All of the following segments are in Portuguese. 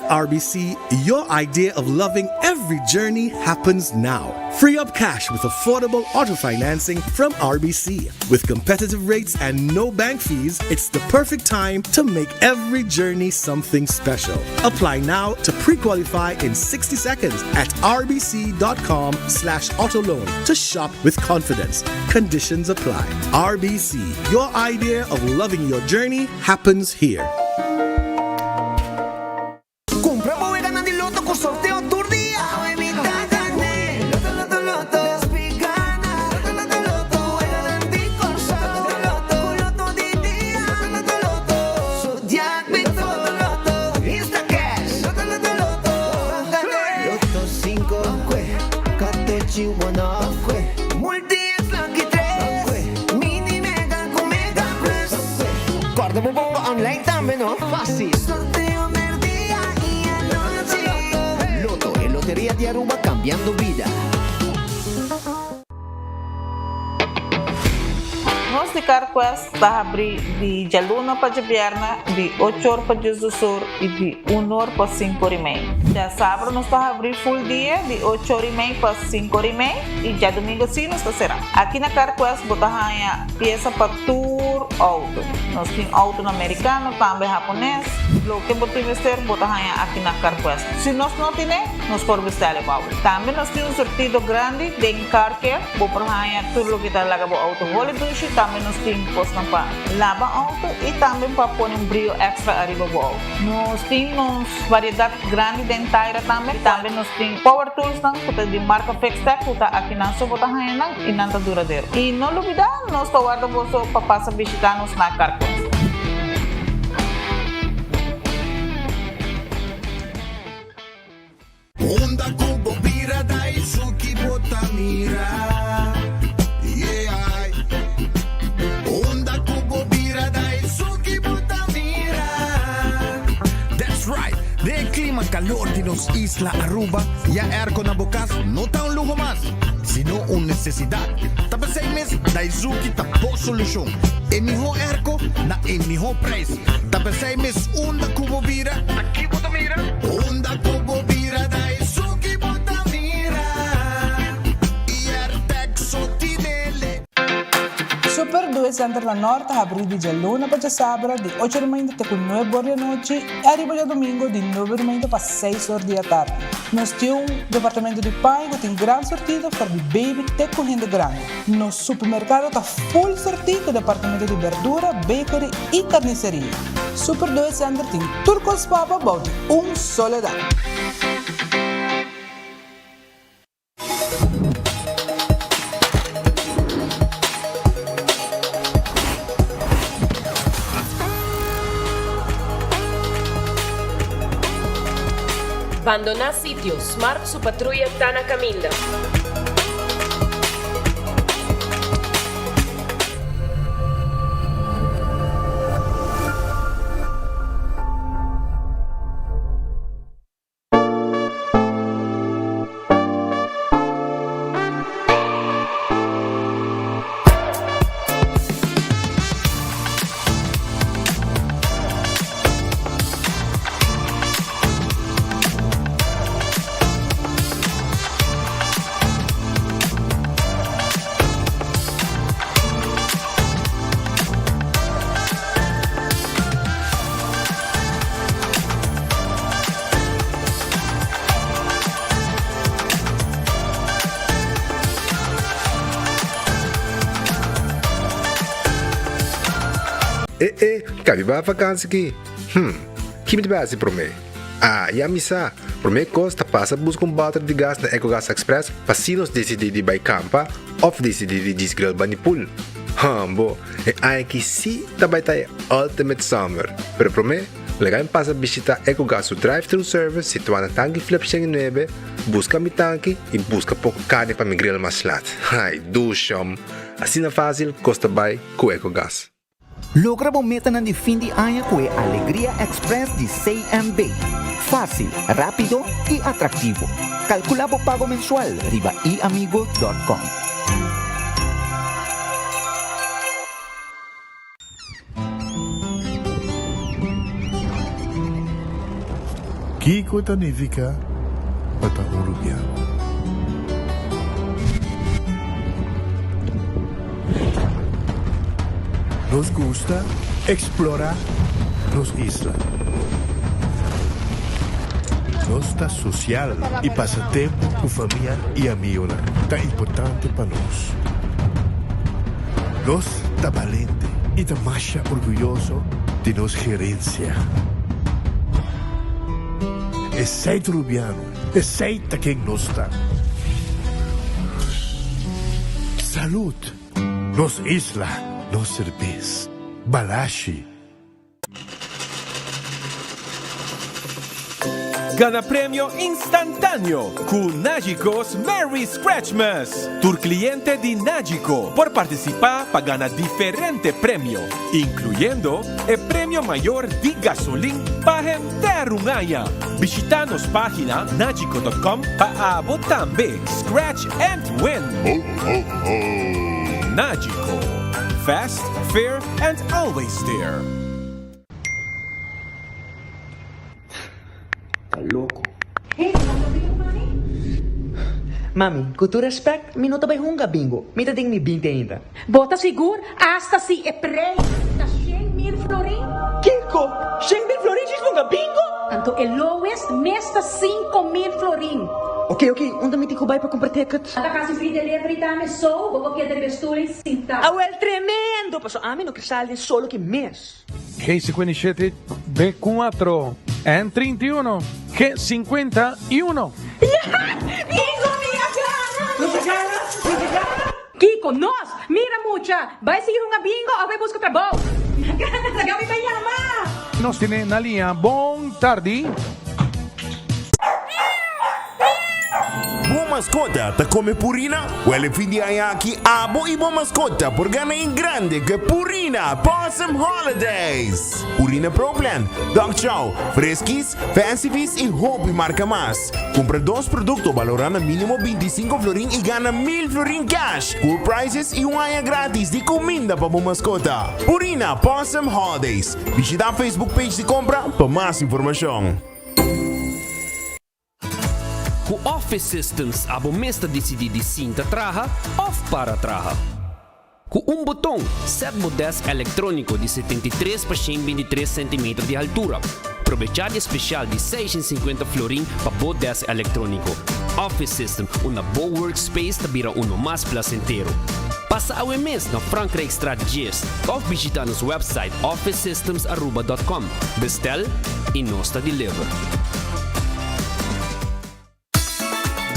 RBC, your idea of loving every journey happens now. Free up cash with affordable auto financing from RBC. With competitive rates and no bank fees, it's the perfect time to make every journey something special. Apply now to pre-qualify in 60 seconds at rbc.com/autoloan to shop with confidence. Conditions apply. RBC, your idea of loving your journey happens here. Compra puoi ganare il lotto con sorteo tour dia. Lotto, lotto, lotto, spigana. Lotto, lotto, lotto, di corsa. Lotto, lotto di dia. Lotto, lotto, su diabito. Lotto, Insta Cash. Lotto, lotto, lotto, Lotto 5, Cateci 1, Multi Lucky 3, Mini Mega con Mega Quest. Guarda un po' online también, no? Fácil. Sorteo per dia y anoche. Loto e Lotería di Aruba cambiando vida. Nós de Carquest está abrir de Jaluna para Jabierna, de 8 horas para Jus do Sur e de 1 hora para 5 horas e meia. Já sábado nós está abrir full dia, de 8 horas e meia para 5 horas e meia e já domingo sim nós está será. Aqui na Carquest botamos peça para tour auto. Nós temos auto americano, também japonês. O que você vestir, botamos aqui na Carquest. Se nós não temos, nós podemos vestir o auto. Também nós temos um sortido grande de car care, botamos tudo o que está lá no auto. Holiday, também nós temos postos para lavar auto e também para pôr um brilho extra arriba do auto. Nós temos variedade grande de inteira também. Também nós temos power tools de marca Fextech, que está aqui na sua botão e não está duradouro. E não olvidar, nós estamos guardando para passar visitar-nos na Carquest. Onda Kubo Bira Daisuki Botamira. Yeah. Onda Kubo Bira Daisuki Botamira. That's right. De clima calor de nos Isla Aruba, ya airco na bukas, no ta un lujo más, sino una necesidad. Tapos 6 meses, Daisuki tapo solusyon. Emiho airco na emiho price. Tapos 6 meses, Onda Kubo Bira, aquí Botamira. Onda Kubo Bira Daisuki Botamira. Super 2 Center La Norte abre de Jaluna para Sabra de 8 da manhã até 9 horas da noite e arriba de domingo de 9 da manhã para 6 horas da tarde. Nós temos um departamento de pai que tem grande sortido para de baby até correndo grande. Nosso supermercado está full sortido com departamento de verdura, bakery e carniceria. Super 2 Center tem turcos papa bote soledad. Abandonar sitios. Mark su patrulla está na caminda. Cabe ba vakansi ki? Kimi ba si prome? Yamisa, prome costa passa busca balde de gás na EcoGas Express para se nós decidir by campa ou decidir de disgrel banipul. Bo, que si também tá ultimate summer. Pero prome, legal passa visita EcoGas drive-thru service situado na tanque Flip 9, busca mi tanque e busca pouco carne para mi grill mais lat. Dusham. Assim na fácil, costa by com EcoGas. Logra bom meta na fim de ano com a Alegria Express de CMB. Fácil, rápido e atrativo. Calcula o pago mensual riba iamigo.com. Kiko Tanifica Patamurubiano. Nos gusta explorar nos islas. Nossa social e passatempo com família e amigos tá importante para nós. Nós tá valente e tá mais orgulhoso de nossa gerência. Aceita Rubiano, aceita quem nós está. Salud, nos isla, nos cerveza, Balashi. Gana premio instantáneo con Nagicos Merry Scratchmas. Tu cliente de Nagico por participar para ganar diferente premio, incluyendo el premio mayor de gasolina para gente runaya. Visita nuestra página nagico.com para también scratch and win. Nagico. Fast, fair, and always there. Loco. Hey, Mami, com todo respeito, mi não tá bem hunga bingo. Mi tá ding mi 20 ainda. Bota seguro, hasta si é prei. Tá 100.000 florin. Kiko, 100.000 florin is hunga bingo? Tanto é lowest, mesta 5.000 florin. Ok, onde me tico vai para comprar ticket? Da casa free delivery também só, vou que de bestule cinta. Ah, well, tremendo. Passo a mim no cristal solo que mês. G57, B4, N31, G51. Bingo, minha cara! Kiko, nós, mira mucha. Vai seguir uma bingo ou vai buscar trabalho? Nagami pa llama! Nos tiene na linha. Bom tarde. Boa mascota, te come Purina? Well, fin de año aquí abo y boa mascota por ganar en grande que Purina Possum Holidays. Purina Pro Plan, Dog Chow, Friskies, Fancy Feast y Hope y marca más. Compra dos productos valorando mínimo 25 florín y gana 1.000 florín cash. Cool prices y un año gratis de comida para boa mascota. Purina Possum Holidays. Visita Facebook page de compra para más información. Com Office Systems, abo mesta decidi de cinta traja ou para traja. Com botão, set desk eletrônico de 73 por 123 cm de altura. Aproveitar especial de 650 florin para o desk eletrônico. Office System, uma boa workspace que vira mais placentero. Passa ao mês na Frankrijkstraat Geers ou visita nosso website officesystems.com. Bestel e nós deliver.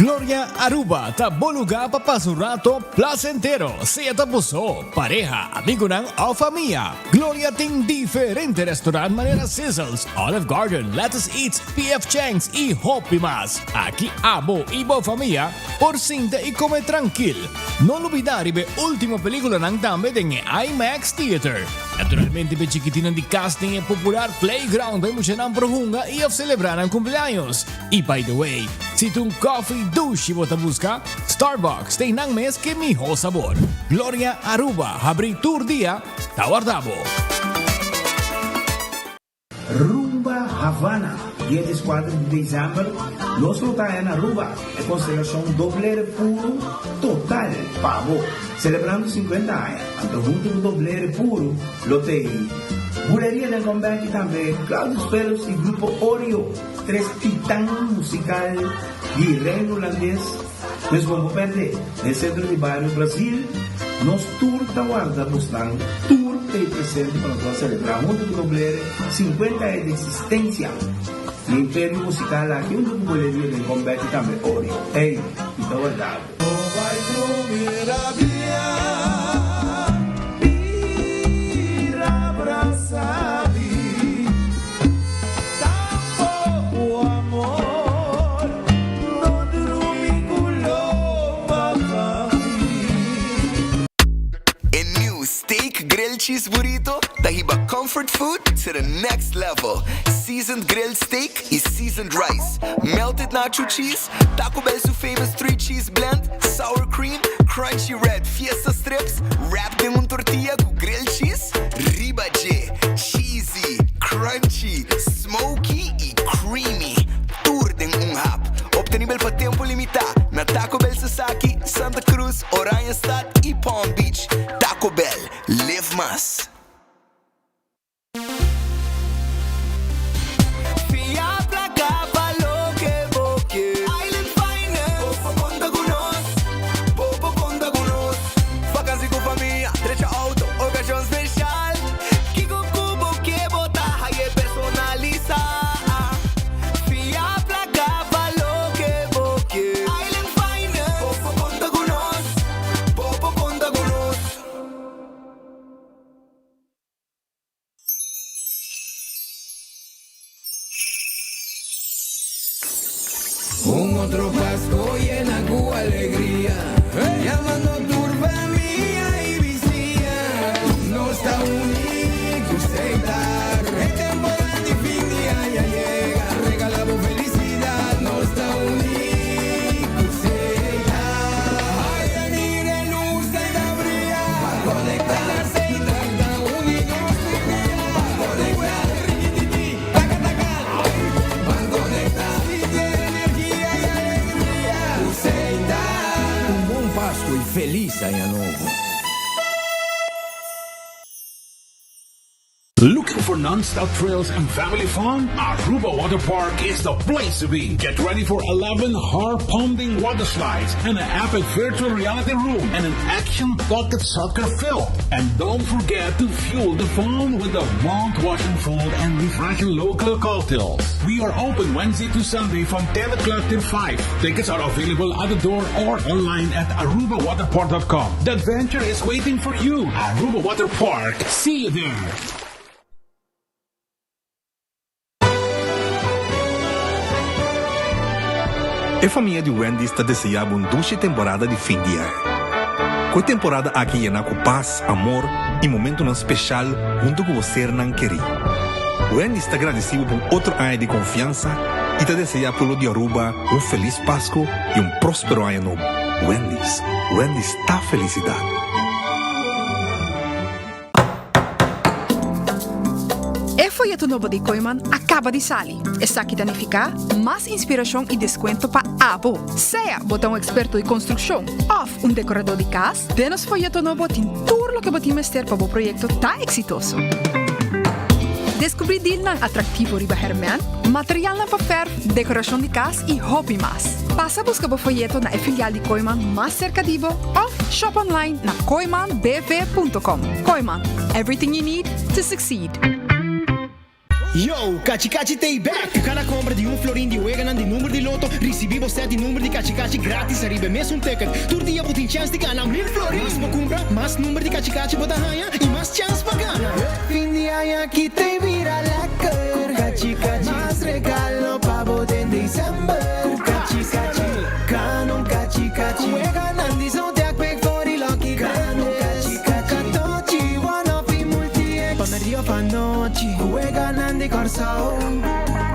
Gloria Aruba, taboluga papasurato placentero. Sea tapuso, pareja, amigo ng o familia. Gloria ting diferente restaurant manera Sizzles, Olive Garden, Lettuce Eats, PF Chang's y Hopi más. Aquí abo y bo familia, por cinta y come tranquil. No olvidar ibe última película ng tambe en IMAX Theater. Naturalmente be chiquitinan di casting e popular playground by mucha prohunga y of celebrar ang cumpleaños. Y by the way, si tu coffee douche bota busca, Starbucks tem nang mes que mijo sabor. Gloria Aruba, abri tour dia, tawardabo. Rumba Havana, 24 de dezembro, nós voltamos na Aruba, é constelação doble puro total, pavo, celebrando 50 anos, então junto com doble puro, lotei. Buleria del Combate também, Claudio Pelos e Grupo Oreo, 3 titãs musical de reino holandês. Nós vamos perder no centro de bairro Brasil. Nos tour da guarda postando, tour de presente para nós celebrar junto com o Doblere 50 anos de existência. O Império Musical aqui, junto com a Buleria del Combate também, Oreo. Ei, então é dado. Cheese burrito, dahiba comfort food to the next level. Seasoned grilled steak is seasoned rice. Melted nacho cheese, Taco Bell's famous 3-cheese blend. Sour cream, crunchy red fiesta strips. Wrapped in tortilla with grilled cheese. Ribache, cheesy, crunchy, smoky y creamy. Stad e Palm Beach. Taco Bell, live mas. Un otro Pascua llena con alegría, llamando turba mía y vicía. No está único estar, el temporada de fin de año llega, regalamos felicidad. No está único estar, ay, venir en luz de la bría, para conectarse y está único para conectar, riquititi, taca taca, para conectar. Páscoa e feliz Año Novo. Looking for non-stop thrills and family fun? Aruba Water Park is the place to be. Get ready for 11 heart-pounding water slides and an epic virtual reality room and an action-packed soccer field. And don't forget to fuel the fun with the mouth-washing food and refreshing local cocktails. We are open Wednesday to Sunday from 10 o'clock till 5. Tickets are available at the door or online at arubawaterpark.com. The adventure is waiting for you. Aruba Water Park. See you there. A família de Wendy está desejando uma dulce temporada de fim de ano. Com a temporada aqui llena com paz, amor e momento não especial junto com você não querido. Wendy está agradecido por outro ano de confiança e te deseja pelo de Aruba feliz Páscoa e próspero ano novo. Wendy está felicidade. O folheto novo de Koiman acaba de salir. Está aqui danificar mais inspiração e desconto para abo. Seja botão experto de construção ou decorador de casa, denos folheto novo tem tudo o que você mestre para o projeto tá exitoso. Descobrir deal na atrativo riba Herman, material na papel, decoração de casa e hobby mais. Passa a buscar o folheto na filial de Koiman mais cerca de você ou shop online na koimanbv.com. Koiman, everything you need to succeed. Yo, Cachi Tay back! Cada compra de florin de Weganan de número de loto, recebemos 7 número de Cachi grátis, arriba mesmo ticket. Todo dia você tem chance de ganhar 1000 florin. Mais para compra, mais número de Cachi para ganhar e mais chance para ganhar. Fin de año aqui tem vira lekker. Cachi, mais regalo para poder em dezembro. Cachi, canon Cachi. Weganan de São Tiago, peg for the lucky canon Cachi. Catochi, one of the multi-ex. Pamerio panochi. Ganan de Corsao,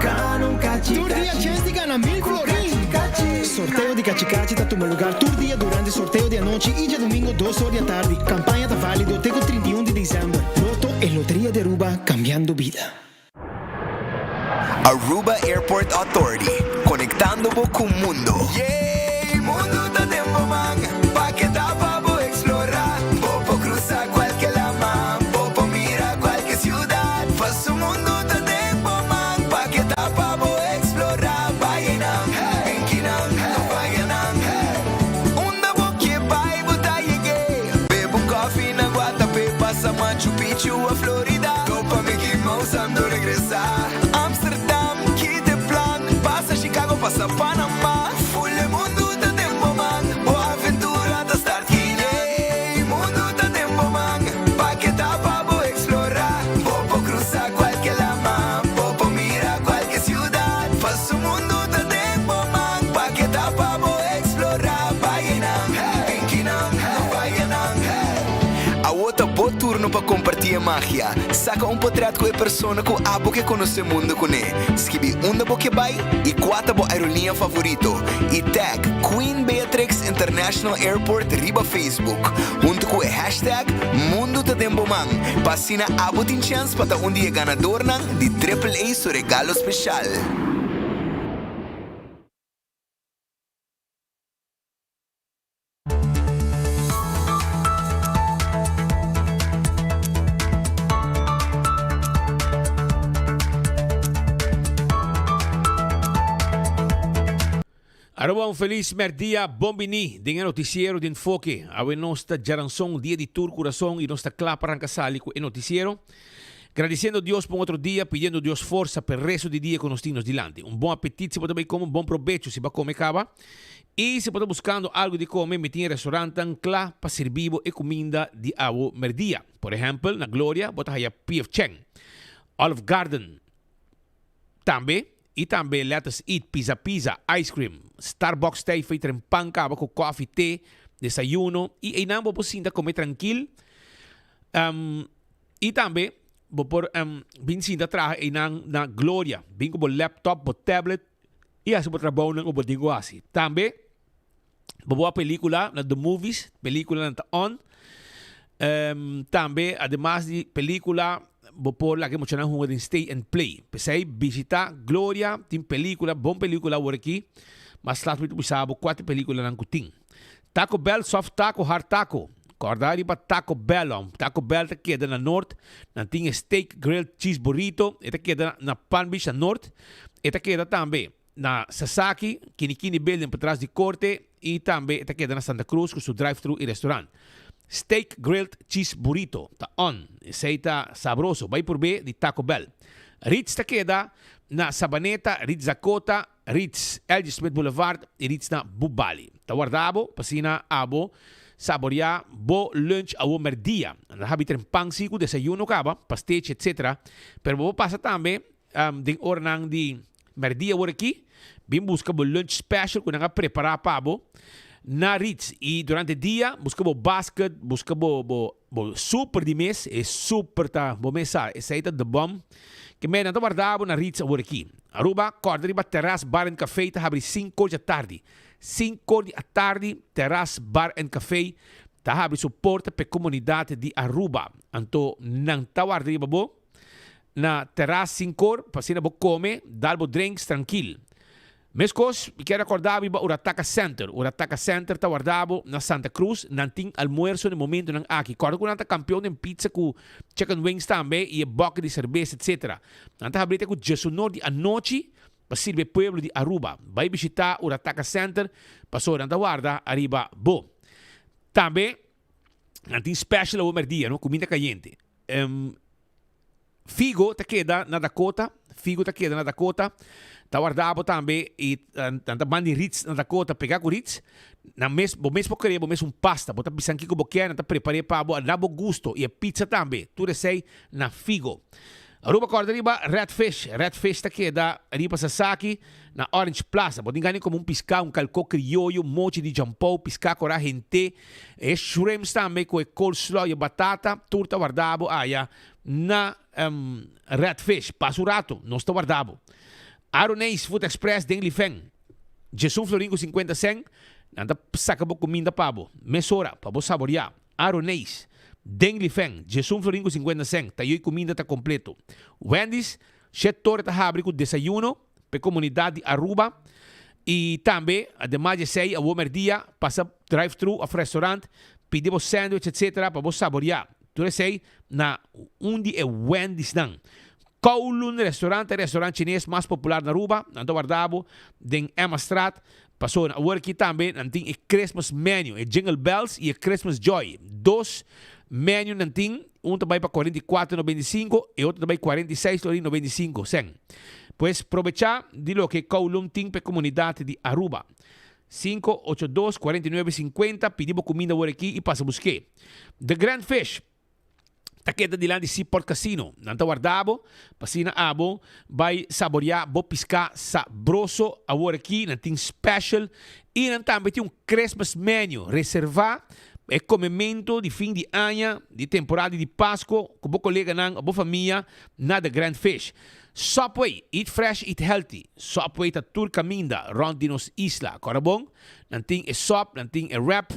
Canon Cachi. Turdia chance de ganhar 1000 florin. Sorteio de Cachi está tomando lugar turdia durante sorteio de noite e de domingo 2 horas da tarde. Campanha está válido até o 31 de dezembro. Loto e Loteria de Aruba, cambiando vida. Aruba Airport Authority, conectando com o mundo. Yeah, mundo tá tempo man, pa que dá pra vou explorar. Vou cruzar qualquer lama, vou mirar qualquer ciudad. Faço o mundo tá tempo man, pa que dá pra vou explorar. Bainam, Benkinam, Bainam. Unda boque vai botar lleguei. Bebo coffee na Guatapé, passa Machu Picchu a Florida. Tô pa Mickey Mouse ando regressar. Chicago passa Panamá, full mundo tá tempo man, boa aventura tá start que mundo tá tempo man, pa que dá pra vou explorar, vou cruzar qualquer lama, vou mirar qualquer ciudad, faço o mundo tá tempo man, pa que dá pra vou explorar, Bainam, Benkinam, Bainam. A outra boa turno para compartilhar magia. Saca portrait com a persona com abo que conhece o mundo com ele. Escreve boque vai e 4 aerolínea favorito. E tag Queen Beatrix International Airport riba Facebook. Junto com o hashtag Mundo tá tempo man. Passina abo tem chance para um dia ganador de AAA seu regalo especial. Araw feliz merdia, bombini, dengan noticiero din Enfoque. Awe nosta jaransong dia de tour coração e nosta clapa arrancasali com o noticiero. Agradecendo a Deus por outro dia, pedindo a Deus força para o resto do dia com os tinos dilante. Bom apetite se pode também comer, bom proveito se vai comer cava. E se pode buscando algo de comer, me tinha restaurante lá para servir e comida de awo merdia. Por exemplo, na Glória, bota aí a P.F. Cheng, Olive Garden, também. E também Let's Eat, Pizza, Ice Cream, Starbucks Stay, feito em pão, cava com coffee, té, desayuno. E aí não vou poder comer tranquilo. E também vou por vincinda atrás e na Glória. Vim com o laptop, o tablet. E assim vou trabalhar com o dingo assim. Também vou a película, na The Movies, película na On. Também, además de película, vou pôr lá que mo chanang hunga din stay and play. Pesay visita Gloria, tem película, bom película por aqui. Mas lá tu bisabo 4 película nang kuting. Taco Bell, soft taco, hard taco. Acordar ba Taco Bell? Taco Bell te queda na norte. Nanting steak grilled cheese burrito. Ita queda na Palm Beach na norte. Ita queda também na Sasaki, Kinikini Building por trás de corte. E também ita queda na Santa Cruz com seu drive-thru e restaurante. Steak grilled cheese burrito. Ta on. Esse tá sabroso. Vai por B de Taco Bell. Ritz ta queda na Sabaneta, Ritz Dakota, Ritz LG Smith Boulevard e Ritz na Bubali. Ta guardabo, pasina abo, saborear, bo lunch a merdia. Na habiter pangsi com desayuno caba, pastete, etc. Pero bo passa também de ornang de merdia por aqui. Bim busca bo lunch special com nga preparar pabo. Na Ritz e durante o dia busca bo basket, busca bo super de mês e super ta bo mesa e saída de bom que me não guardava na Ritz por aqui. Aruba, corda riba terrace bar and café ta abre 5 da tarde. 5 da tarde terrace bar and café ta abre suporte para comunidade de Aruba. Anto não ta guarda riba bo na terrace 5 pasina bo come, dal bo drinks tranquilo. Mescos, quero acordar o Urataka Center. O Urataka Center está guardado na Santa Cruz. Não tem almoço no momento não aqui. Corda com nanta campeão em pizza com chicken wings também e boca de cerveja, etc. Nanta abrita com Jesus de a noite para servir pueblo de Aruba. Vai visitar o Urataka Center. Passou nanta guarda arriba bo. Também não tem special o merdia, no comida caliente. Figo te queda na Dakota. Tá guardado também e tanta banda Ritz na Dakota pegar com Ritz na mesmo querer mesmo pasta bota pisanqui com boqueira tá preparei para na bo gusto e a pizza também tudo sei na Figo. Aruba corda riba Redfish tá queda riba Sasaki na Orange Plaza pode enganar como piscar calco criollo mochi de jampou piscar cora gente e shrimps também com coleslaw e batata tudo tá guardado na Redfish passo rato não está guardado. Aronês Food Express Deng Lifeng. Jesus Floringo 50 cent. Nanda saca bo comida pabo. Mesora pabo saborear. Aronês Deng Lifeng. Jesus Floringo 50 cent. Tayo comida tá completo. Wendy's setor tá abre com desayuno para comunidade Aruba. E também, además de sei, a merdia passa drive-thru ao restaurante, pedimos sandwich, etc. para saborear. Tu sei na onde é Wendy's não. Kowloon restaurante chinês mais popular na Aruba, nanto guardabo, den Emma Strat, passou na work também, nanting e Christmas menu, e Jingle Bells e Christmas Joy. 2 menu nanting, também para 44,95 e outro também 46,95 sen. Pues aprovechar de lo que Kowloon tem para comunidade de Aruba. 582-4950, pedimos comida por aqui e passa buscar. The Grand Fish. Taqueta de lá de Seaport Casino. Nanta guardabo, pasina abo, vai saborear, bo piscar sabroso, agora aqui, nanting special, e também tem Christmas menu, reservar, é comimento de fim de ano, de temporada de Páscoa, com o colega nang, a boa família, na The Grand Fish. Subway, eat fresh, eat healthy. Subway ta tour caminda, round de nos isla. Agora bom, nanting é sop, nanting é wrap,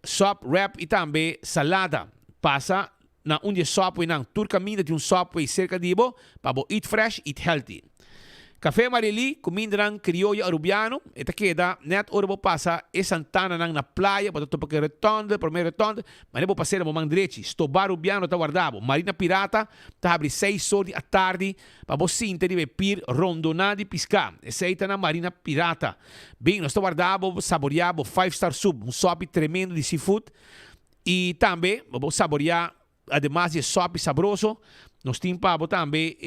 sop, wrap e também salada. Passa na onde Subway nang tour caminho de Subway cerca de bo para bo eat fresh, eat healthy. Café Marili, comida ng criollo arubiano. Ita queda net ora bo pasa e Santana nang na playa, para to porque retonda, primeiro retonda, mas nem bo passeira mo mang direiti. Sto bar arubiano ta guardavo. Marina Pirata ta abri 6 soldi a tardi, pa bo sinte di pir rondonadi pisca. E seita na Marina Pirata. Bem, nós guardavo, saboreavo 5-star soup, um sope tremendo de seafood. E também, bo saborear, además de sope sabroso, nós temos pabo também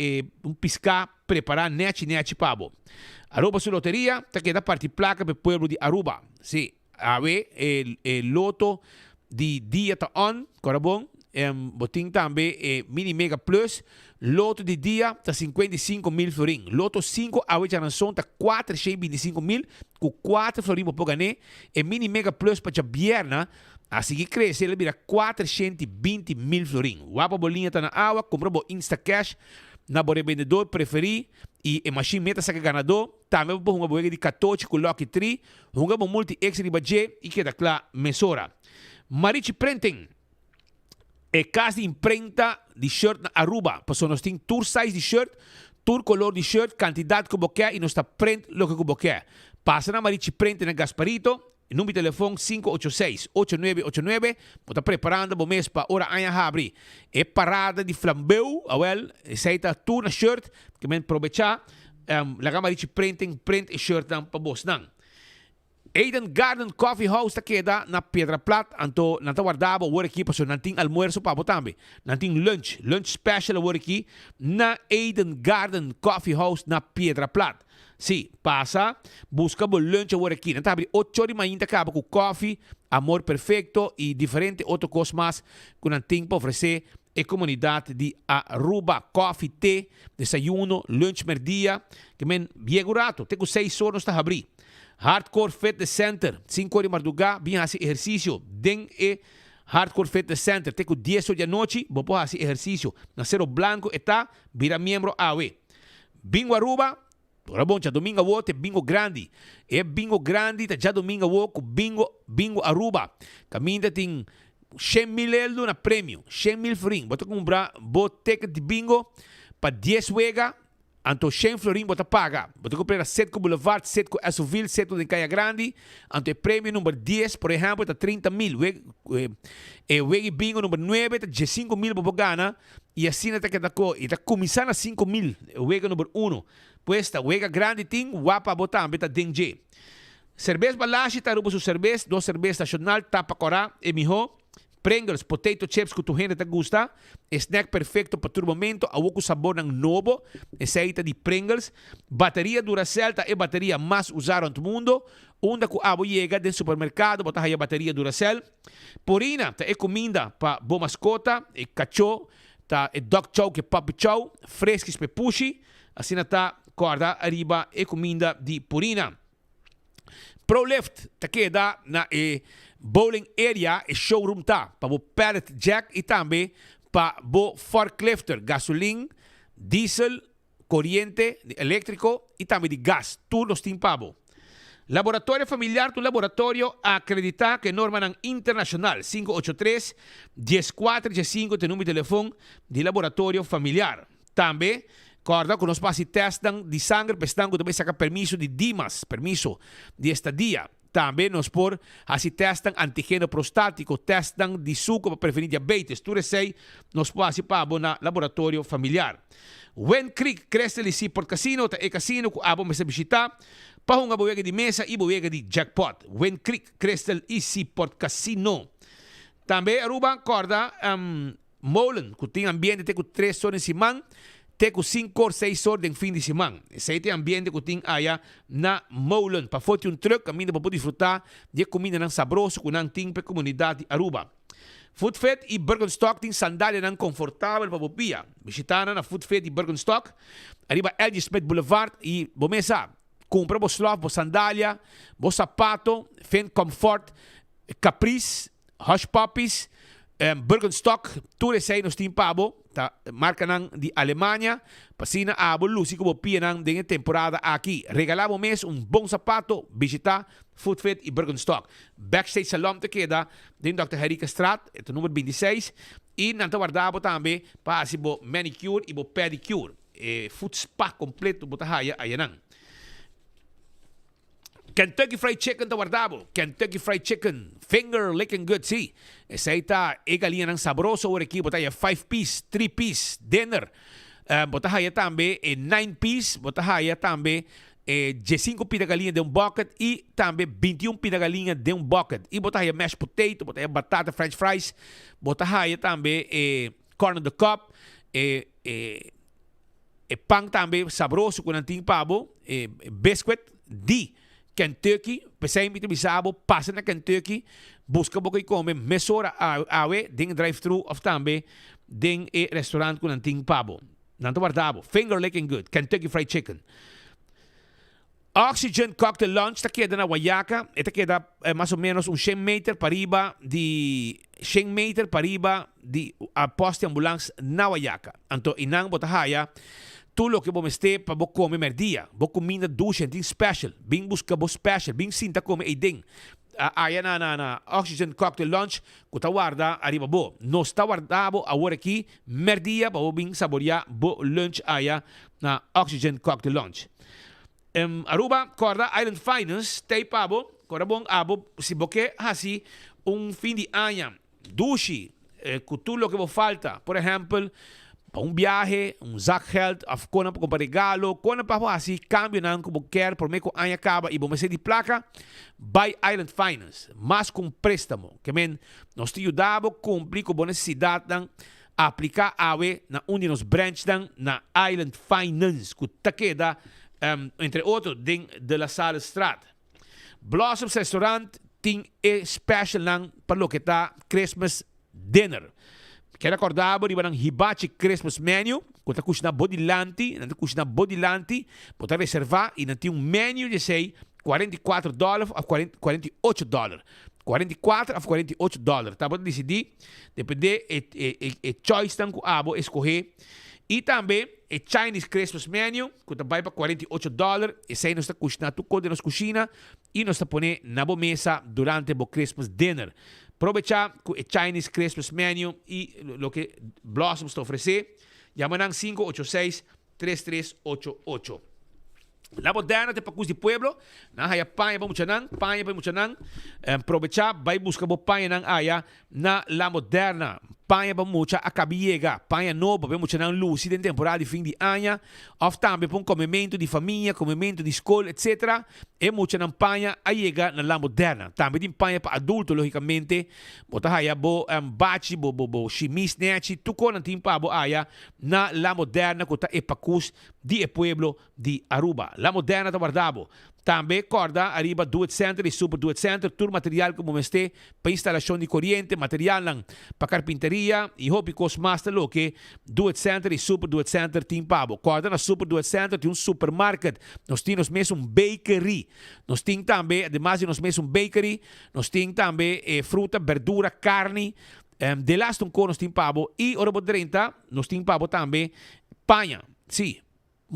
pisca preparar neti pabo. Aruba su loteria, ta queda parte placa para o pueblo de Aruba. Sim, ave loto de dia ta on, corabon. Botin também mini mega plus, loto de dia ta 55 mil florin. Loto 5 ave já nação ta 425 mil, com 4 florin para ganhar. E mini mega plus para bierna. Assim que cresce, ele vira 420 mil florin. Wapa bolinha tá na água, comprou o Instacash na bore vendedor preferi e a machine meta saca ganador. Também vou uma boega de 14 com Lucky 3, uma multi extra de budget e queda claro mesora. Marichi Printing é casa de imprenta de shirt na Aruba. Passou nós tem tour size de shirt, tour color de shirt, quantidade que você quer e nós está print lo que você quer. Passa na Marichi Printing na Gasparito. Número de telefone 586-8989. Está preparando o mês para hora anha abrir. É parada de flambeu. Aceita tu na shirt. Que me aproveitar. La gama de printing, print e shirt para vos. Eden Garden Coffee House está queda na Pedra Plata. Anto nanta guardava o aqui para não tem almoço para também. Não tem lunch special o aqui na Eden Garden Coffee House na Pedra Plata. Sim, passa, busca o lunch agora aqui. Então, abre 8 horas de manhã, acaba com coffee, amor perfeito e diferente outras coisas mais que não tem para oferecer a comunidade de Aruba. Coffee, té, desayuno, lunch, merdia, que men bem gurato. Tem com 6 horas está abrir. Hardcore Fitness Center, 5 horas de madrugada, bem fazer exercício. Den e Hardcore Fitness Center, tem com 10 horas da noite, vou fazer exercício. Na Cerro Blanco, está, vira membro AWE. Bingo Aruba. Ora bom, já domingo o te bingo grande. É bingo grande, já domingo o com bingo Aruba. Caminha tem 100 mil euros na prêmio, 100 mil florin. Bota comprar ticket de bingo para 10 wega, anto 100 florin bota paga. Bota comprar 7 com Boulevard, 7 com Azuville, 7 com Caia Grande, anto prêmio número 10, por exemplo, está 30 mil. Wega bingo número 9, está 15 mil para ganhar. E assim está começando a 5 mil, wega número 1. Pues ta wega grande ting wapa botam beta dengue. Cerveza balashi ta rubo su cerveza, 2 cerveza nacional tapa cora e mijo. Pringles potato chips que tu gente te gusta. Snack perfecto para tu momento, awo sabor ng novo, aceita de Pringles. Bateria Duracell ta e bateria mais usada no mundo. Onda ku abo llega del supermercado, bota a bateria Duracell. Purina ta e comida pa bo mascota, e cachorro, ta e dog chow que puppy chow, fresquis pe pushi. Assim está corda arriba e comida de Purina. ProLift ta queda na bowling area e showroom ta para o pallet jack e também para o forklifter, gasolina, diesel, corriente, elétrico e também de gás. Tudo os tem pabo. Laboratório familiar, tu laboratório acredita que norma internacional 583-1415 tem número de telefone de laboratório familiar. Também corda que nós passamos testam de sangue, pestam que também saca permiso de Dimas, permiso de estadia. Também nós por assim testam antígeno prostático, testam de suco para prevenir diabetes. Tudo sei, nós participamos na laboratório familiar. Wen Creek Crystal e Port Casino, é casino que abo me visitar. Para uma boega de mesa e boega de jackpot. Wen Creek Crystal e Port Casino. Também Aruba corda Molen, que tem ambiente tem com 3 horas em semana. Tem com 5 ou 6 horas em fim de semana. Esse é o ambiente que tem aí na Molen. Para foto truck, caminho para poder desfrutar de comida não sabrosa que não tem para a comunidade de Aruba. Foodfed e Bergenstock tem sandália não confortável para bopia. Visitando na Foodfed e Bergenstock. Arriba L.G. Smith Boulevard e bomesa. Compra bo slof, bo sandália, bo sapato, Fen Comfort, Caprice, Hush Puppies, Bergenstock, tudo isso aí nós temos pabo. Marca nang de Alemanha, pasina abo lusi como pia nang de temporada aqui. Regalamos mês bom sapato, visita Foodfit e Bergenstock. Backstage Salon te queda de Dr. Henrique Straat, é o número 26. E nanta guardavo também para si bo manicure e bo pedicure. food spa completo botahaya ayanang. Kentucky Fried Chicken tawardabo. Kentucky Fried Chicken. Finger licking good, sí. Esa ita galinha ng sabroso or aqui botaya 5-piece, 3-piece dinner. Botahaya tambe 9-piece, botahaya tambe 15 pinagalinha de bucket e também 21 pinagalinha de bucket. E botahaya mashed potato, botahaya batata, french fries, botahaya também corn on the cob, pão também sabroso com anting pabo, biscuit di Kentucky, pesay mito bisabo, passa na Kentucky, busca boca e come, mesora awe, ding drive-thru of tambe, ding restaurant com anting pabo. Nanto guardabo, finger licking good, Kentucky Fried Chicken. Oxygen Cocktail Lunch, ta queda na Guayaca, esta queda mais ou menos 100 meter pariba di 100 meter pariba di a poste ambulance na Guayaca. Anto inang botahaya, tulo que bom este para bo come merdia, bo comida ducha ting special, bing busca bo special, bing sinta come e ding. Aya na Oxygen Cocktail Lunch, kuta guarda arriba bo. No sta guardabo agora aqui merdia pa bo bing saboria bo lunch aya na Oxygen Cocktail Lunch. Aruba, corda Island Finance, tay pabo, corda bong abo, si boque hasi fim de ano, dushi, cutulo que vos falta, por ejemplo, para viaje, zakgeld, of kona pa comprar regalo, kona pa hasi, cambio nan como quer, por meio que ano acaba, e bom ser de placa, by Island Finance, mas com préstamo, que men, nós te ajudamos a cumprir com boa necessidade dan, aplicar awe na onde nos branch dan, na Island Finance, que ta queda, entre outros, de la Sala Strat. Blossoms Restaurant tem special lang para lo que tá Christmas dinner. Quero acordar riba ng hibachi Christmas menu, kung ta kush na bodilanti, pode reservar e tem menu de sei $44 a $48. $44 a $48. Tá bom decidir, depende choice tang ku abo escolher. E também Chinese Christmas menu, que vai para $48. Esse aí nós está cozinhando tudo de nossa cozinha e nós está pondo na boa mesa durante o Christmas dinner. Aproveitar com o Chinese Christmas menu e o que Blossoms está oferecer. Llaman 586-3388. La Moderna te pacus de pueblo, na haya panha pa muchanang, aprovechar, vai buscar bo panha nang aya na La Moderna. Panha pa mucha a cabiega, panha novo, pa muchanang luci de temporada de fim de ano, of também para comimento de família, comimento de escola, etc. E muchanang panha a chega na La Moderna. Também tem panha pa adulto, logicamente, bota haya bo bachi, bo chimis nechi, tu konan tim pa bo aya na La Moderna, kota e pacus de pueblo de Aruba. La Moderna da guardabo. Também corda arriba Do It Center e Super Do It Center, tur material como este para instalação de corrente, material lang para carpinteria e hobicos master lo que Do It Center e Super Do It Center tem pabo. Corda na Super Do It Center tem supermarket, nós temos mesmo bakery. Nós temos também, además de nós mesmo bakery, nós temos também fruta, verdura, carne. De last nós temos pabo e ora 30 nós temos pabo também panha. Sim.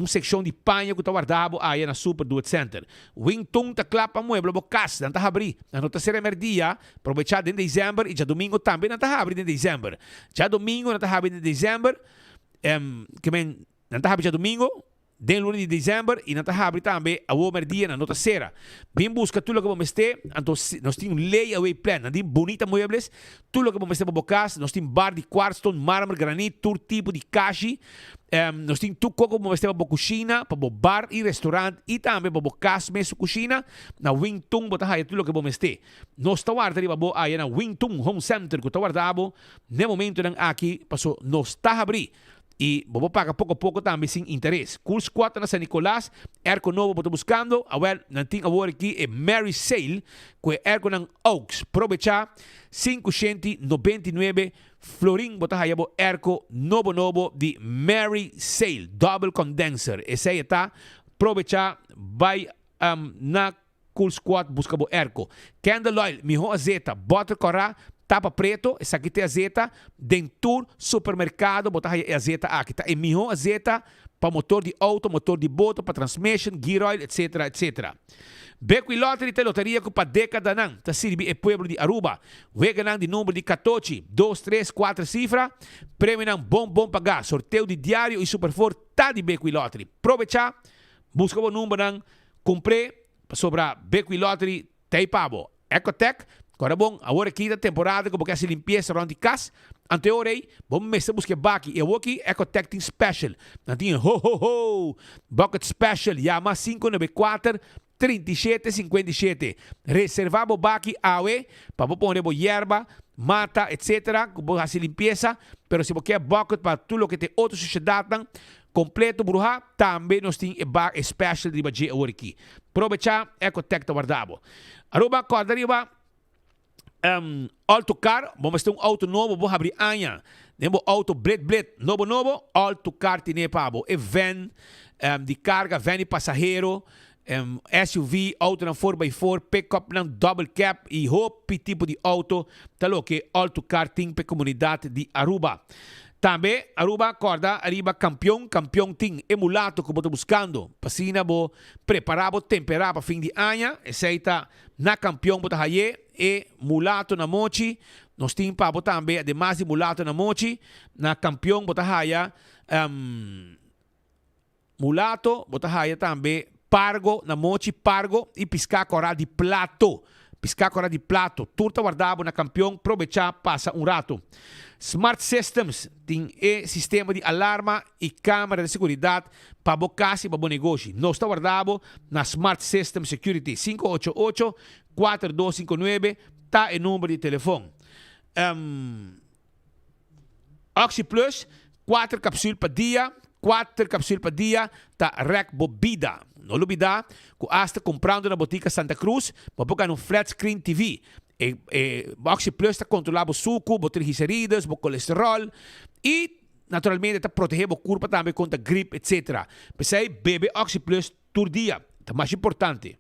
Seção de panha que está guardado aí na Super Do It Center. Wington ta clapa mueble bocas, não tá abrir. Na nota será merdia, aproveitar em dezembro e já domingo também não tá abrir em dezembro. Já domingo não tá abrir em dezembro, que men não tá abrir já domingo, den lunes de dezembro e não tá abrir também a merdia na nota será. Bem busca tudo que vamos ter, então nós temos layaway plan, nós temos bonita muebles, tudo que vamos ter para bocas, nós temos bar de quartzstone, mármore, granito, todo tipo de caixi. Nós temos tudo que vamos ter para cozinha, para bar e restaurante e também para casa mesmo cozinha. Na Wington bota aí tudo que vamos ter. Nós está guardando para aí na Wington Home Center que está guardado. No momento aqui passou nós está abrir. E vou pagar pouco a pouco também sem interesse. Curso 4 na San Nicolás, erco novo estou buscando. Não tem agora aqui é Mary Sale, que é erco ng Oaks. Aproveitar 599 florin botar aí erco novo de Mary Sale, double condenser. Esse aí está. Aproveitar vai na curso 4 busca bo erco. Candle oil, miho azeta, butter corá. Tapa preto, essa aqui tem azeta, dentro supermercado, botar aí azeta aqui, tá? E melhor azeta para motor de auto, motor de boto, para transmission, gear oil, etc, etc. Bequi Lottery te loteria ko pa década nang ta sirbi e pueblo de Aruba. Wega nang di número de 14, 2, 3, 4 cifra. Prêmio nang bom pagar. Sorteio de diário e superfor tá de Bequi Lottery. Provecha, busca o número nang compre sobra Bequi Lottery tei pabo. Ecotec, agora bom, agora aqui da temporada que porque se limpeza around the cas. Anteorei, bom mês busca baki. Eu aqui Ecotec tem special. Nanti ho bucket special. Yama 594 3757. Reservabo baki awe para poner hierba, mata, etc. Para hacer limpieza. Pero se você bucket para tudo lo que te outro sociedade completo bruha, também nós tem e special de baje aqui. Provecha Ecotec to guardabo. Aruba corda riba autocar, vamos ter auto novo, vamos abrir anha. Nemo auto bled, novo, autocar tine pabo. E van de carga, van de passageiro, SUV, auto na 4x4, pick-up na double cap e hope tipo de auto, talo que autocar tem para comunidade de Aruba. Também, Aruba, corda, arriba campeão tem emulato que eu estou buscando. Passina, vou preparar, vou temperar para fim de ano. Essa na campeão, vou haye e mulato na mochi. Nós temos para também, ademais de mulato na mochi, na campeão, vou haya mulato, vou haya também pargo na mochi, pargo e piscar cora de plato. Piscar cora de plato. Turta guardado na campeão, aproveitar, passa rato. Smart Systems tem sistema de alarma e câmera de segurança para bocasi para bom negócio. Nós está guardado na Smart System Security 588-4259, tá o número de telefone. Oxy Plus, 4 cápsulas por dia, tá rec bobida. Não olvida, que hasta comprando na botica Santa Cruz, para bocar no flat screen TV. Oxy Plus está controlando o suco, o triglicéridos, o colesterol e naturalmente está protegendo o corpo também contra gripe, etc. Pensei, bebe Oxy Plus todo dia, é mais importante.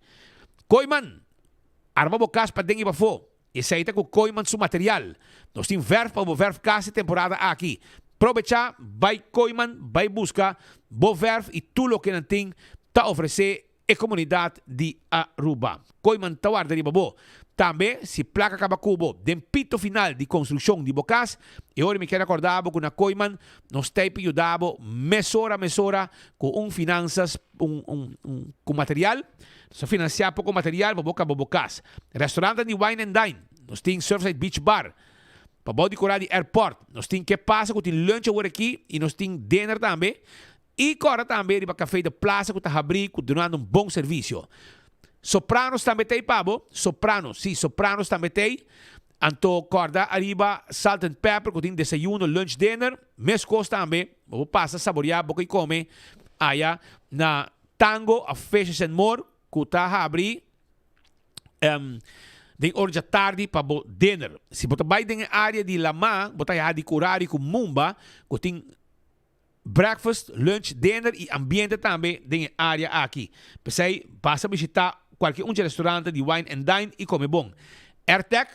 Koiman, arma bocas para dengue para fo. Esse aí está com Koiman seu material. Nós temos verf para o verf casa temporada aqui. Aproveita, vai Koiman, vai buscar o verf e tudo o que não tem, está oferecer a comunidade de Aruba. Koiman está guardando babo. Também, se placa acaba cubo, pito final de construção de bocas, e agora me quero acordar que na Koiman nós temos ajudado mesora com finanças, com material, nós financiar pouco material para boca bocas. Restaurante de Wine and Dine, nós temos Surfside Beach Bar, para decorar de airport, nós temos que passa com lunch agora aqui, e nós temos dinner também, e agora também para café de plaza que está abrindo, dando bom serviço. Sopranos também tem, Pabo. Sopranos também tem. Anto corda arriba, salt and pepper, que tem desayuno, lunch, dinner. Mescos também. Vou passar a saborear, porque come. Aí, na Tango, a Fishes and More, que está abrir. De hora da tarde para o dinner. Se você vai na área de Lama, você vai de curari com Mumba, que tem breakfast, lunch, dinner e ambiente também na área aqui. Pensei, basta visitar qualquer restaurante de Wine and Dine e come bom. AirTech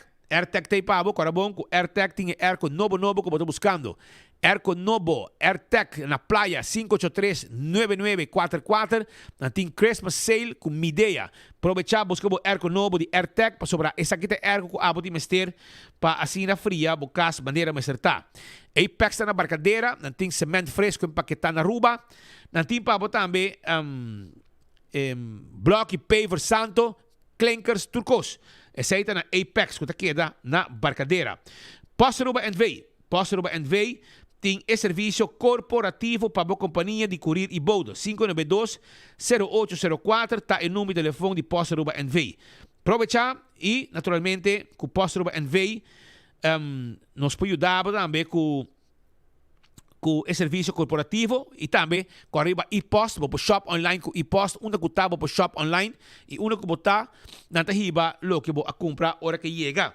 tem pabo, agora bom, com AirTech tem airco novo que eu estou buscando. Airco novo, AirTech na praia 583-9944, tem Christmas Sale com Midea. Aproveitar, buscar o airco novo de AirTech para sobrar. Essa aqui tem airco com abo de mester para assim na fria, bocas, maneira me acertar. Apex está na barcadeira, tem cimento fresco empaquetado na Aruba, tem pabo também bloco e paver santo, clinkers turcos. Essa aí está na Apex, que está queda na barcadeira. Posto Aruba NV tem esse serviço corporativo para a companhia de curir e bodo. 592-0804 está o número de telefone de Posto Aruba NV. Aproveitar e, naturalmente, com o Posto Aruba NV, nos pode ajudar também com o serviço corporativo e também com arriba e-post, para o shop online com e-post, uma que está para o shop online e uma que está na tahiba lo que a comprar hora que chega.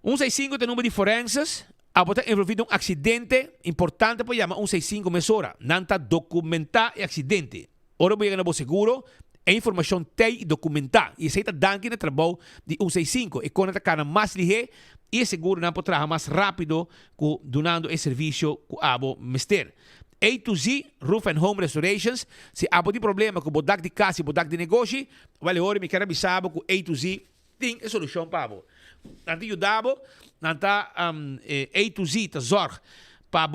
165 tem número de forenses, a botar envolvido um acidente importante para chamar 165 mesora, nanta documentar o acidente. Ora vou chegar no seguro, a informação tem documentar e esse está dando no trabalho de 165 e quando está mais ligeiro e seguro não pode trabalhar mais rápido donando esse serviço com abo mister. A to Z Roof and Home Restorations. Se há de problema com o bodak de casa e bodak de negócio, vale hora me quero avisar com A to Z tem a solução para você. Nanta ajudabo, nanta A to Z ta zorg para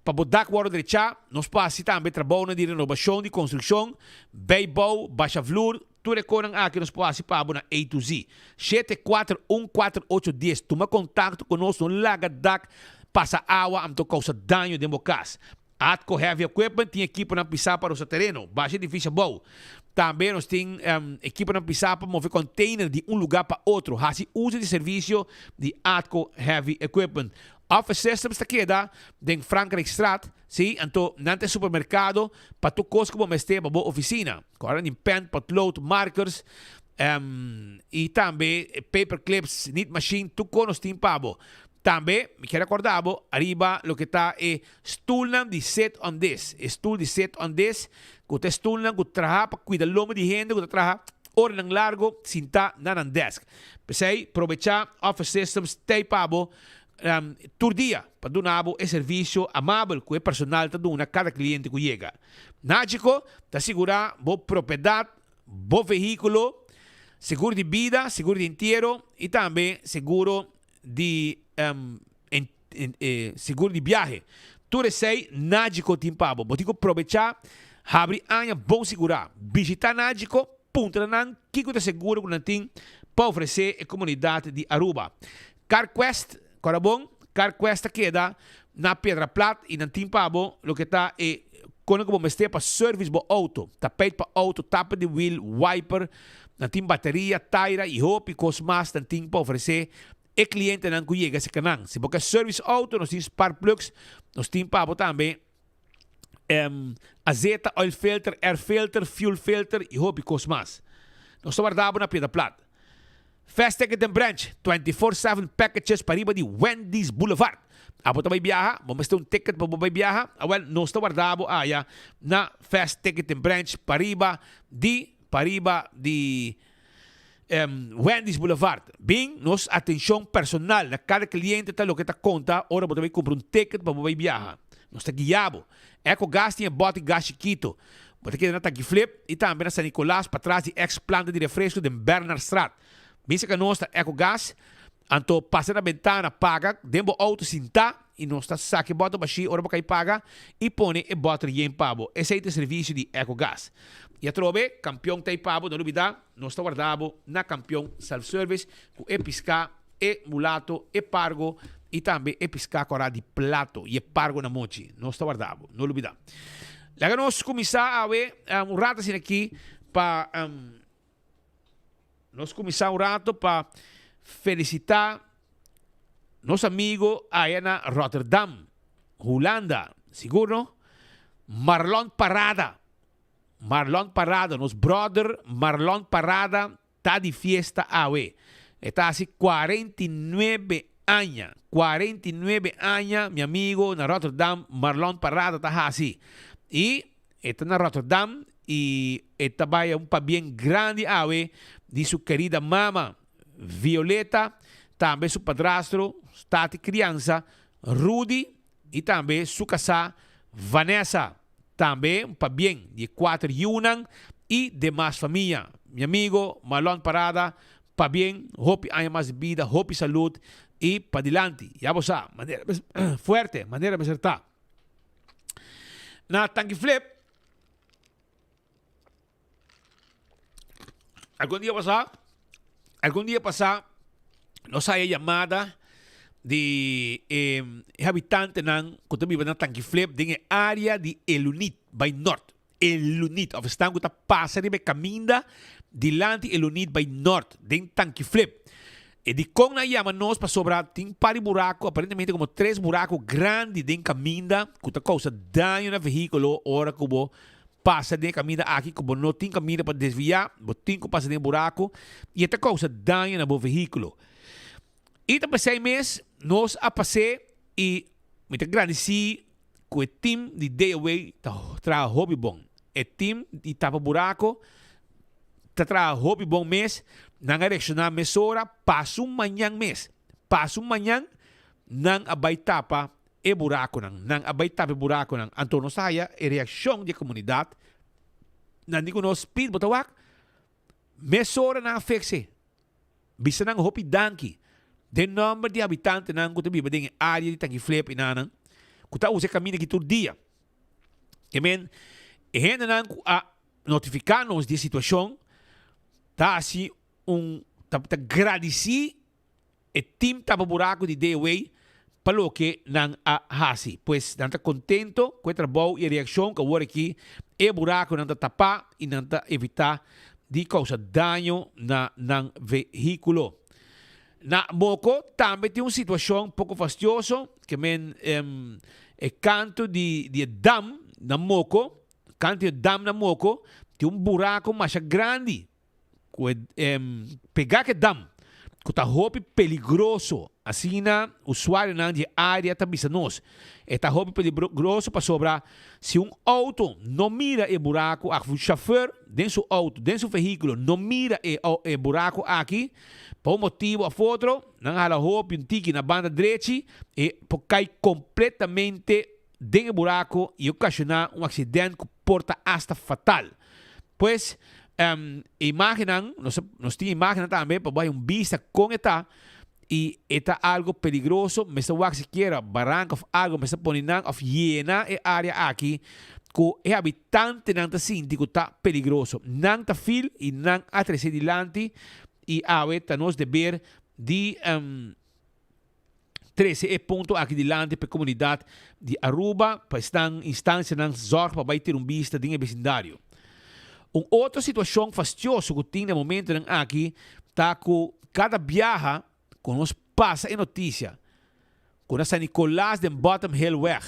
para dak worden direito, nós passamos também trabalho de renovação, de construção, bijbouw, baixa vloer, tudo conan aqui nós passamos para A to Z. 741480. Toma contato conosco no Laga Dak, passa água, am to causa dano de casa. Atco Heavy Equipment tem equipe na pisar para o seu terreno, baixa difícil bom. Também nós temos equipe na pisar para mover container de lugar para outro. Assim, usa de serviço de Atco Heavy Equipment. Office Systems está queda em Frankrijkstraat, sim, então nante supermercado para tu coisa como este para boa oficina, agora em pen, potlood, markers e também paperclips, knit machine, tu conos tem pabo. Também me quero recordar, arriba lo que está é stoel de set on this, stoel de set on this, que te stoel que trabalha para cuidar lomo de gente, que trabalha hora lang largo, sinta na desk. Pensei, aproveitar Office Systems, te pabo. Turdia para donar o serviço amável que o personal está dando a cada cliente que chega. Nágico está segura boa propriedade, bom veículo, seguro de vida, seguro de inteiro e também seguro de seguro de viagem. Tudo isso aí, Nágico tem pabo. Botico aproveitar, abre anha bom segurar. Visitar Nágico, punta nan, que está seguro que não tem para oferecer a comunidade de Aruba. CarQuest Corabon, CarQuest queda na Pedra Plata e na Timpabo, lo que está é quando como este para service bo auto, tapete para auto, tapa de wheel, wiper, na tim bateria, taira e roupa e coisas mais na tim para oferecer e cliente não cuida esse canal. Se porque service auto, nós temos spark plugs, nós temos pabo também azeite, oil filter, air filter, fuel filter e roupa e coisas mais. Nós estamos guardando na Pedra Plata. Fast Ticket and Branch, 24/7 packages para riba de Wendy's Boulevard. Abo também viaja, vamos ter ticket para você viajar. Well, nós estamos guardando na Fast Ticket and Branch para riba de Wendy's Boulevard. Bem, nos atenção personal na cada cliente está lo que está conta, ora você vai comprar ticket para você viajar. Nós está guiado. Eco gas tem bote gas chiquito. Você quer na Tanque Flip e também na San Nicolás para trás de ex-planta de refresco de Bernardstraat. Bisa que nós está EcoGas, então passa na ventana, paga, dentro do auto sinta e nós está saque bota baixi, ora para paga e põe e bota em pabo. Esse é o serviço de EcoGas. E a trove, campeão tem pabo, não duvida, nós está guardado na campeão self-service, com e piscar, e mulato, e pargo, e também e piscar com de plato, e pargo na mochi. Nós está guardado, não duvida. Lá nós começar a ver rato assim aqui, para... nós começamos um rato para felicitar nosso amigo aí na Rotterdam, Holanda, seguro? Marlon Parada, nosso brother Marlon Parada está de fiesta aí. Está assim 49 anos, meu amigo na Rotterdam, Marlon Parada está assim. E está na Rotterdam e está vai bem grande aí de sua querida mama Violeta, também seu padrasto, Tati criança, Rudy, e também sua casa Vanessa, também bem de 4 Yunan e demais família. Meu amigo Marlon Parada, bem, hope há mais vida, hope saúde e para adelante. Já você maneira forte, maneira de acertar. Na Tanque Flip, algum dia passar, nós saímos chamada de habitante que vive na Tanque Flip, na área de Elunit, by North. Elunit, of staan que passa de caminda dilante Elunit by North, de Tanque Flip. E de com na chama nós para sobrar, tem pari buraco, aparentemente como 3 buracos grandes de caminda, que causa dano no veículo, ora como passa de caminho aqui, como não tem caminho para desviar, tem que passar de buraco, e esta causa dano no veículo. E depois de 6 meses, nós a passei e muito grande se que o time de DAWay traga hobby bom. O time de tapa buraco traga hobby bom mês, não reaccionar mesora, passa manhã mês. Passa manhã, não abai tapa e buraco nang abay tabi buraco nang antono saya e reaksyon di komunidad nandi ko no speed botawak mesora na afekse bisa nang hopi danki den number di habitante nang kutabi ba ding area di tangi flip inanang kuta use kamina gitur dia kemen e nang notificanos di situação tá assim tá agradeci e team tapa buraco de Dayway palo que nang hasi pues nanta contento com o trabalho e reação que agora aqui e buraco nanta tapa e nanta evitar de causar dano na nang veículo na Moco também tem uma situação um pouco fastidiosa que men é canto de dam na Moco canto de dam na Moco tem buraco mais grande pegar que dam que tá hopi peligroso assim na usuário na de área tá bisa nos tá hopi peligroso para sobrar se auto não mira o buraco o chauffeur dentro do auto dentro do veículo não mira o buraco aqui por motivo a outro não hala hopi tiki na banda direita e por cai completamente dentro do buraco e ocasionar acidente que porta hasta fatal pues imaginan, nos tiene imaginan también, para vista con esta y está algo peligroso, me está wax siquiera barranca of algo, me está poniendo of llena el área aquí, que el habitante nanta sinti que está peligroso, nanta fil y nan atrese dilante y ahorita nos deber de 13 ponto aqui dilante para a comunidade de Aruba, para estar instância nan zorg para vai ter vista de vecindário. Outra situação fastidiosa que tem no momento aqui está com cada viaja que nos passa em notícia com a San Nicolás de Bottom Hill Weg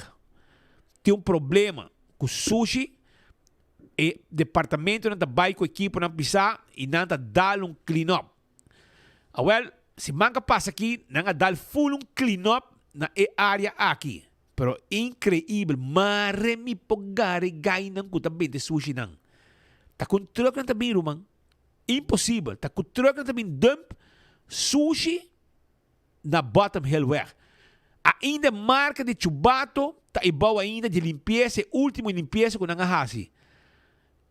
tem problema com sushi e departamento não está bem com a equipe não pisar e não está dando clean up. Well, se manca passa aqui não está dando full clean up na área aqui, pero incrível, mas me pogare gai não custa bem de sushi não. Tá com truck na tabing rumang. Impossível. Tá com truck na tabing dump sushi na Bottom Hill Weg. Ainda marca de chubato tá igual ainda de limpeza, último limpeza com nanga hasi.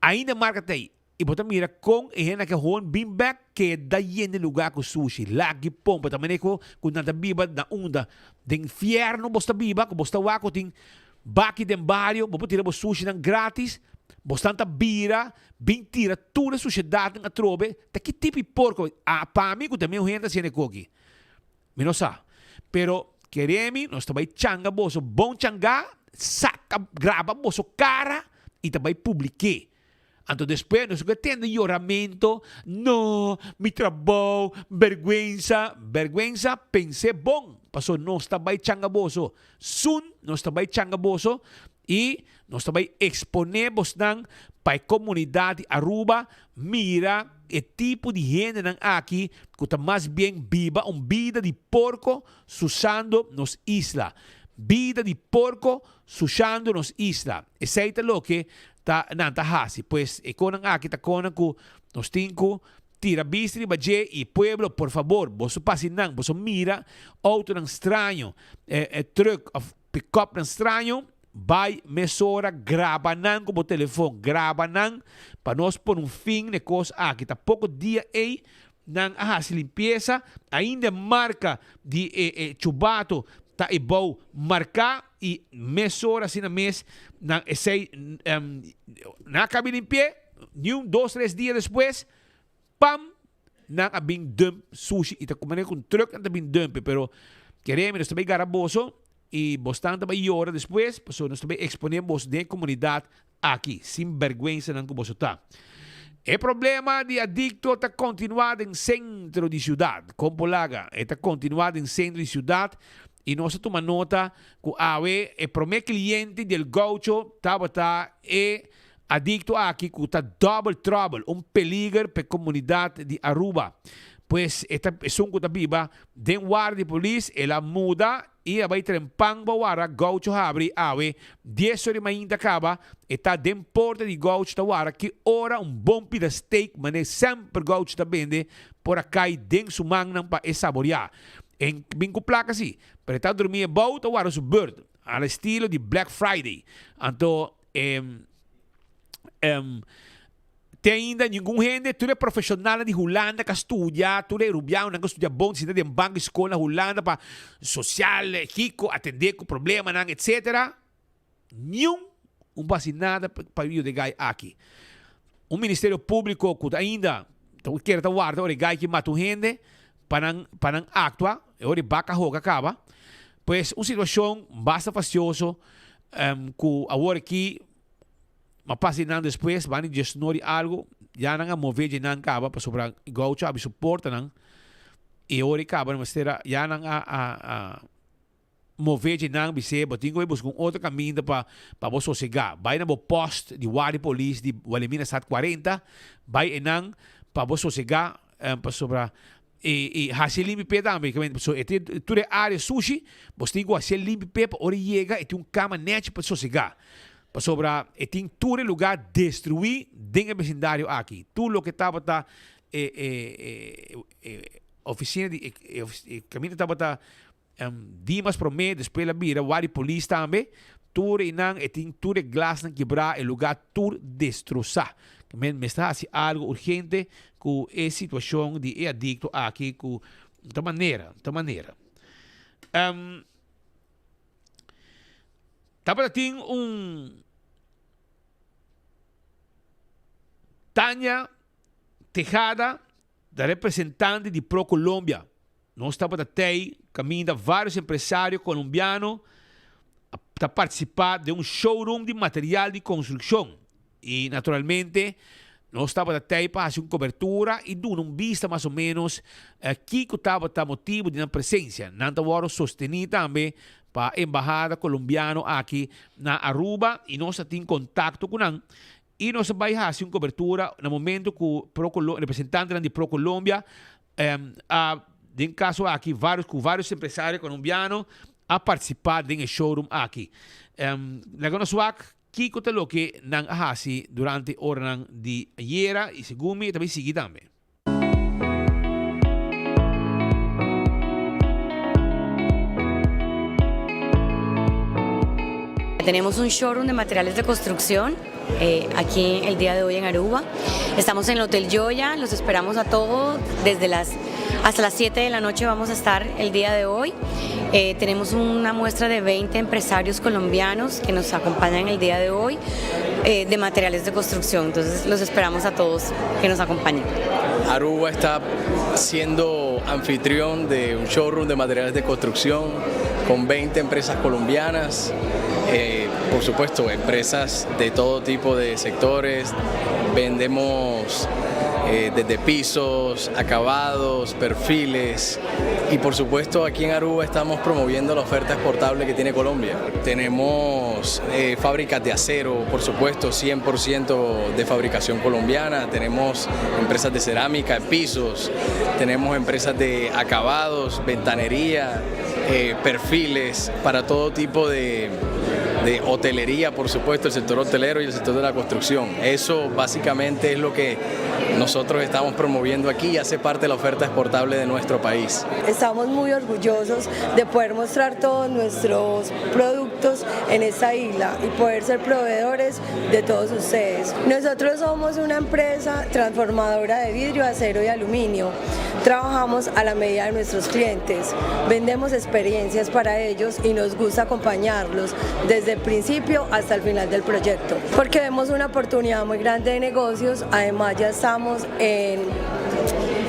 Ainda marca tá aí. E bota mira com e hena que hon bim back que daí no lugar com sushi. Lagi pompa também com nada biba na onda de inferno bosta biba, com bosta wako ting baki dem barrio, bobo tira bo sushi nang gratis. Bastante bira, bem tira toda a sociedade na trobe, tá que tipo de porco, para mim que também o gente se negocia. Me não sabe. Pero queremos, nós também changa boso, bom changa, saca, grava boso cara e também publique. Então depois nós que tendo choramento, não, me trabalho, vergüenza, pensei bom, passou nós também changa boso, sun, nós também changa boso. E nós também exponemos para a comunidade Aruba, mira o tipo de gente aqui que está mais bem viva, vida de porco usando nos isla. Vida de porco usando nos isla. Esse é o que está na hasi. Pues, aqui está com nós temos tira bistri baje e pueblo, por favor, vos passe vos mira, auto estranho, truck of pick-up estranho, vai mesora grava nan com o telefone grava nan para nós pôr fim na coisa aqui tá pouco dia aí nan se limpeza ainda marca de chubato tá e bom marcar e mesora assim na mês nan esse na cabe limpie 2-3 dias depois pam nan abing dump sushi e tá comendo com truck and abing dump pero queremos também garaboso e bastante também hora depois, porque nós também exponemos de comunidade aqui, sem vergonha não que você está. O problema de adicto está continuado em centro de cidade, como Polaga, está continuado em centro de cidade e nós tomamos nota que o primeiro cliente do gaucho estava adicto aqui, que está double trouble, peligro para a comunidade de Aruba. Pues esta es un viva de guardia de policía, ela muda y vai trempang bawara gaucho habri awe 10 horas ainda acaba está den porta de gaucho tawara que ora bom pida steak mané sempre gaucho ta vende por acá den sumang nang pa saborear en bingo placa si pero está dormir bau tawara su bird al estilo di Black Friday. Então, tem ainda nenhum gente, tu é profissional de Holanda que estuda, tu é rubiano que estuda bom, se tem banco escola Holanda para social, rico, atender com problema, etc. Nenhum vacinado para o de gai aqui. Ministério Público que ainda quer guardar o gai que mata gente para actuar, o vaca roga acaba. Pois uma situação bastante faciosa que agora aqui mas passando depois, van a gestionar algo, já não mover de não acaba para sobre gaucho a suporta não e ora acaba mas terá já não a mover de não bise, botinho e buscar outro caminho para você sossegar. Vai na post de Wadi Police de Walemina Sat 40, vai não para você sossegar para sobre e hasil limpe pé também, que so tu de área sushi, botinho hasil limpe pé para ora chega e tem cama net para sossegar. Para sobra, tem todo lugar destruir dentro do vecindário aqui. Tudo o que estava oficina de caminho estava dimas para mim, depois a bira, o polícia também, tudo e não, tem tudo glass não quebrar, o lugar tudo destroçar. Me está assim algo urgente com a situação de adicto aqui com de maneira. Tava tem Tânia Tejada, da representante de ProColômbia. Nós estamos até caminhando vários empresários colombianos para participar de um showroom de material de construção. E, naturalmente, nós estamos até para fazer uma cobertura e dar uma vista mais ou menos que estava o motivo de uma presença. Não estava sostenido também para a Embaixada Colombiana aqui na Aruba e nós temos contato com eles. E nós vamos fazer uma cobertura no momento que o representante de ProColômbia, em caso aqui, vários empresários colombianos a participar do showroom aqui. Nós vamos que é o que nós fazemos durante a hora de ayer e segundo e também seguir também. Tenemos un showroom de materiales de construcción aquí el día de hoy en Aruba. Estamos en el Hotel Joya, los esperamos a todos hasta las 7 de la noche vamos a estar el día de hoy. Tenemos una muestra de 20 empresarios colombianos que nos acompañan el día de hoy de materiales de construcción, entonces los esperamos a todos que nos acompañen. Aruba está siendo anfitrión de un showroom de materiales de construcción con 20 empresas colombianas. Por supuesto, empresas de todo tipo de sectores, vendemos desde pisos, acabados, perfiles y por supuesto aquí en Aruba estamos promoviendo la oferta exportable que tiene Colombia. Tenemos fábricas de acero, por supuesto, 100% de fabricación colombiana, tenemos empresas de cerámica, pisos, tenemos empresas de acabados, ventanería, perfiles para todo tipo de hotelería, por supuesto, el sector hotelero y el sector de la construcción. Eso básicamente es lo que nosotros estamos promoviendo aquí y hace parte de la oferta exportable de nuestro país. Estamos muy orgullosos de poder mostrar todos nuestros productos en esta isla y poder ser proveedores de todos ustedes. Nosotros somos una empresa transformadora de vidrio, acero y aluminio. Trabajamos a la medida de nuestros clientes, vendemos experiencias para ellos y nos gusta acompañarlos desde el principio hasta el final del proyecto, porque vemos una oportunidad muy grande de negocios. Además ya estamos en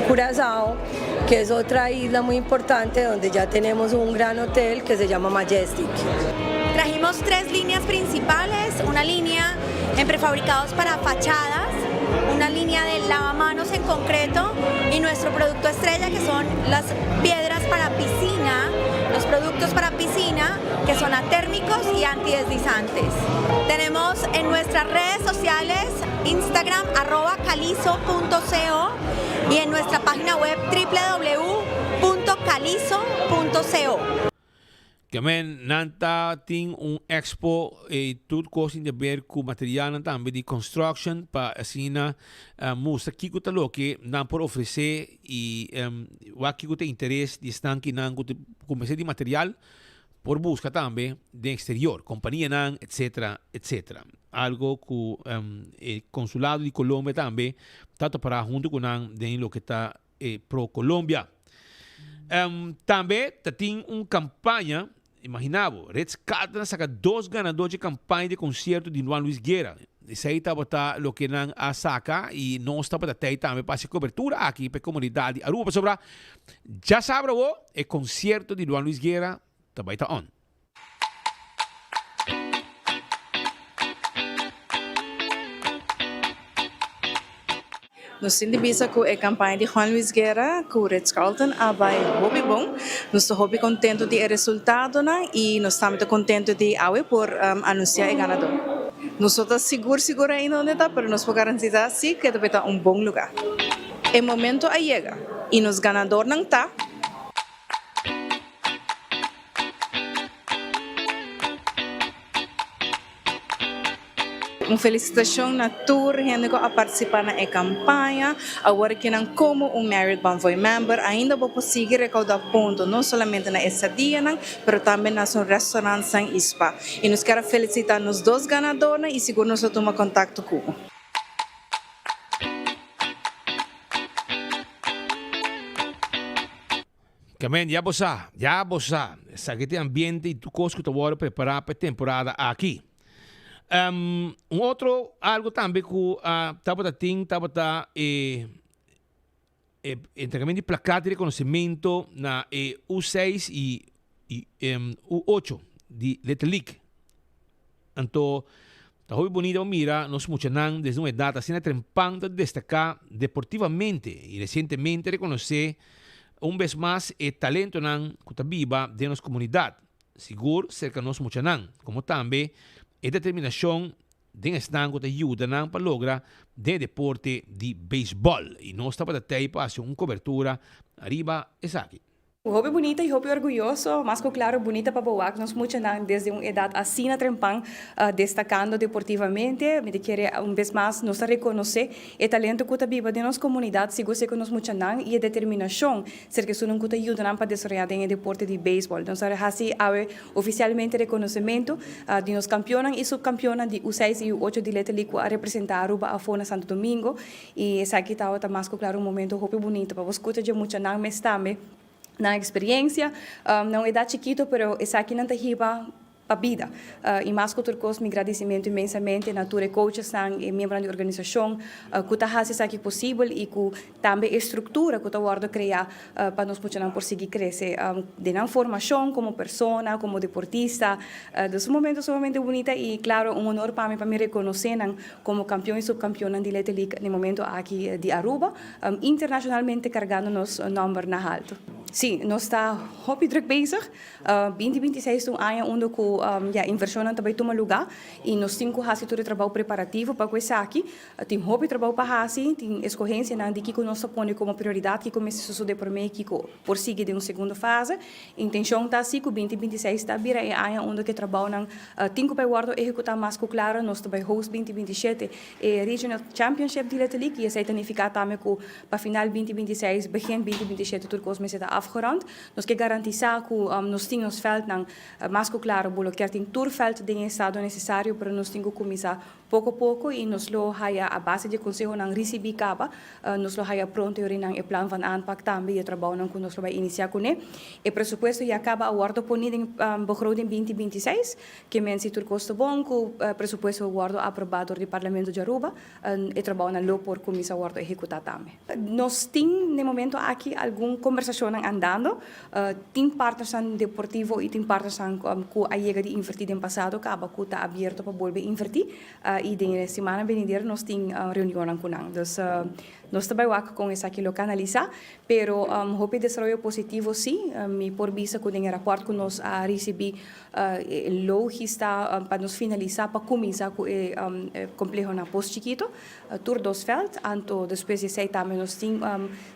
Curazao, que es otra isla muy importante donde ya tenemos un gran hotel que se llama Majestic. Trajimos 3 líneas principales, una línea en prefabricados para fachadas, una línea de lavamanos en concreto y nuestro producto estrella que son las piedras para piscina, los productos para piscina que son atérmicos y antideslizantes. Tenemos en nuestras redes sociales Instagram @calizo.co y en nuestra página web www.calizo.co. Que men nanta ting expo tudo coisa de ver com material também de construction para assim mostra que o talo que não por oferecer e o que tem interesse de estar aqui não comecei de material por busca também de exterior, companhia nan, etc, etc. Algo que el consulado de Colômbia também está para junto com nan de lo que está pro Colômbia. Também tem uma campanha, imaginava, Reds Cardinals saca 2 ganadores de campanha de concerto de Juan Luis Guerra. Isso aí está para lo que nan a saca e nós está para ter também para cobertura aqui para a comunidade Aruba sobre já sabe o concerto de Juan Luis Guerra também está on. Nós temos com a campanha de Juan Luis Guerra, com o Ritz-Carlton, vai hobby bom. Nós estamos hobby contente de resultado e nós estamos contentes de por anunciar o ganador. Nós estamos seguros ainda onde está, mas nós podemos garantir sim que deve estar bom lugar. O momento chega e nos ganador não está. Uma felicitação na tour, gente que a participar na campanha, agora que não como Married Bonvoy member, ainda vou conseguir recaudar pontos, não somente na estadia, mas também nas restaurantes e spa. E nós quero felicitar nos 2 ganadores e seguro nós tomar contato com. Camen, já bossa. Sabe que ambiente e tu coisa que tu vai preparar para a temporada aqui. Outro algo também que estava entregamento de placa de reconhecimento na U6 e U8 de Letelic. Então, está muito bonito, mira, nós muchanan desde uma data assim trempando de destacar deportivamente e recentemente reconhecer vez mais o talento nan que está viva de nossa comunidade. Seguro, cerca de nós muchanan, como também e determinação de estango te ajuda para lograr de deporte de beisebol. E nós estamos até para fazer uma cobertura arriba e aqui. O hobby bonita e hobby orgulhoso, mas claro, bonita para boa, nós muitos desde uma idade assim na trempan, destacando deportivamente, me querer vez mais nos reconhecer o talento que está vivo de nossa comunidade, seguro que nós muitos e a determinação, ser que não que ajuda para desarrollar em deporte de beisebol. Nós assim oficialmente reconhecimento de nos campeões e subcampeões de U6 e U8 de Letelico a representar Aruba a Fona Santo Domingo e essa aqui está mais claro um momento hobby bonito para você de muitos mas também na experiência, não é da chiquito, pero essa aqui não está riba para a vida. E mais que turcos, me agradecimento imensamente na tua coaches e membros da organização, que está fazendo isso aqui possível e que também a estrutura que está guarda criar para nós podermos conseguir crescer de na formação como pessoa, como deportista. Desse momento sumamente bonita e claro um honor para mim reconhecer como campeão e subcampeão de Letelic no momento aqui de Aruba, internacionalmente carregando nosso nome na alto. Sim, nós está hobby druk bezig. 2026 é um ano onde a inversão também toma lugar e nós temos que fazer todo o trabalho preparativo para isso aqui. Tem hobby trabalho para fazer, tem escolhência de que nós põe como prioridade que começa a suceder por meio que por seguir de uma segunda fase. A intenção está assim que 2026 está vira é ano onde que trabalho tem que guardar executar mais claro nós também host 2027 e Regional Championship de Letelic e essa significa também que para final 2026 begin 2027 turcos me está afgerond. Nós que garantizar que nós temos nos veld mais claro bolo que tem turveld de estado necessário para nós temos que começar pouco a pouco e nós lo haya a base de conselho não receber caba nós lo haya pronto e o plano van aanpak também e trabalho que nós vai iniciar com ele e presupuesto já acaba a guarda ponido em begroting 2026 que men se turcosto bom que presupuesto guardo aprovado do Parlamento de Aruba e trabalho na lo por começar a guarda executar também. Nós temos no momento aqui alguma conversação andando, tem partners deportivo e tem partners que a chega de invertir no passado, que está aberto para volver a invertir e de semana venidera nós temos reunião com eles. Nós trabalhamos com isso aqui localizar, pero houve desenvolvimento positivo sim, me por vista que o rapport que nós recebi logista para nos finalizar para começar com o complexo na post chiquito, tour dos veld, anto depois de sei também nós temos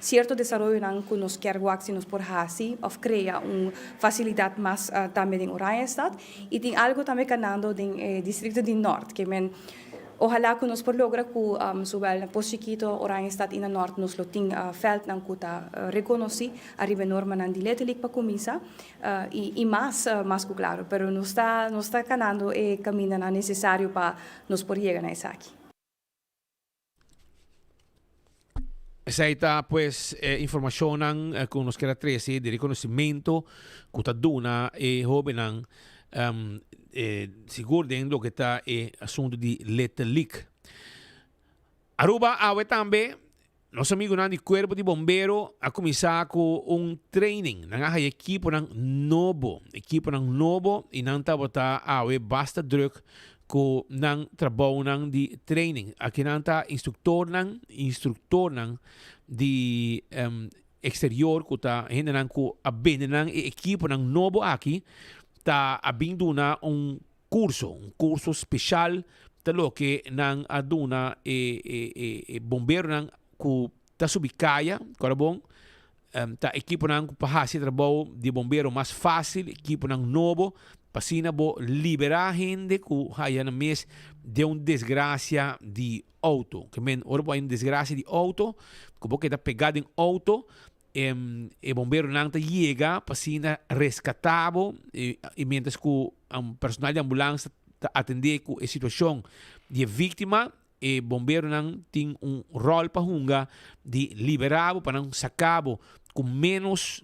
certo desenvolvimento que nós queremos nos por hasi of criar facilidade mais também em Oranje Stad e tem algo também canando em distrito de Norte, que men Ojalá que nos por logra que zowel Post Chiquito, Oranjestad in het Noord, nos lo ting veld nan kuta reconoci, arriba norma nan diletelijk pa comisa, y más que claro, pero no está ganando e camina na necesario para nos por llegar a esa aquí. Esa está pues información con nos queda 13 de reconocimiento que está duna joven seguro de lo que está asunto de letelic. Aruba awe también nos amigos nan di cuerpo de bombero a começar com training nang equipo nang novo e nang tabota awe basta druk ko nang trabaho nang di training aqui nang ta instructor nang di exterior ko ta hende nang ko abende nang equipo nang novo aqui ta abindo na curso especial ta lo que nang aduna bombero nang ku ta subikaya korabong ta equipo nang pahasi trabaho de bombero mais fácil equipo nang novo pasina bo liberar gente ku haya na mes de desgracia de auto que men ora bo desgracia de auto ku bo que ta pegado em auto bombero nang ta llega pasina rescatado e mientras que personal de ambulância ta atender ku a situação de vítima bombero nang tem rol pa hunga de liberado para não sacabo com menos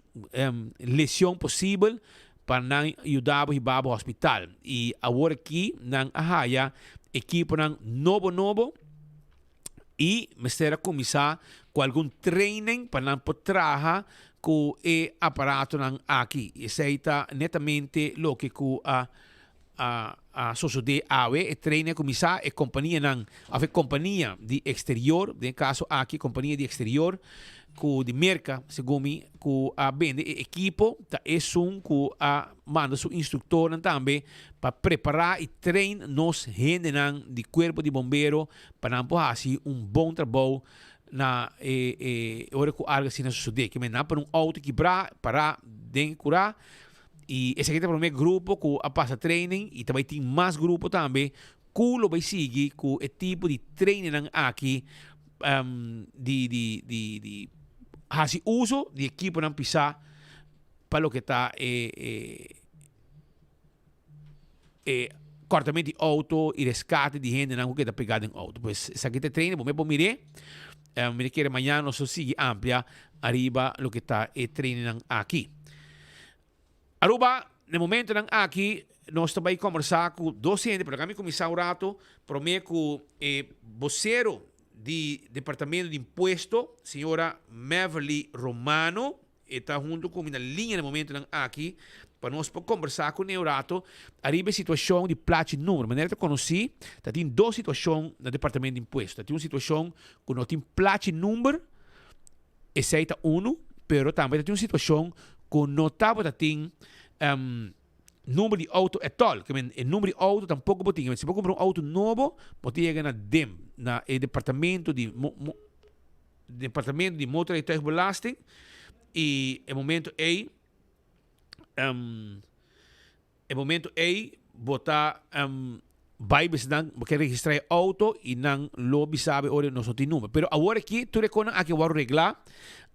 lesão possível para não ajudar o hospital e agora aqui nang ahaya equipo nang novo e mestera começar com algum training para não trabalhar com o aparato nang aqui isso está netamente lo que a sociedade awe e treina começar e companhia nang a companhia de exterior de caso aqui companhia de exterior ku de merca segundo ku a vende equipo ta ku a manda su instrutor também para preparar e treinar nos gente nang de corpo de bombeiro para não assim bom trabalho na hora que algo assim na sociedade que me na para auto quebrar para den curar e esse aqui é o primeiro grupo que a passa training e também tem mais grupo também que lo vai seguir com o tipo de training aqui de hace uso de equipo não pisar para o que está cortamento de auto e resgate de gente não que está pegado em auto pues esse aqui é treino vamos mire mire que amanhã nós sigue amplia arriba o que está treino aqui Aruba, no momento nang aqui, nós também conversar com docente, para kami começar o rato, promete com vocero do Departamento de Imposto, senhora Maverly Romano, está junto com minha linha no momento nang aqui, para nós conversar com o rato, arriba a situação de placa número. Maneira que conheci, tem duas situações no Departamento de Imposto. Tem uma situação que não tem placa número, essa é uma, pero também tem uma situação com notável tem número de auto etol, que o número de auto tampouco botinha, se você comprar auto novo, pode chegar na DEM, na departamento de motor e tuigbelasting e o momento botar vai dan porque registrar auto e não lobby sabe ora não só tem número, pero agora aqui tu recona aqui vou reglar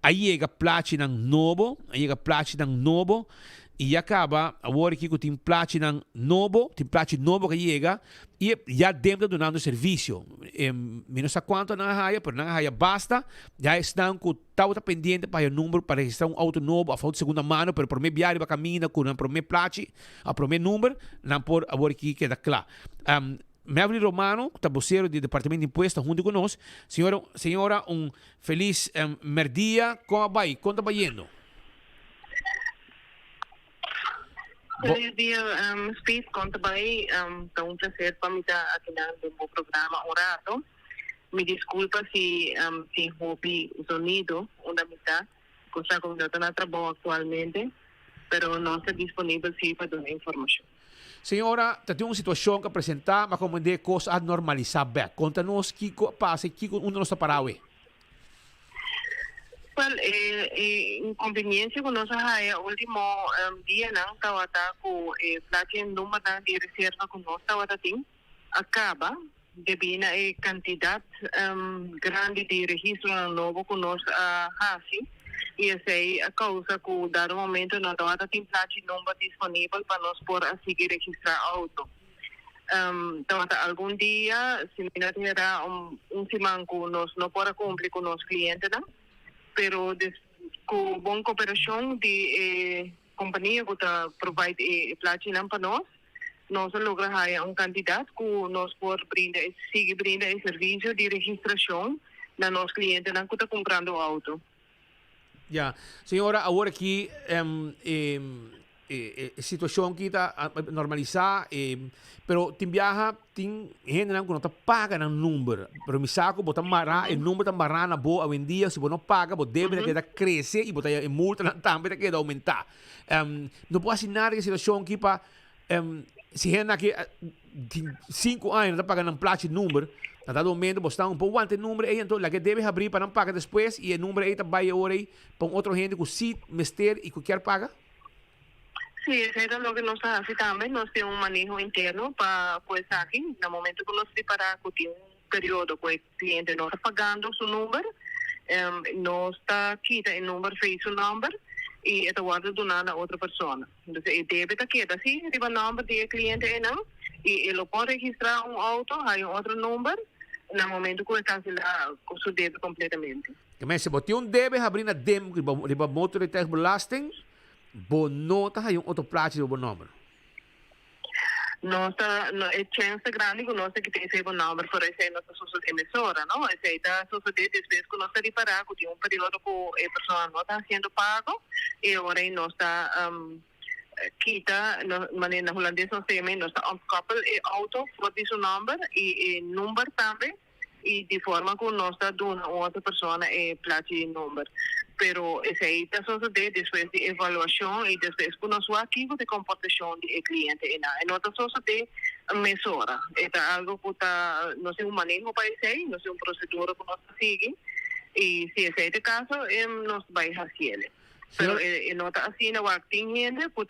aí chega platina novo, e acaba agora aqui com tem platina novo que chega e já dentro donando serviço. Não sei quanto na raia, pero na raia basta, já estão com tal pendiente para o número para registrar auto novo, a falta de segunda mão, pero por meio viário para caminhar com por meio platina, a por meio número, não por agora aqui queda claro. Maverly Romano, tabuceiro do Departamento de Imposto, junto conosco. Senhora, feliz merdia. Como vai? Conta vai indo? Feliz dia, Space, conta vai. É prazer para mim estar aqui no programa um rato. Me desculpa se houve sonido onde me está, coisa que eu estou no trabalho atualmente, mas não está disponível para dar informação. Senhora, tem uma situação que apresentar, mas como de coisas a normalizar bem. Conta-nos o que passa, o que não está parado. Inconveniência que nós temos último dia não estava com platina número de reserva que nós estava tendo acaba debina cantidad grande de registro novo que nós hasi. E essa aí a causa que, dado momento, não tem placa número disponível para nós por seguir registrar auto. Então, algum dia, se não terá semana que nós não podemos cumprir com os clientes, né? Pero com boa cooperação de companhia que provide platina para nós logramos um candidato que nós podemos seguir brindar serviço de registração na nossos clientes que estão comprando o auto. Ya, senhora, agora aqui situação que está normalizar, pero tem viaja, tem gente que não paga no número, pero me saco, botar marrar, o número está marrar na boa, hoje em dia, se você não paga, você deve que crescer e botar a multa também que aumentar. Não pode assinar a situação aqui para, se gente que 5 anos não está pagando um placa de número, na dado momento, você está pouco ante número aí, então, lá que deve abrir para não pagar depois, e o número aí está vai agora aí, para outra gente que se mester e que quer pagar? Sim, isso é o que nós fazemos também. Nós temos manejo interno para coisa aqui. No momento que nós separamos, tem período que o cliente não está pagando seu número, nós está quita o número, fez o número, e está guardando a outra pessoa. Então, ele deve estar quieto, assim, o número do cliente é não, e ele pode registrar auto, aí outro número, no momento que ele cancela o seu débito completamente. Mas se você deve abrir na DEM, riba motoriteitsbelasting, você não está aí outro placa de um número. Nós é chance grande que nós que tem esse número por essa nossa sociedade emissora, não? Essa aí da sociedade depois que nós reparar que tem período que a pessoa não está sendo pago e agora nós está quita maneira holandesa nós temos nós está uncouple auto for esse número e número também e de forma que nós está dando a outra pessoa placa de número. Pero essa aí está sociedade depois de avaliação e depois que nós aqui de comportação do cliente e nós sociedade emissora. É algo que nós temos manejo para isso aí, nós temos procedura que nós seguimos e se esse é o caso, nós vamos fazer. Pero não está assim, não tem gente que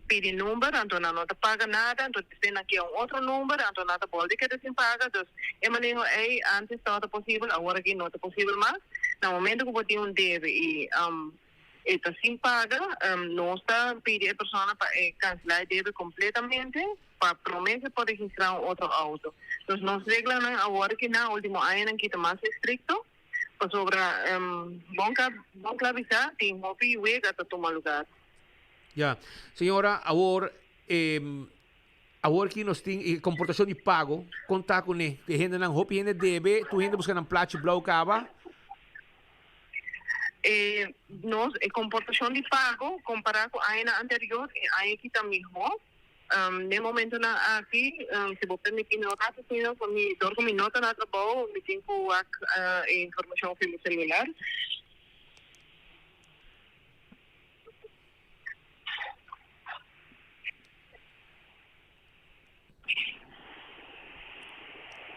pede número, então não paga nada, então tem aqui outro número, então nada pode que sem paga. Então, é manejo aí, antes estava possível, agora aqui não está possível mais. No momento que você deve e está sem paga, nós está pedindo a pessoa para cancelar deve completamente para promessa para registrar outro auto. Então, nós reglamos agora que na última ano que está mais estricto, sobre bom clarificar, tem hobby e gata tomar lugar. Ya, senhora, agora que nós temos comportação de pago, contar com ele, que gente não hobby, gente deve, tu gente busca um placa blau cava. Nós, a comportação de pago, comparado com a ano anterior, a ano que está melhor. No momento aqui, se você permitir me notar, com minha nota na trabalho, me tenho a informação pelo celular.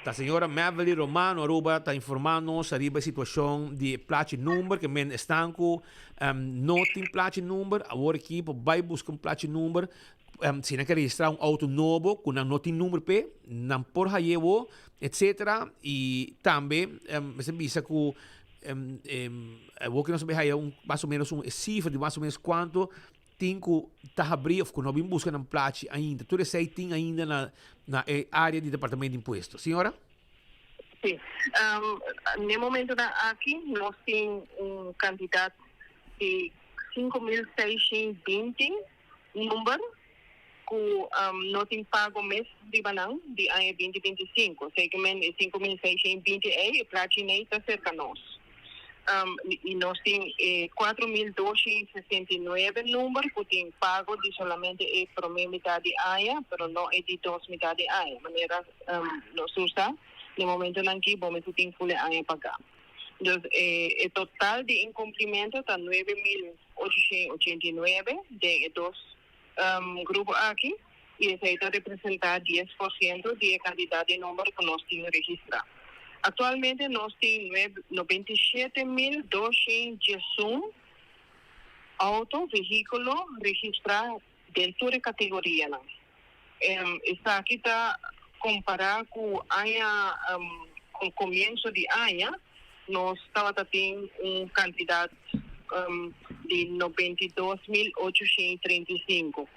A senhora Mavelly Romano Aruba está informando-nos sobre a situação de placa número, que men estanco não tem placa número, agora aqui vai buscar placa número, se não quer registrar auto novo, com não tem número P, não por hayewo, etc. E também, você visa que o que nós vemos mais ou menos cifra de mais ou menos quanto tem que abrir, que não busca uma placa ainda. Tudo isso aí tem ainda na área de departamento de impostos. Senhora? Sim. No momento aqui, nós temos candidato de 5.620 número que não tem pago mês de banão de ano 2025. Segmento 5.620 é platina está cerca de nós. E nós temos 4.269 números que tem pago de somente a primeira metade de ano, mas não é de duas metades de ano. De maneira, nós usamos, no momento em que vamos ter full ano pagar. Então, o total de incumprimento está 9.889 de dois grupos aqui, e isso está representar 10% de quantidade de número que nós temos registrado. Atualmente, nós temos 97.201 veículos registrados dentro da categoria. Esta aqui está comparar com o começo de ano, nós estava tendo uma quantidade de 92.835.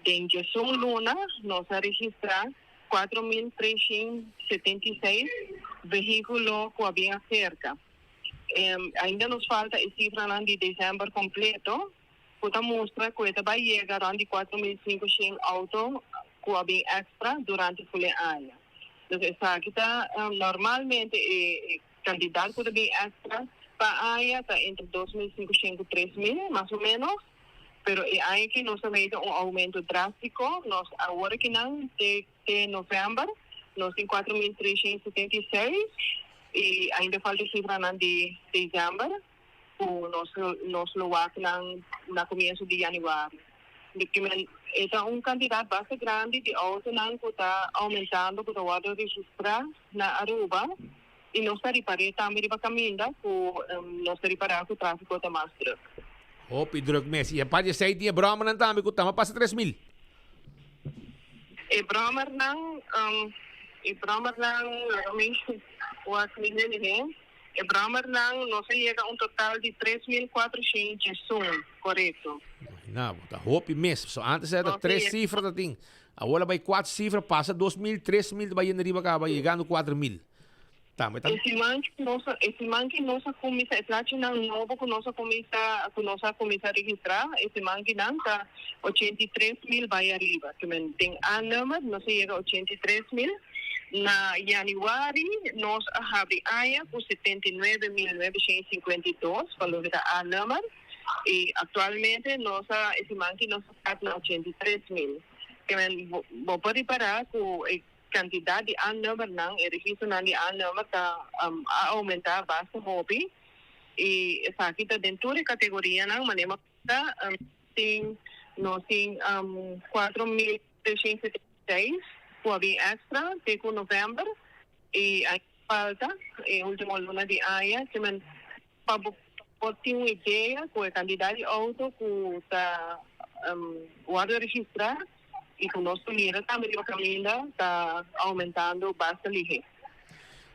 Desde a luna, nós registramos 4.376 veículos que havia cerca. Ainda nos falta a cifra de dezembro completo, que mostra que vai chegar a 4.500 autos que havia extra durante o ano. Então, essa aqui está normalmente a quantidade que havia extra para a área está entre 2.500 e 3.000, mais ou menos. Pero aí que nós vemos aumento drástico. Nós agora que não de novembro, nós temos 4.376 e ainda falta cifra de dezembro, nós loak na começo de janeiro. Esta é uma quantidade bastante grande de autos que está aumentando, que está registrar na Aruba, e nós está reparando também para caminho, nós está reparando que o tráfego está mais druk. Hopi druk mes. Je pa je zei die Brahman en tami ko tama pasa 3,000. E Brahman lang wat minilihin. E Brahman lang nós chega total de 3.400 correto. Não, tá hopi mes. So antes era 3 cifras da ting. Agora vai 4 cifras, passa 2,000, 3,000, vai na riba cá, vai chegando 4,000. Tá, mas tá. Esse man que nossa comissão, é platina novo que nossa comissão registrar, esse man que não tá 83,000 vai arriba. Tem a número, nós chega 83,000. Na janeiro, nós abrimos área por 79.952, falou que a número, e atualmente esse man que nós está na 83,000. Vou reparar que quantidade de número não, o registro de número está a aumentar bastante hobby, e essa aqui está dentro da categoria não, mas nós temos 4.376 por extra, de novembro, e a falta, a última luna de aia, para ter uma ideia com a quantidade de auto que está registrar, e com o nosso dinheiro também o caminho está aumentando bastante.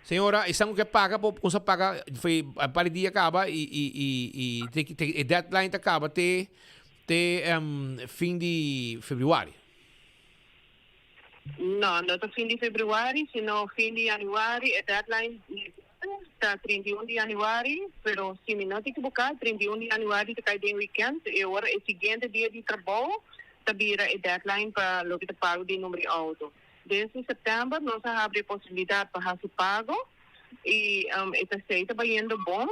Senhora, isang que paga po kung sa paga foi para dia acaba e deadline acaba te fim de fevereiro. Não é fim de fevereiro, sino fim de janeiro, a deadline está 31 de janeiro, pero se me não te equivocar, 31 de janeiro está cai de weekend, e agora o seguinte dia de trabalho vira a deadline para o que pago de número de auto. Desde setembro, nós abrimos a possibilidade para fazer pago e esta seita vai indo bom.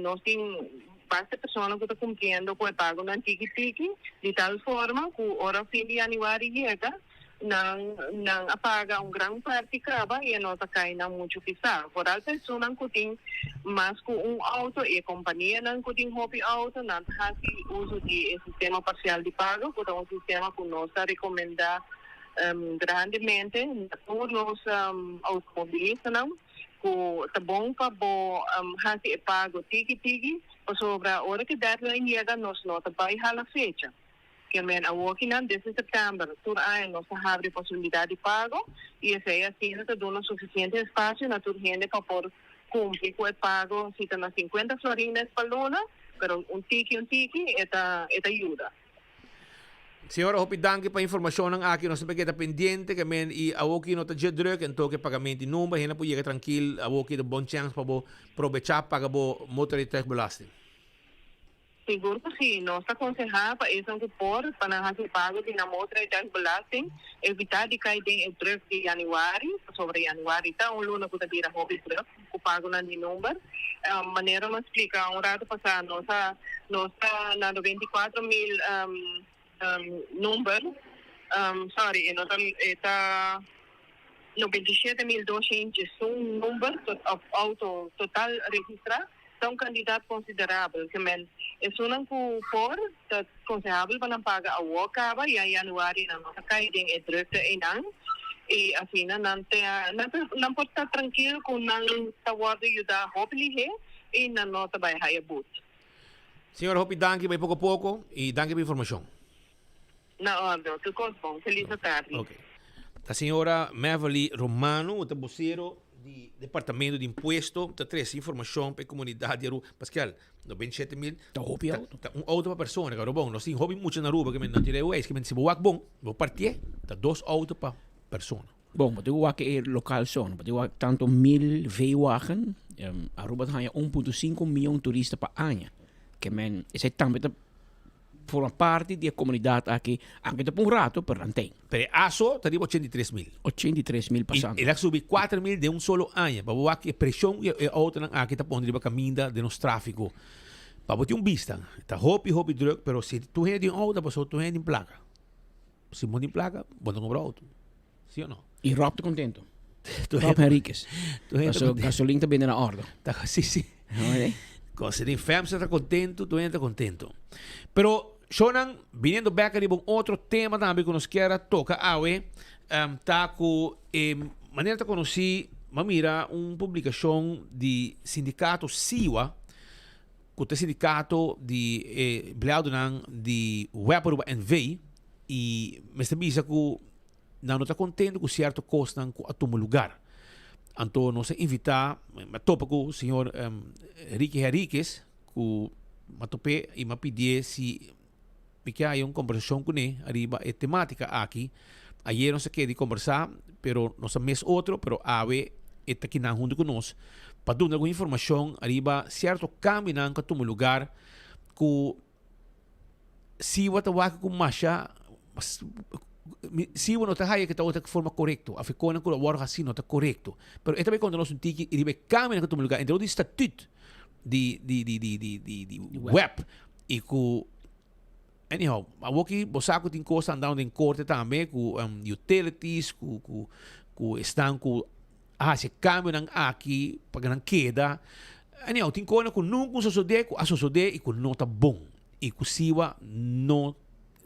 Nós temos bastante pessoas que estão cumprindo com o pago no tiki-tiki, de tal forma que a hora fim de janeiro chega, não apaga grande parte acaba e não cai não muito pisar. Por a pessoa que tem mais que auto e a companhia que tem hobby auto, não faz uso de sistema parcial de pago, que é um sistema que nós recomendamos grandemente por os automobilistas, que é bom para fazer pago tiki-tiki, sobre a hora que deadline chega, nós não vai a fecha. Que a working desde setembro, por aí nós abrimos a possibilidade de pago e essa é assim, está dando suficiente espaço na tua gente para poder cumprir com o pago, se está nas 50 florinas para luna, pero um tiki, esta ajuda. Senhora, hopi danke pa informasyon ng akin. Nasa pagkita pendiente kami i awoki no tadje druk en toke pagamenti number. Hina po yega tranquil awoki de bon chance pa bo provechar paga bo motorista belasting. Seguro que sim, nós aconselhamos para isso que por para fazer pago de na motorista belasting, evitar de cair em druk de janeiro, sobre janeiro, então luna que vira hobby druk, o pago na de número. Maneira não explica, rato passado, nós na 94,000 número, está 97.200 número auto total registrado, são candidato considerável, que é uma por considerável para não pagar a acaba e a janeiro não cai em druk e assim não pode estar tranquilo com não está guardando ajudar hobby e não nota vai higher boot. Senhora, hopi danke by pouco e danke pela informação. Na ordem, tudo bom. Feliz tarde. Okay. a senhora Maverly Romano, o vocero do Departamento de Imposto, está traz informação para a comunidade de Aruba. Pascal, 97 mil. Está hobby auto. Está auto para pessoa, cara. Bom, nós temos hobby muito na Aruba, que não tirei o ex, que se boak bom, vou partir, está 2 autos para pessoa. Bom, mas eu acho que é local só, mas eu acho tanto 1000 veewagen, Aruba tem 1.5 milhão de turistas por ano, que men, esse também forma parte da comunidade aqui, anche dopo un rato per l'antenne. Per ASO arriva 83.000. 83.000 passanti. E la subi 4.000 di un solo anno. Ma vuoi che pressione e auto anche da ponte di cammina del nostro traffico. Ma vuoi un bista. Sta hobby druk, però se tu hai un auto, poi tu hai in placa. Se non in placa, vuoi comprare auto. Sì o no? E Rob te contento. Rob Henriquez. Gasolina bene na orde. Sì, sì. Se ti fam sta contento, tu entra contento. Però Shonan, viniendo back arriba un otro tema también que nos quiera toca awe, taco, manera te conocí, mira, una publicación de sindicato SIWA, que es sindicato de empleados de Weparuba NV, y me está diciendo que no está contento con cierto costo a tu lugar. Então, nós invitamos, me topa com o senhor Ricky Henriquez, que me topei e me pediu se porque há uma conversação com ele, arriba é temática aqui. Ayer não sei que de conversar, pero nós mês outro, pero ave está aqui na junto conosco, para dar alguma informação, arriba certo câmbio na que toma lugar, que se o ataque com marcha, se o não está aí que está outra forma correto, a ficou na colaboração assim não está correto, pero é também quando nós tiki arriba câmbio na que toma lugar, então o estatuto de web e que anyhow, aqui você tem coisa andando em corte também com utilities, com estão com se câmbio aqui para não queda. Anyhow, tem coisa que nunca sucede, a suceder e que não está bom e que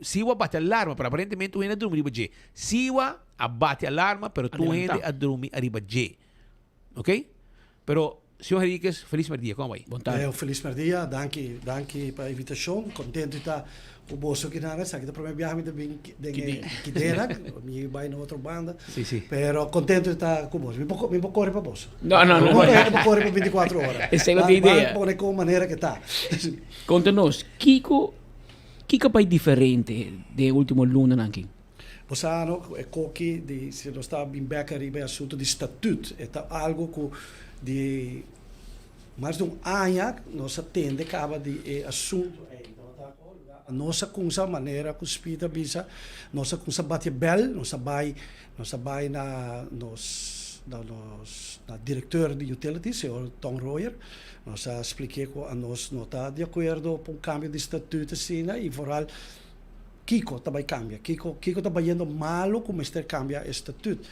Siwa bate alarma, para aparentemente tu ainda dormir riba. Siwa abate alarma, pero tu ainda a dormir arriba. Ok? Pero senhor Henriquez, feliz merdia, como vai? Bom dia. Feliz merdia, danke pela invitação, contente de estar com você aqui na área, que para mim viajar de Kidera, me vai na outra banda, pero contente de estar com você. Me vou correr para você. Não. Me vou correr para 24 horas. Essa é a ideia. Vamos com a maneira que está. Conta-nos, Kiko é diferente de último luna aqui? Você é que se nós está bem back arriba assunto de estatuto, é algo que de mais de ano nós atende acaba de assunto a nossa coisa maneira que spita bisa nossa coisa bate bel nossa vai na diretor de utilities senhor Tom Royer nós expliquei que a nós não está de acordo com o cambio de estatuto assim e vooral Kiko também cambia Kiko está indo malo como este cambia estatuto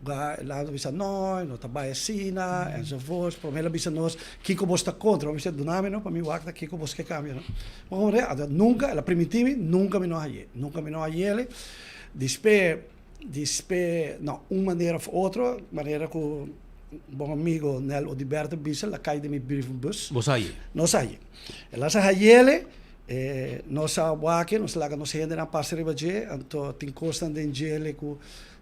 lá bisa não está bem assim enzovoorts promela bisa nós Kiko está contra vamos dizer do nome não para mim o Kiko que cambia não mas nunca ela primitiva nunca me não a ele despe não uma maneira ou outra maneira que bom amigo Nel Odiberto bisa la cai de mi brievenbus nós aí ela sa ele nós aqui nós lá nós ainda na parceria de então tem costa de ele que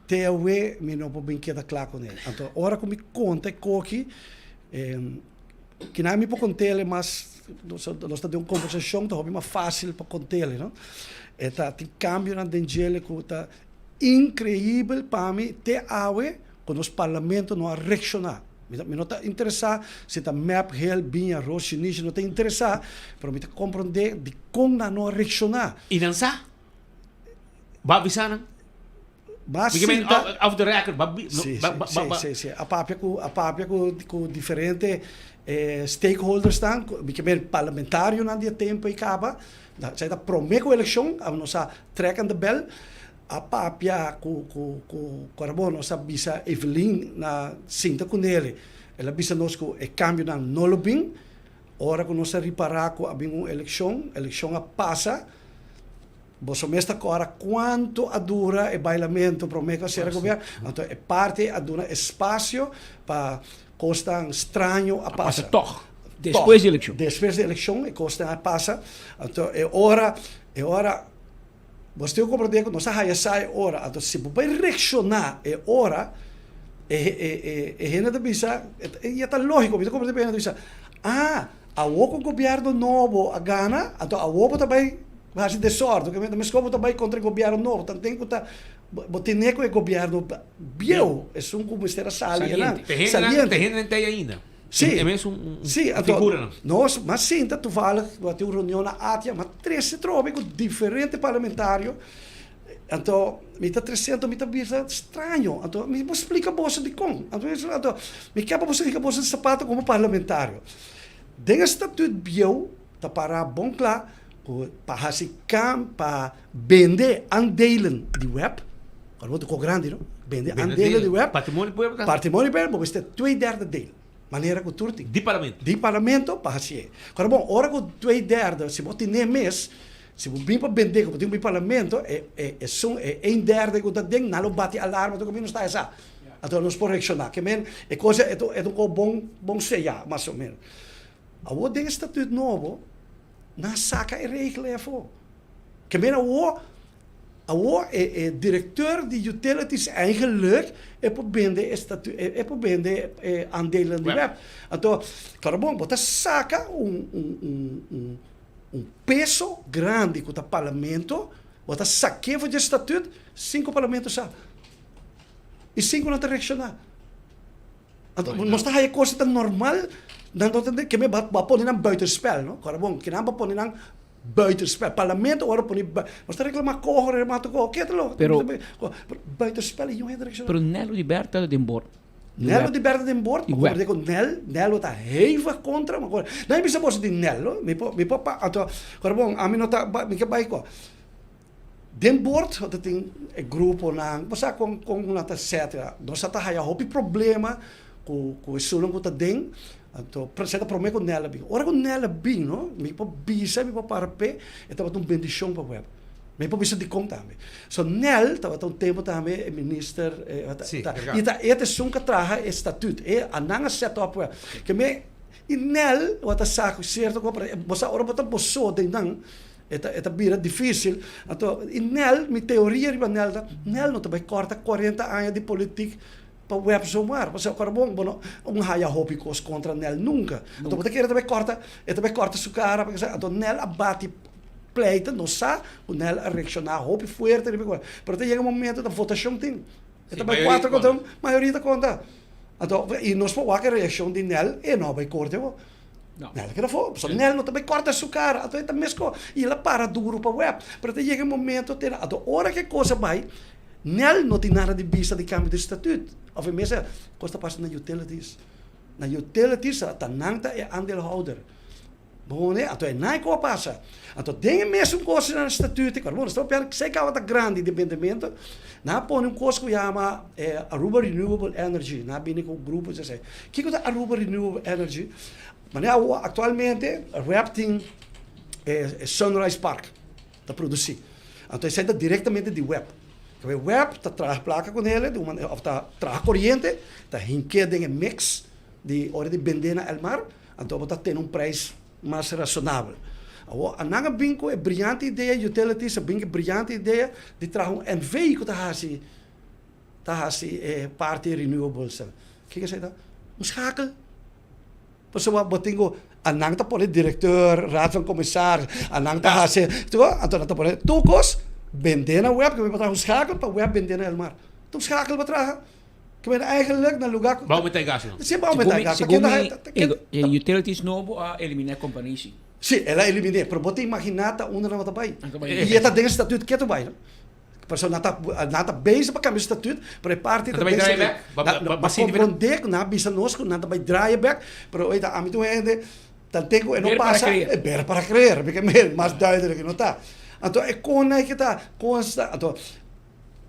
tewe me não pode quedar claro com ele então ora que me conta que não me pode contar ele mas nós está de uma conversação então é mais fácil para contar ele não tem cambio na dele que está incrível para mim te awe quando os parlamentos não reaccionar me não está interessado se está map heel bem arroz chinês não está interessado para me compreender de como não reaccionar e não sabe vai avisar mas off the record sim a papia com diferentes stakeholders estão porque bem parlamentário não dia tempo e acaba já está promete a eleição a nossa treca de bel a papia com carbono sabe bisa Evelyn na cinta com ele ela bisa nós com o cambio na nolobin ora que nós reparar com a uma eleição a passa você mesmo agora quanto a dura o bailamento promete ser governo então é parte a dura espaço para costa estranho a passa depois da eleição e costa a passa então é hora você compreende que nós sai ora, então se vai reaccionar ora, gente da bisa, e tá lógico, você compreende bem, bisa, a o governo novo a Gana, então a o também vai se desordem, que mas como também contra o governo novo, então tem que tá botineco o governo bio, é como estar saliente. Tem ainda. Sim, é mesmo figura. Nós, mas sim, tu fala, tem uma reunião na Átia, mas 13 trocas com diferentes parlamentários. Então, me está 300, me está estranho. Então, me explica a bolsa de como. Então, me quer você explicar a bolsa de sapato como parlamentário. Tem estatuto bio, tá para bom claro, para se para vender aandelen de web. Agora vou grande, não? Vender aandelen de web. Patrimônio público. Patrimônio público, você tem 2/3 dele. Maneira que turti. De parlamento. De parlamento, para assim. Agora, bom, hora que 2/3, se você tem mês, se você vem para vender, que você tem parlamento, é 1/3 que você tem, não bate alarme, então não está essa. Então, nós podemos reaccionar. Que é coisa, é um bom seja, mais ou menos. A tem estatuto novo, na saca e regla é for. Que é diretor de utilities eigenlijk para vender aandelen de web. Então, bom, você saca peso grande com o parlamento, você saque o estatuto, 5 parlamentos só. E 5 não te reaccionar. Então, não está aí coisa tão normal, não que me vai pôr em buitenspel, não? Bom, que não vai pôr em buitenspel. Parlamento ora põe, mas está reclamar correr, mata correr, que é lo? Pero buitenspel e não é direcional. Pero Nelo liberta de embora. Nelo liberta de embora, mas digo Nelo está heiva contra, mas agora não é preciso de Nelo, me papa, então, agora bom, a mim não tá, me que vai com Denbord, dat tem grupo na, basta com nata etc. Nós está aí houve problema com o sulung com den, então presenta promete com nela bem. Ora com nela bem, não? Me po bisa, me po parpe, estava um bendição para web. Me po bisa de conta também. So nel, estava um tempo também minister, e tá sunca traha estatuto, ananga set up web. Que me e nel, o tá saco certo, basta ora bota bosso den nang. Esta bira difícil. Então, e nel, minha teoria riba nel não também corta 40 anos de política para o web somar. Porque o carbon, haya hobby contra nel nunca. Então, você quer também corta sua cara, porque então nel abate pleita, não sabe, o nel reaccionar hobby forte, mas chega um momento da votação tem. Também 4 contra maioria da conta. Então, e nós podemos a reação de nel e não vai cortar. Nel que não for, só nel não também corta sua cara, então também e ela para duro para web, para ter chega um momento ter, então hora que coisa vai, nel não tem nada de vista de cambio de estatuto, obviamente costa passa na utilities a tananta é aandeelhouder, bom né, então é não que passa, então tem mesmo coisa na estatuto, claro, estou pensando que sei que é grande independimento, na põe coisa que chama Aruba Renewable Energy, na bem com grupo já sei, que é Aruba Renewable Energy. Mas atualmente, a web tem Sunrise Park para produzir. Então, isso é diretamente de web. O web está traz placa com ele, está traz corrente, está hinqueado em mix de hora de vender na el mar, então está tendo preço mais razonável. A nanga binco é brilhante ideia, utilities, a binco é brilhante ideia de trazer um veículo está parte renewables. O que é isso? Schakel. Pessoal, botingo, anang ta pole diretor, raad van commissaris, anang ta hase, então ta pole tukos, vender na web, que me patrão schakel para web vender na el mar. Tu schakel patrão, que me eigenlijk na lugar. Bouw met gas. Sim, bouw met gas. E utilities novo a eliminar companhia. Sim, ela eliminar, pero bote imaginata uma na tabai. E esta tem estatuto que tu vai, não? Persoon nata bezig para cambiar estatuto, para parte da draaien mas compreender na bisa nós na vai draaien back, pero oita a mim tu ende, tanto não passa, é ver para crer, porque mais duidelijk que não tá. Então é cona que tá, consta, então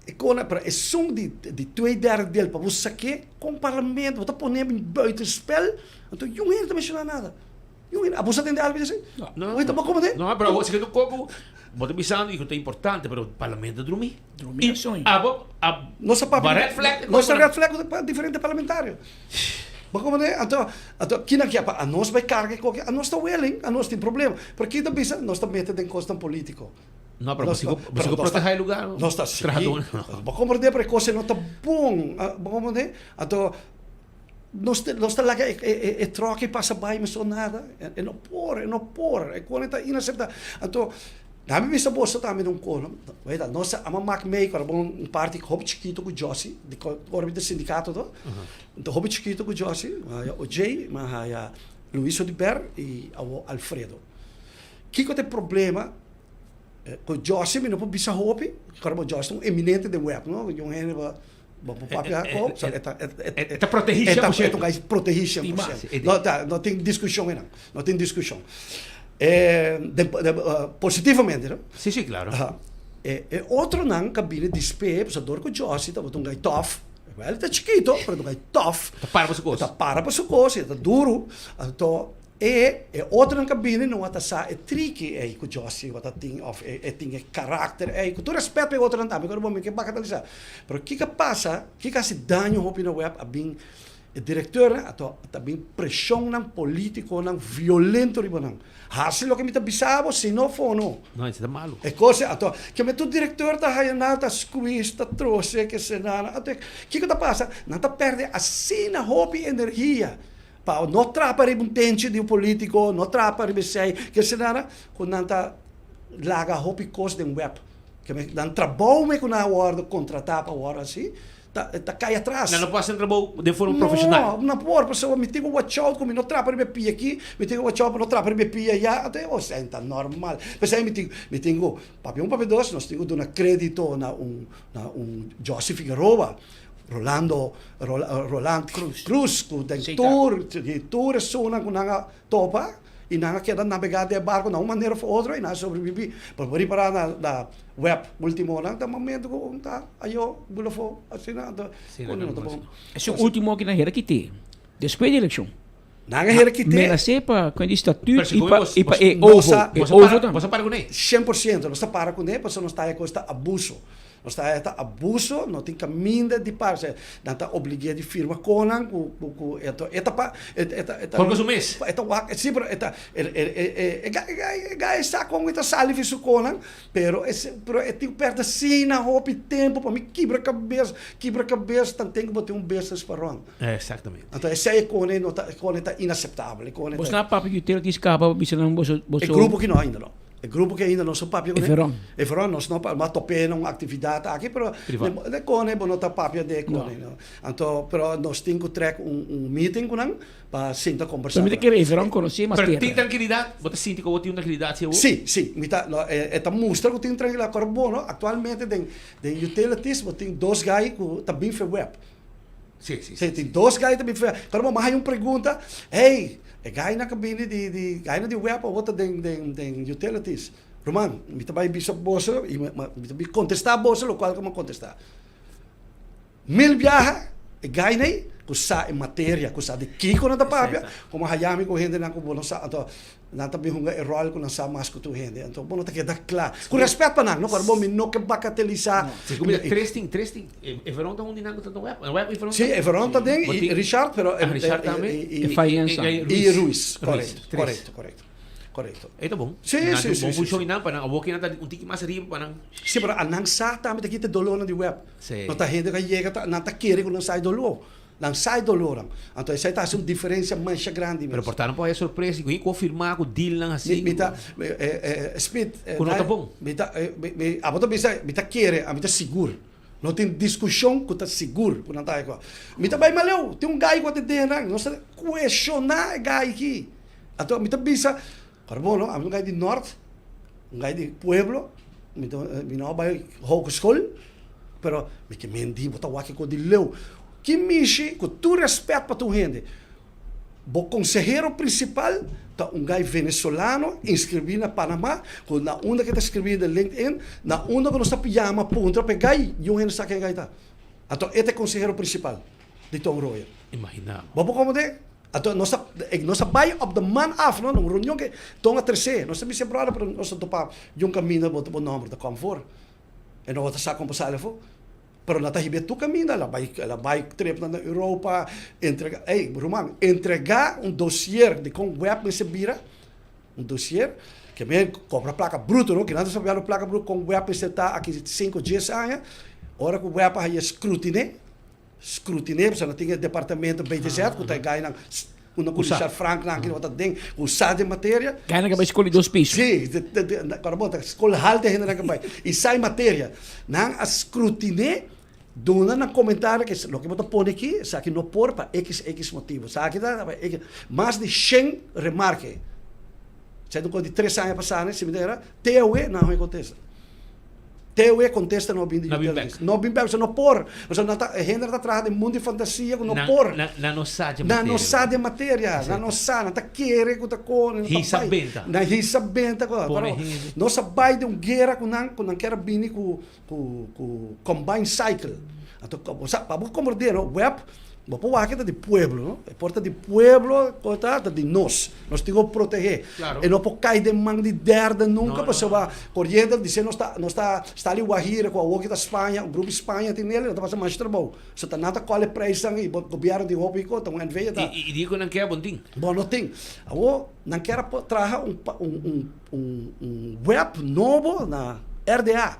é cona para é som de 2/3 dele para você saque com o parlamento, você põe em buitenspel, então eu não tô mencionando nada. A você tem algo assim? Não, então como é? Não, pero você que do coco vou te pensando que é importante, pero o parlamento dormir. Dormir sonho. Nossa red flag para diferente parlamentário. Mas como é? Então, quem aqui a nós vai carregar, a nós está willing, a nós tem problema. Porque da bisa nós está metendo em costa político. No, pero você proteger o lugar. Não está assim. Vou compreender para coisa não está bom. Vou compreender. Então, não está lá que troca e passa bem, mas só nada. É não por. É quando está inaceitável. Então, nami bisa bosa também não colo. Veja, nossa ama mak mei para um parte hobby chiquito com Josi, de orbita sindicato do. Então hobby chiquito com Josi, o Jay, mas Luís Odiber e o Alfredo. Que tem problema com Josi, mas não pode bisa hobby, cara o Josi é eminente de web, não? Eu ainda Está protegido 100%. Está protegido 100%. Não tem discussão não. Não tem discussão. Positivamente, não? Sim, claro. Outro não, cabine de espelho, para dor com o Josi, está um gai tough. Ele está chiquito, mas um gai tough. Está para sua coisa. Está para sua coisa, está duro. Então, outro não cabine não está sa tricky com o Josi, tem caráter, com todo respeito para outro não também, agora vamos que bacatalizar. Mas o que passa, o que se dano na web, a bem o diretor, também pressão político, violento, Hasi lo que me está bisabo, se não for, não. Não, isso é malo. É coisa, que me tu diretor está raiando, está squeeze, está trouxe, que se nada. O que está passa? Não está perde assim na hobby energia. Para não trapar um pente de um político, não trapar um sei, que se nada, quando não está laga hobby coisa de um web. Que me não trabalho com a hora contratar para a hora assim. Tá cai atrás. Não pode ser um trabalho de forma profissional. Não pode, pessoal, me tenho watch out, como não trapa me pia aqui, me tenho watch out, não trapa me pia já, até o senta normal. Mas aí me tenho, papi dois, nós temos um crédito na José Figueroa, Rolando Cruz, que tour zona com na topa. E não queda navegar de barco de uma maneira ou outra e não sobreviver. Por parar na web, último ano, no momento que está aí, eu vou assinar. Esse é o último que na hierarquia tem. Depois da eleição. Na hierarquia tem. Mas é para quando está tudo e para você para com ele. 100%, não está para com ele, porque não está aí com abuso. Não está abuso, não tem caminho de parte. Não está obrigado de firma com Porque o mês. Sim, está com esta salve isso com pero tem perto assim na roupa e tempo para me quebra cabeça, tanto tem que botar business para run. Exatamente. Então esse aí com ele está inaceitável. Você não papo que ter que escapa, você não é grupo que não ainda não. O grupo que ainda não sou papel, né? É verão, nós não topemos uma atividade aqui, mas não está papel de cone. Então, pero nós temos que ter meeting com ele para sentar conversar. Mas que é verão conhecer, mas tem tranquilidade. Você sente que você tem tranquilidade? Sim. Esta mostra que tem tranquilidade carbono. Atualmente, em utilities, tem dois guys que também fazem web. Sim. Tem dois guys também fazem. Caramba, mas aí uma pergunta, hey, gaya na cabine gaya na di web ou den utilities. Roman, me também bisa bosa, me também contestar bosa, lo qual como contestar. Mil viaja, gaya nei, kusa em matéria, kusa de kiko na tapapia, como hayami ko gente na ko bono sa ato na tabi hunga rol ko na sa mas ko tu gente. Então bono ta queda claro. Com respeito para não, para bom me no que bacatelizar. Se como testing. E verão tá onde não tá no web. Web e verão. Sim, e verão também e Richard, pero Richard também. E Ruiz. Correto. Itu bom. Sim. Bom funcionar para a boca na um tique mais rim para. Sim, pero anang sa também daqui te dolor na di web. Não tá gente que chega não tá querer que não sai dolor. Não sai dolor. Então essa tá uma diferença mancha grande. Pero portaram para surpresa e confirmar que o deal não assim. Speed. Com nota bom. A bota bisa querer, a mita seguro. Não tem discussão que está seguro, por não tá igual. Mita vai maleu, tem gai que te não sei questionar gai aqui. Então mita bisa carbono, a gai de norte, gai de pueblo, mita não vai hogeschool, pero me que mendi bota waki ko de leu. Que mishi, com todo respeito para tua gente, o conselheiro principal tá gai venezuelano inscrevido na Panamá, com na onda que está escrevendo no LinkedIn, na onda que nós está pijama ponto, pegai, e o gente sabe quem está. Então, este é o conselheiro principal de Tom Royer. Imagina. Vamos como de? Então, nós vai op de man af, não? Numa reunião que estão a terceira, nós estamos sempre para nós topar de caminho para o nome da Comfort. E nós estamos a conversar com pero na tahibe tu caminho, ela vai trip na Europa, entregar um dossiê de com web nesse bira, dossier, que me compra placa bruta, não? Que nada sabe a placa bruta com web você tá aqui 5 dias anos, hora que o web aí escrutine, você não tem departamento BTZ, que tá ganhando una comisar frank na aquilo tem usar de matéria ganha que vai escolher 2 pisos sim agora bota escolhe halte ainda que vai e sai matéria não a escrutine dona na comentário que lo que bota põe aqui sabe que não por para x motivo sabe que mais de 100 remarque sendo que de 3 anos passados se me dera TUE não acontece TUE contesta no bem no bem você não por você não tá gente tá atrás de mundo de fantasia que não por na nossa de matéria na nossa não tá querer que tá com na hisa benta não sabe de guerra com não quer bem com combine cycle então para compreender o web Bapak wakil de pueblo, no? Porta de pueblo, kota de nós temos que proteger. Claro. E não pode cair de mão de derda nunca, porque vai correndo, dizendo está ali o Guajira, com a outra da Espanha, o grupo Espanha tem nele, não está fazendo mais trabalho. Só está nada qual é pressão e o governo de Hopi, então é veia da. E digo não quer bom ting. Bom não tem. Agora não quer trazer web novo na RDA.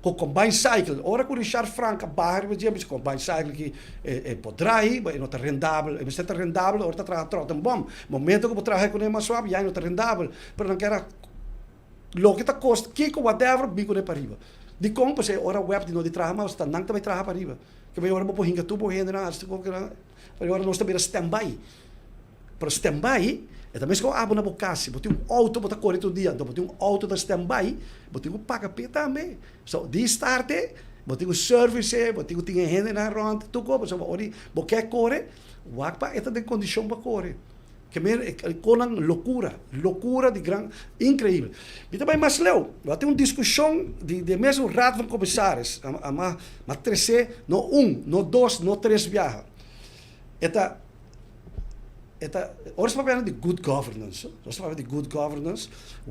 Com combine cycle, ora com Richard Frank barre me diz combine cycle que poderá ir, mas não está rendável, mas está rendável, ora está trazendo um bom momento que vou trazer com ele mais suave, já não está rendável, mas não quer lo que está custa, que com whatever bico de para riba. De como você ora web de não de trazer, mas está não também trazer para riba. Que vai ora vou hinga tu vou render na, acho que ora não está bem standby. Para standby é também se abo na bocasi, botar auto botar correr todo dia, então botar auto da standby, botar paga p também. So de starte, botar service, botar tinha gente na rond, tu go, so ori, boquer corre, wakpa esta de condição para correr. Que me conan loucura de gran incrível. E também mais leu, vai ter uma discussão de mesmo rato van comissários, mas 13, no 1, no 2, no 3 viaja. Ora se fala de good governance,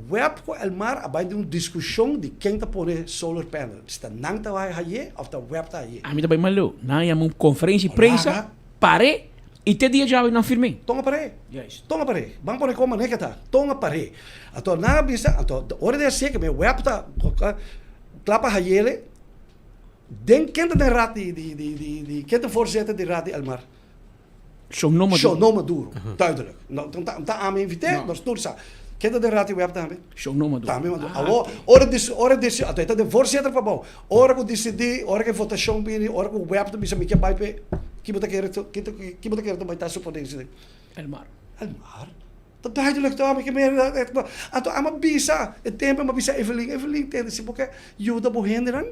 web com el mar abai de uma discussão de quem está pondo solar panel. Está não está aí ou está web está aí. A mim também malu, não é uma conferência de prensa, pare e te dia já não firme. Tonga pare. Tonga pare. Vamos pôr como é que está. Tonga pare. Então na bisa, então ora de ser que meu web está clapa aí ele. Den quem está de rati de quem está voorzitter de rati el mar. Show no Maduro, duidelijk. Nou, dan aan me inviteren, dat is doorza. Ken je de raad die we hebben daarmee? Show no Maduro. Daarmee Maduro. Ora desse, até de voorzitter van bouw. Ora que decidi, ora que votação bini, ora que web de bisa mica bij pe. Que moet ik er bij tasso poder El mar. Dat duidelijk daar, ik meer ato ama bisa, het tempo ma bisa Evelyn tem se porque ajuda bo hinderen.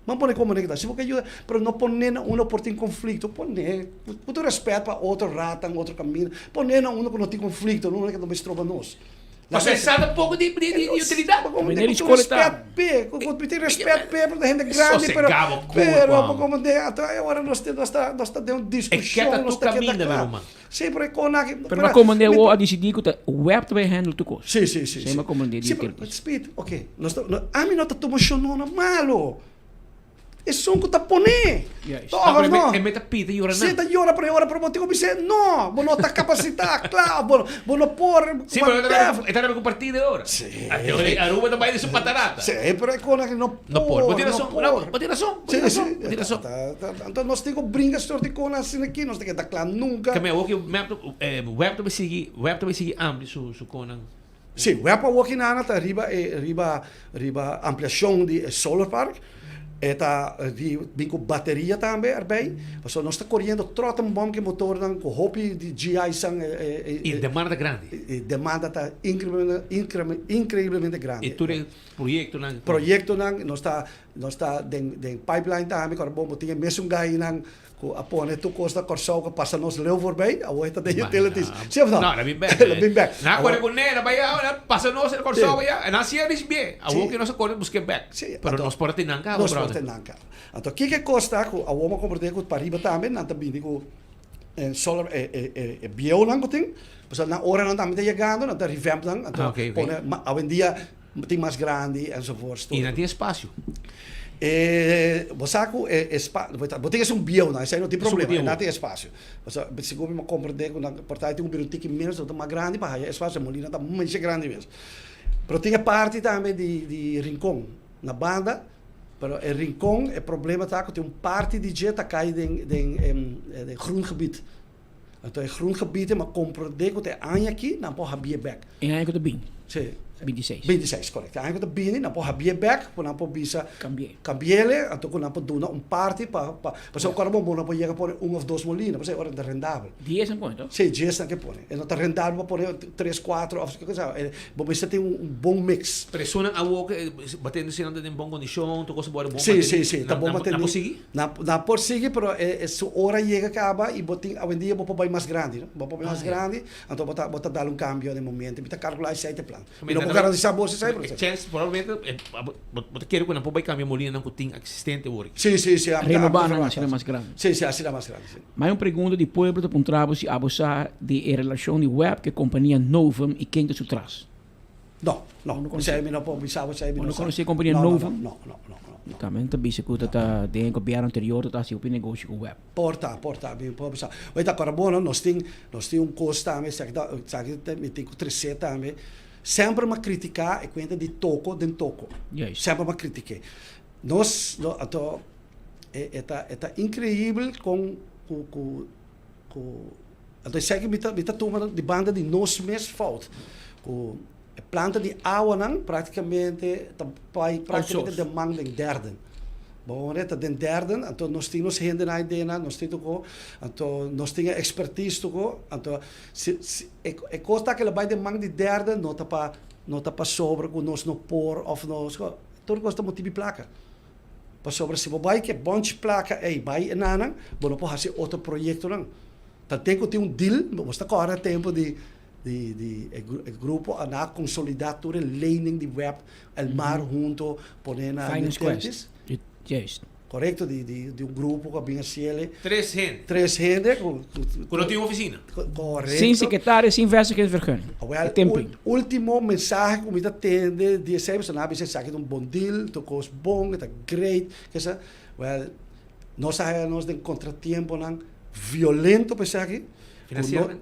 Vamos poner como negativo, se você ajuda, mas não poner um por ter conflito, poner, muito respeito para outro rata, outro caminho, poner um que não tem conflito, não é que não se trova nós. Mas pensar um pouco de utilidade. Com respeito para a gente grande, pero como de agora nós estamos dando discussão, nós estamos sim, porque com na pero como de o decidir que o web também handle tu coisa. Sim. Sim, mas como de speed, ok. A mim não está tomando malo. É som que está poné. É meta pita e ora não. Sim, está ora para motivo você não, não está capacitado, claro, não por. Sim, mas está na compartilha agora. Sim. Aruba também de sua patarata. Sim, mas é coisa que não por. Pode ter razão. Então nós temos brincar sobre coisas assim aqui, nós temos que dar claro nunca. Que me o que web também sigue amplo su conan. Sim, web para working na tá riba ampliação de solar park. Eta vem com bateria também, erbij. Nós estamos correndo trota bom que motor com hopi de GI sang. E demanda grande. E demanda está incrivelmente grande. E tu projeto não? Projeto não, nós está de pipeline também, quando bom tinha mesmo gai não. A pone tu costa corsau que passa nos leu voorbij, a oita de utilities. Sim ou não? Não, bem back. Na corre com nela, vai passa nos el corsau ya, na sia dis bem. A o que nós corre busque back. Pero nós porta não carro, nós porta não carro. Então que costa com a uma compreender com pariba também, não também com solar bio lang tem. Pues na hora não também chegando, não tá revamp lang. Então pone a dia tem mais grande enzovoorts. E não tem espaço. Bosaku botinha um bio, não, isso aí não tem problema, não tem espaço. Você se come uma compra de uma porta tem um birutique menos, outra mais grande, para aí espaço molina tá muito grande mesmo. Pero tinha parte também de rincón na banda, pero o rincón é problema tá que tem parte de jet cai de groen gebied. Então é groen gebied, maar compra de que tem aqui, não pode habia back. En eigenlijk de bin. Sim. 26. 26, correto. Eigenlijk de bini, não pode habia back, não pode bisa cambiele, então não pode dar parte para o cara bom não pode chegar por 1 ou 2 molinas, para hora de rendável. 10 en ponto? Sim, 10 que põe. E não está rendável para pôr 3, 4, ou coisa. Você tem bom mix. Pressiona a walk, batendo se anda em boa condição, tu consegue bom. Sim, está bom bater. Não consegue? Não pode seguir, mas se hora chega acaba e botem hoje em dia vou pôr mais grande, vou pôr mais grande, então bota dar cambio de momento, bota calcular esse plano. Não pode garantizar você sai por chance provavelmente você quer que não pode cambiar molina não tem existente hoje. Sim. Renovar não será mais grande. Sim, será mais grande. Mas pergunta de pueblo de Puntrabo se abusar de relação de web que a companhia Novum e quem está atrás. Não conhecia. Não conhecia a companhia Novum? Não. Também também se cuida da de governo anterior está se o negócio com web. Porta, bem pode pensar. Mas agora bom, nós tem custo também, sabe tem que crescer também. Sempre uma criticar e conta de toco. Yes. Sempre uma critique. Nós, é incrível com então sei que me tá tomando de banda de nós mesmos falta. A planta de água não praticamente demanda em derde. Bom, né? Den derde, então nós temos gente na ideia, nós temos então nós temos expertise toko, então se costa que ela vai demanda de derde, não tá para sobre com nós no por of nós, tudo costa motivo placa. Para sobre se vai que bonde placa vai enana, bom não pode fazer outro projeto não. Então tem que ter deal, você tá agora tempo de grupo a consolidar todo o learning de web, el mar junto, poner na Finance Yes. Correto, de grupo que vinha cielo. 3 gente. 3 gente. Quando tem oficina. Correto. Sem secretário, sem verso que é vergonha. Último mensagem que me atende, de sempre, na vez que um bom deal, tocou bom, está great, nós sabemos de contratempo não violento para aqui. Financeiramente.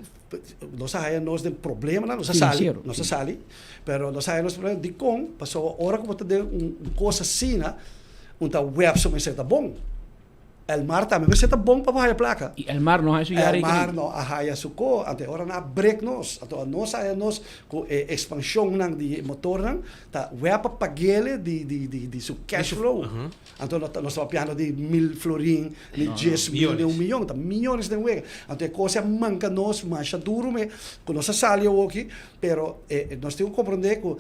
Nós sabemos de problema, nós sabemos, pero nós sabemos problema de com, passou a hora que você tem coisa assim, então web só me está bom. El mar também me está bom para a placa. E el mar não é isso já. El mar não é isso co, até hora na break nós, então nós sabemos com expansão de motor não, tá web para pagar de su cash flow. Então nós estamos piano de 1.000 florin, de 10 mil, de 1 milhão, tá milhões de web. Então coisa manca nós, mais duro me, com nossa salio aqui, pero nós temos que compreender que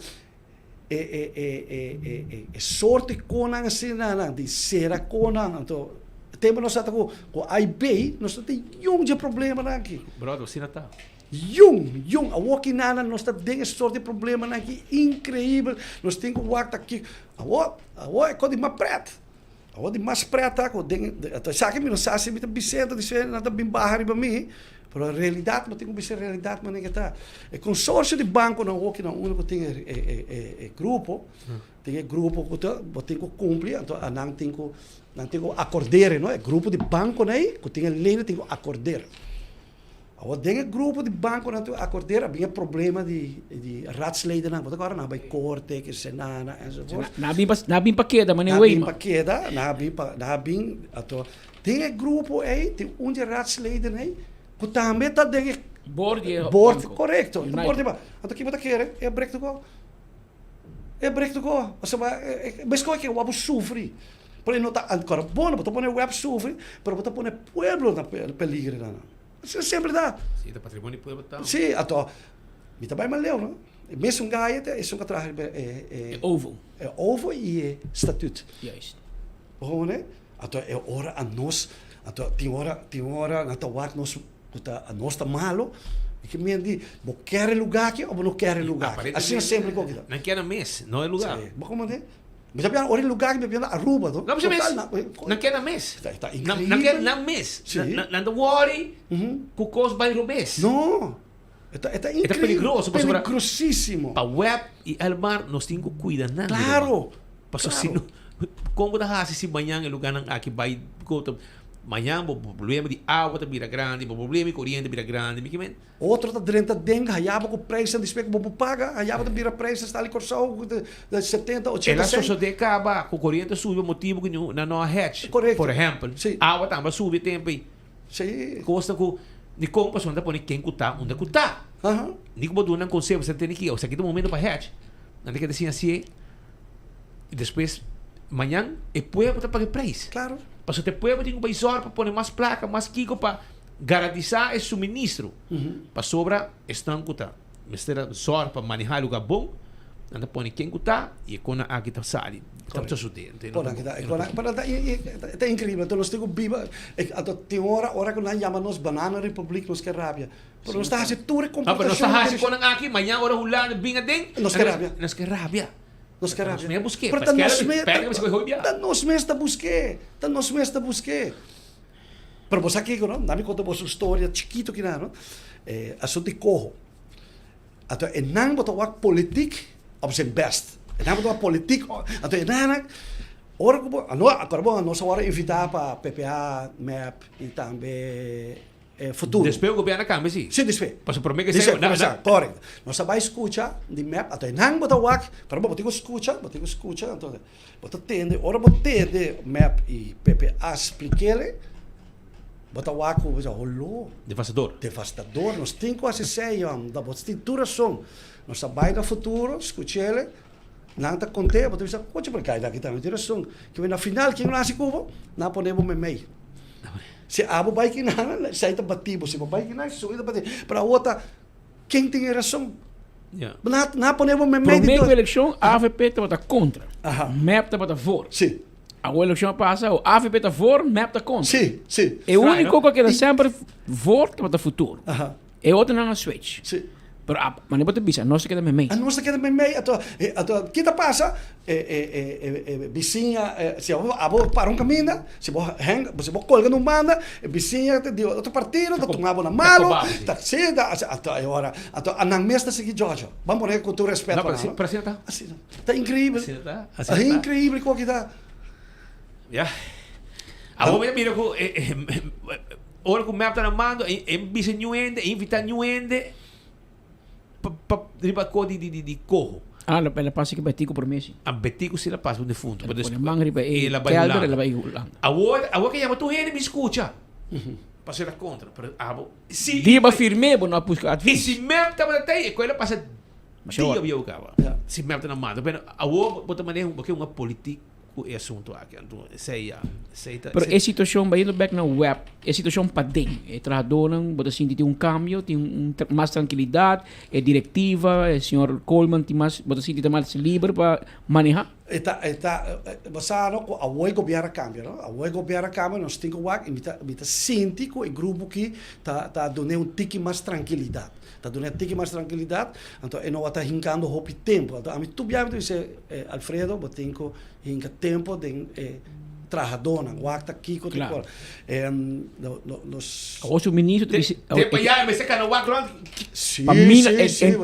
sorte conan assim de ser conan, então tempo nós estamos com IB, nós temos de problema aqui. Brother, você não está. A walking nana nós temos de sorte de problema aqui incrível. Nós temos que walk aqui. A é coisa mais preta. A de mais preta, então sabe que não sabe se me está Vicente, disse nada bem barra para mim. Pero a realidade, não tem como ser realidade, mas nem que tá. O consórcio de banco não walking não único tem grupo, tem grupo que tem que cumprir, então não tem que acordar, não é grupo de banco né, que tem lei tem que acordar. Agora tem grupo de banco não tem acordar, havia problema de raadsleden não, agora não vai corte, que senana, enzovoort. Na bem paqueda, mas não é bem paqueda, na bem, então tem grupo aí, tem de raadsleden aí, que também tá dentro board correto, board ba. Então que você quer? É break to go. Você vai, mas como é que o web sofre? Porque não está agora bom, você põe o web sofre, mas você põe o pueblo na peligro não. Isso sempre dá. Sim, o patrimônio pueblo tá. Sim, então, me também maleu, não? Mesmo gaia, é isso que traz ovo e estatuto. Yes. Bom, né? Então é hora a nós, então tem hora na tua nós a nós está malo, e que me diz, você quer lugar aqui ou não quer lugar? Assim é sempre como que não quer mês, não é lugar. Sim, como é? Mas já piano, ora lugar que me piano Aruba, não? Não mês. Não quer mês. Está incrível. Não quer mês. Não worry, cucos vai no mês. Não. Está incrível. Está peligroso. Peligrosíssimo. Para web e el mar nós temos que cuidar nada. Claro. Pasó si como da hasi si manhã em lugar não aqui vai manhã o problema de água tá vira grande, o problema de corrente vira grande, me que men. Outro tá dentro dengue, hayaba com preço de espectro vou paga, hayaba tá vira preço está ali corção de 70, 80. Ela só de acaba com corrente sube motivo que na não hatch. Por exemplo, água tá sube tempo aí. Sim. Costa com ni compra sonda pone quem cutar, onde cutar. Ni como do não conselho, você tem que, ou seja, aqui do momento para hatch. Não tem que dizer assim e depois manhã e pueblo tá pagar preço. Claro. Para te pueblo tem um paisor para pôr mais placa, mais kiko para garantizar esse suministro. Para sobra estranho tá. Mistera sor para manejar lugar bom. Anda pôr quem cutar e quando aqui tá sali. Tá tudo sucedendo. É incrível. Então nós temos biba, tem hora que nós chamamos banana republic, nós que rabia. Pero nós está fazendo tudo computação. Pero nós está fazendo quando aqui manhã hora hulando binga den. Nós que rabia. Nós que rabia. Nós queremos. Nós busquei. Pero nós mesmo busquei. Nós mesmo busquei. Pero você aqui, não? Dá-me conta uma história chiquito que não, assunto de corro. Então, é não botar o político op zijn best. É não botar político. Então, é não. Agora nós vamos invitar para PPA, MEP e também futuro. Después o governo cambia, sim. Sim, después. Para por mim que seja correto. Nós vamos escutar de MEP, até não botar o ac, para botar escuta, então botar tende, ora botar tende MEP e PPA explique-lhe, botar o ac, olô, devastador, nós temos quase sei, da botar titulação, nós vamos no futuro, escutar-lhe, não está contente, botar isso, coche por cá, daqui está na direção, que vem na final, quem nasce cubo, não podemos meio. Se abo vai que nada, sai tá batido, se vai que nada, suída batido. Para outra, quem tem razão? Não podemos me medir. Primeira eleição, a AVP está contra. MEP está a favor. Sim. A eleição passa, a AVP está a favor, MEP está contra. Sim, sim. É o único que é sempre favor para o futuro. É outro não é switch. Sim. Pero mas não bisa, nós se queda meio. Nós se queda meio. Então, que tá passa? Vizinha, se abo para um caminho, se você colga no manda, vizinha de outro partido, tá tomando na mano, tá cedo, agora, então a não mesma seguir Georgia. Vamos ver com todo respeito para assim tá. Assim tá incrível. Assim incrível como que tá. Já. Agora mira com ora com map tá na mano, em bisa nuende, invitar nuende. Riba ko di corro. Ela passa que betico por mês. A betico se ela passa no fundo. Ela vai lá. Agora que chama tu ele me escuta. Para ser contra. Se diba firme, não busca. E se mesmo tá até com ela passa dia viu cara. Se mesmo tá na mão, mas agora bota maneira porque uma política é assunto aqui. Então sei. Pero a situação vai indo back na web, a situação para dentro, tradonan, bota assim tem cambio, tem mais tranquilidade, diretiva, o senhor Coleman tem mais, bota assim tem mais livre para manejar. Você não, a o governo cambia, não? A o governo cambia, nós temos que imita sentir que o grupo que tá dando tique mais tranquilidade. Tá dando tique mais tranquilidade, então não está hincando hope tempo. Então a mim tudo bem dizer Alfredo, botenco hinca tempo de trajadona, guacta kiko claro. Nos o ministro tempo já me seca no guacta. Sim, mina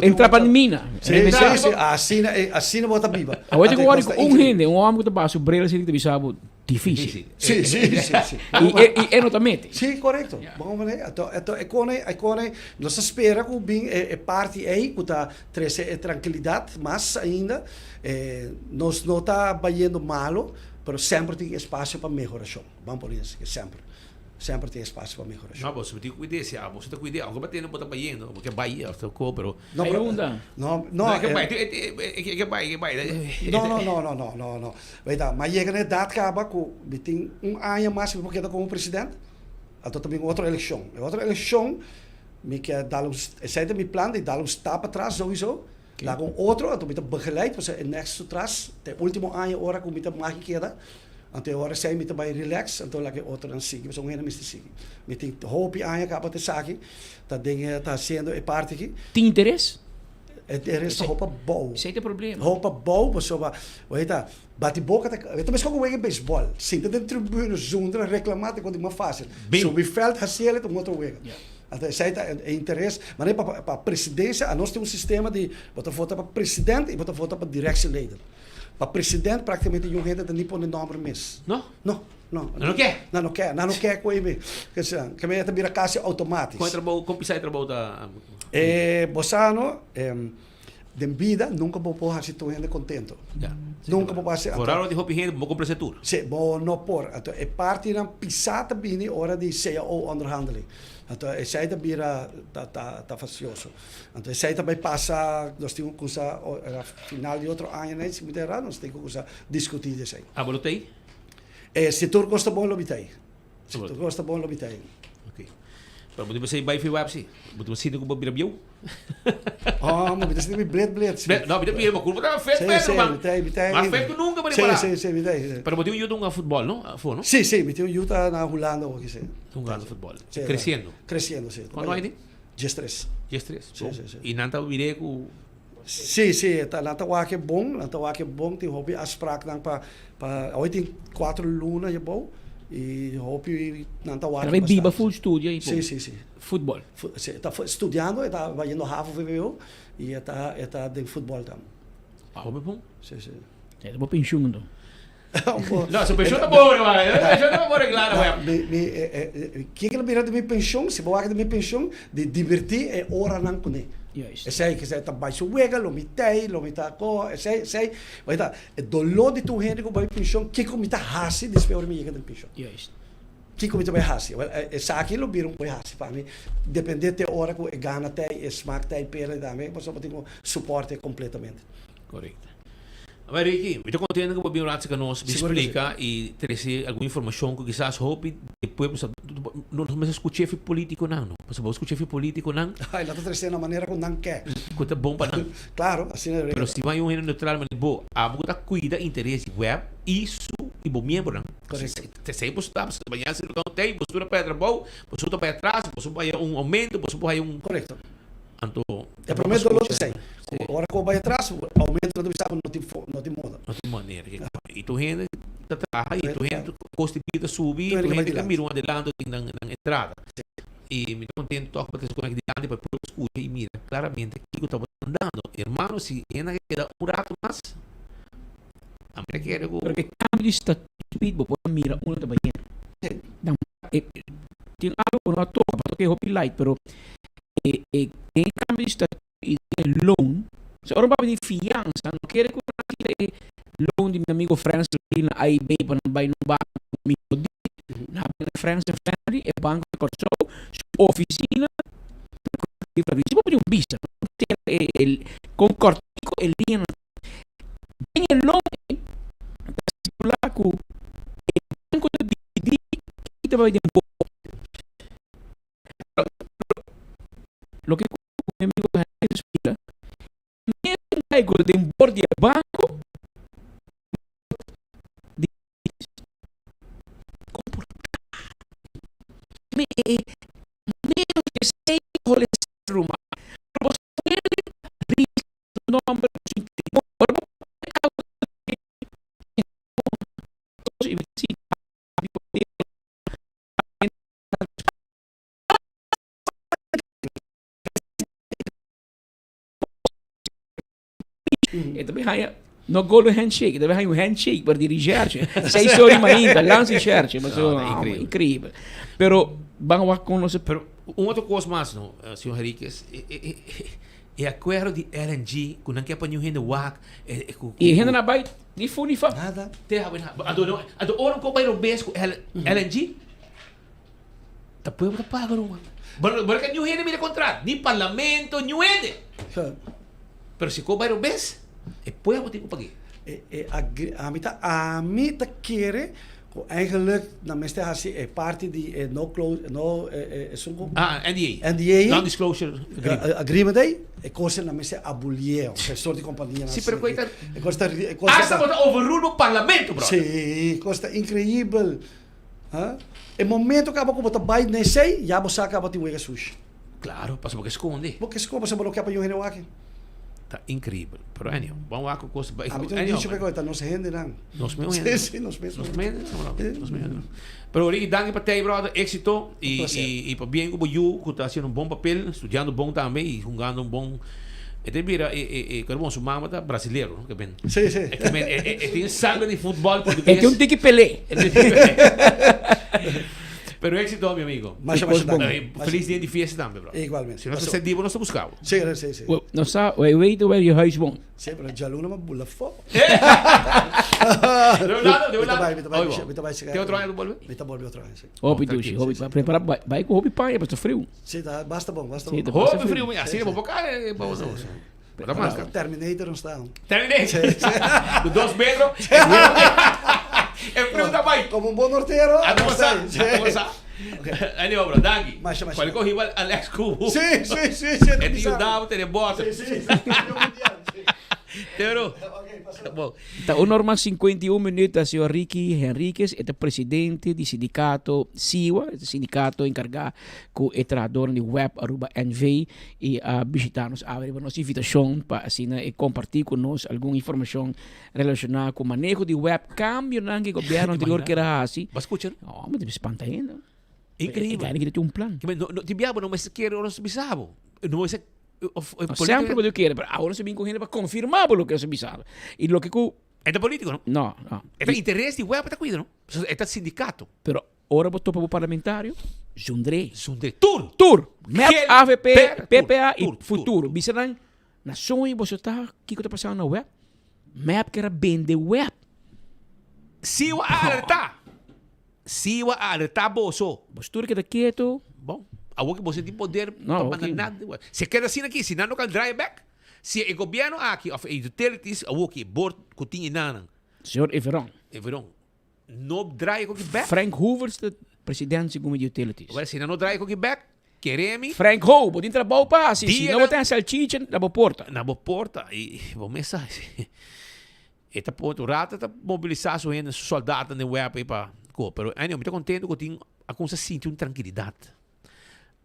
entra para mina. Sim, assim bota viva. Agora tem gente, homem que tá baixo, brela se ele sabe difícil. Sim. E notamente. Sim, correto. Vamos ver. Então é quando nós espera que bem parte aí que tá trazer tranquilidade, mas ainda nós não tá indo malo. Pero sempre tem espaço para melhoração. Vamos por isso, que sempre tem espaço para melhoração. Não, você tem que cuidar, se você tem que cuidar, agora batendo botar baiano, porque Bahia, o seu pero não é que vai. Não. Vai dar, mas chega na idade que acaba com tem ano mais porque está como presidente. Então também outra eleição. Me quer dar esse meu plano de dar stap atrás sowieso. Lá com outro, então me begeleid, você é next atrás, até último ano hora com me mais que queda, até hora sai me vai relax, então lá que outro não sigue, você não é mais sigue. Me tem hope ano acaba de sair, tá dentro tá sendo parte aqui. Tem interesse? Interesse roupa boa. Sem ter problema. Roupa boa, você vai, olha, bate boca, eu também como é beisebol, senta dentro do tribuna junto, reclamar quando é mais fácil. So we felt hasil het outro way. Até é interesse, mas para a presidência, nós temos um sistema de botar voto para presidente e botar voto para direção leider. Para presidente, praticamente, um gente não põe nome mesmo. Não? Não. Não quer? Não quer com ele. Que me vira caixa automático. Como pisar trabalho da... Bossano, de vida, nunca vou pôr se tu gente contento. Nunca vou passar. Por hora de hobby gente, vou comprar tudo. Sim, vou não pôr. Então, é parte da pisata bini, hora de CAO onderhandeling. Então, é sai da bira, tá facioso. Então, é sai também passa, nós temos que usar, final de outro ano, né? Se me der nós temos que usar, discutir isso aí. Ah, bolotei? Se tu gosta bom, lobitei. Se tu gosta bom, lobitei. Ok. Pero buti ba sa iba if wapsi? Buti ba sino ko ba birabiyaw? Mas bitas ni bled. No, bitas ni mo kulpa na fet, bitay. Mas fet ko nunca ba ni para? Sim, bitay. Pero buti yung yutong futbol, no? Fo, no? Sim, bitay yung yuta na hulando ko kasi. Jugando futbol. Crescendo. Sí. Quando aí? Dias 3. Sí. E nanta vire ko Sim, nanta wake bom, tem hobby asprak nang pa hoje tem 4 lunas je bom e hobby nanta wake. Mas biba full studio aí. Sim. Futebol. Está estudando, está indo HAVO VWO e está de futebol também. Hobby bom? Sim. É bom pensão então. Não, se pensão tá bom, vai. Pensão tá bom, claro, vai. Que ele mira de minha pensão, se boa de minha pensão, de divertir é hora não coné. Sei que tá baixo wega, lo mitei ko, sei, vai tá, dolor de tu gente com vai pensão, que comita hasi despeor me chega de pensão. Que comita vai hasi. Essa aqui lo viram vai hasi para mim. Dependente hora que gana tem, smack tem pera também, mas só tenho suporte completamente. Correto. Mas Ricky, eu estou contente que o Bobinho Ratsa nos explica e trazer alguma informação que quizás hope depois não vamos escutar fi político não, mas vamos escutar fi político não. Ai, lá tá trazendo a maneira como não quer. Coisa bom para não. Claro, assim é. Pero se vai um neutral, mas bom, a boca cuida interesse web isso e bom membro não. Correto. Te sei postar, você vai se não tem, postura para trabalho, postura para trás, postura para aumento, postura para correto. Anto é prometo do outro sei. Agora que vai atrás, aumento não sabe não tem moda. Não tem maneira. E tu gente trabalha e tu gente custo de vida subir, tu gente que mira adelante na entrada. E me contento tocar para te conectar para por escuta e mira claramente que eu estava andando. Hermano, se ainda queda rato mais. A mim quero porque cambio de status speed por mira uma da banheira. Não, tem algo não toca, porque é light, pero em cambio de status loan, se ora vai de fiança, não quer que eu loan de meu amigo Francis na AIB para não vai no banco, na Francis Family é banco de corso, oficina, se você um vista, el com cortico el linha, bem el loan, lá com o banco de que vai de lo que mi amigo explica, no hay algo de un borde de banco de menos que 6 colesterol, pero vos tenés nombre e também há no gol handshake, também há handshake para dirigir-se. Sei sobre ainda, lance certo, mas é incrível. Pero vamos a conhecer. Pero outra coisa mais, não, senhor Henriquez, é acordo de LNG, que não quer para nenhum WAC. E ainda não vai de funifa. Nada. Ado ouro que vai roubes com LNG? Tá puedo tá pagar uma. Bueno, que nenhum rende me contrato, nem parlamento, nenhum rende. Pero se ko vai roubes, depois eu tenho que pagar. A mita quer eigenlijk na meeste hasi parte di no close no NDA non-disclosure agreement e cose na meeste abolier se soort di companhia sì per questa costa overrule o parlamento bro sì costa incredibile e momento que acaba com botar bai nem sei já você acaba de wega sushi claro passa porque esconde você bloqueia para eu aqui tá incrível pero anyway vamos lá com coisa a mim não diz que tá não se rende não nos meus sim nos meus pero Ricky danke para ti brother éxito e para bem como you que está haciendo bom papel estudiando bom também e jogando bom Este mira, como su mamá está brasileiro, ¿no? Que ven. Sí, sí. Tiene sangre de fútbol portugués. Este é um tique pelé. Pero éxito, mi amigo. Feliz dia de fiesta também, bro. Igualmente. Se nós cedimos, nós buscamos. Sí, sí, sí. Não sabe, eu weet waar je huis woont. Sí, pero ya luna me bulla fo. De un lado. Tem outro ano, volve? Vita volve outra vez. Hobby, Dushi. Hobby, prepara, vai com hobby pai, para frio. Sí, basta bom. Hobby frio, assim, vou bocar, vamos usar. Terminator não está. Terminator. De 2 metros. É frio também. Como um bom norteiro. A começar. Aí, bro, Dagui. Qual correu Alex Cubo? Sim. É tio Davo, tem bota. Sim. Pero, bom. Tá o normal 51 minutos, senhor Ricky Henriquez, é o presidente do sindicato SIWA, o sindicato encarregado com o treinador de web Aruba NV, e a visitar-nos, abrir nossa invitação para assim, compartilhar conosco alguma informação relacionada com o manejo de web, cambio no governo anterior que era assim. Mas escucha? Oh, mas te espanta ainda. Incrível. Ele tem um plano. Ti biabo não me quer o nosso bisabo. Não é sempre eu quero, mas agora se vem correndo para confirmar o que é bisabo. E o que é político, não? Não. É interesse de web, está cuidando, não? É sindicato. Pero ora botou para o parlamentário, Jundre. Tur. MEP, AVP, PPA e Futuro. Bisaran, na sonho você está, o que está passando na web? MEP que era vender web. Siwa alertar bolso. Postura que está quieto. Bom, algo que você tem poder para mandar nada. Se quer assim aqui, se não can drive back, se o governo aqui, of utilities, algo que board kutinha nanan. Senhor Everon. No drive com back. Frank Hoover é presidente de utilities. Agora, se não drive com back, queremos. Frank Hoover, pode entrar para o passe. Se não tem salchicha, na boa porta. E vou mensagem. Eta ponto rata tá mobilizar sua gente, soldados na web para pero eu estou contente que tenho a coisa sente uma tranquilidade.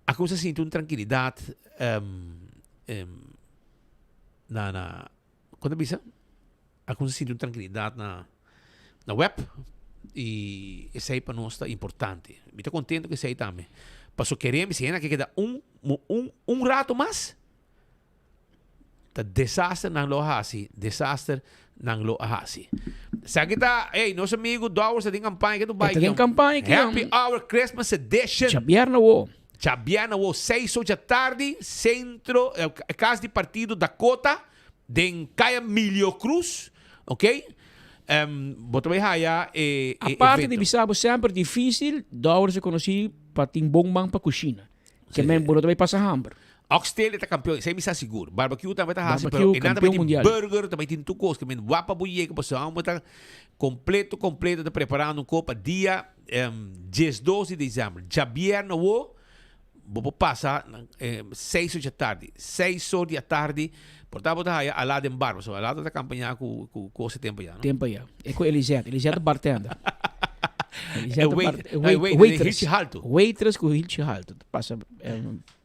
A coisa sente uma tranquilidade quando bisa a coisa sente uma tranquilidade na web e isso aí para nós é importante. Eu estou contente que isso aí também. Passo queremos se ainda que queda um rato mais. Tá desastre não lo hasi, desastre não lo hasi. Se kita, nosso amigo Dowers tem campanha que tu vai. Tem campanha que Happy Hour Christmas Edition. Chabiarna wo, 6 da tarde, centro, casa de partido Dakota, de Caia Milho Cruz, ok? Botou aí a parte de bisabo sempre difícil, Dowers se conheci para ter bom man para cozinha. Que men botou também passa hamburger. Oxtail está campeão, isso aí me está seguro. Barbecue também está assim, pero também tem mundial. Burger, também tem tudo coisa, que men wapa buie, que você está completo, está preparando copa dia 12 de dezembro. Javier no vou passar 6 da tarde. 6 da tarde, portanto, está aí, ao lado em barba, ao lado da campanha com esse tempo já, não? Tempo já. É com Elisete bartender. Waitress com Hilchi Halto. Passa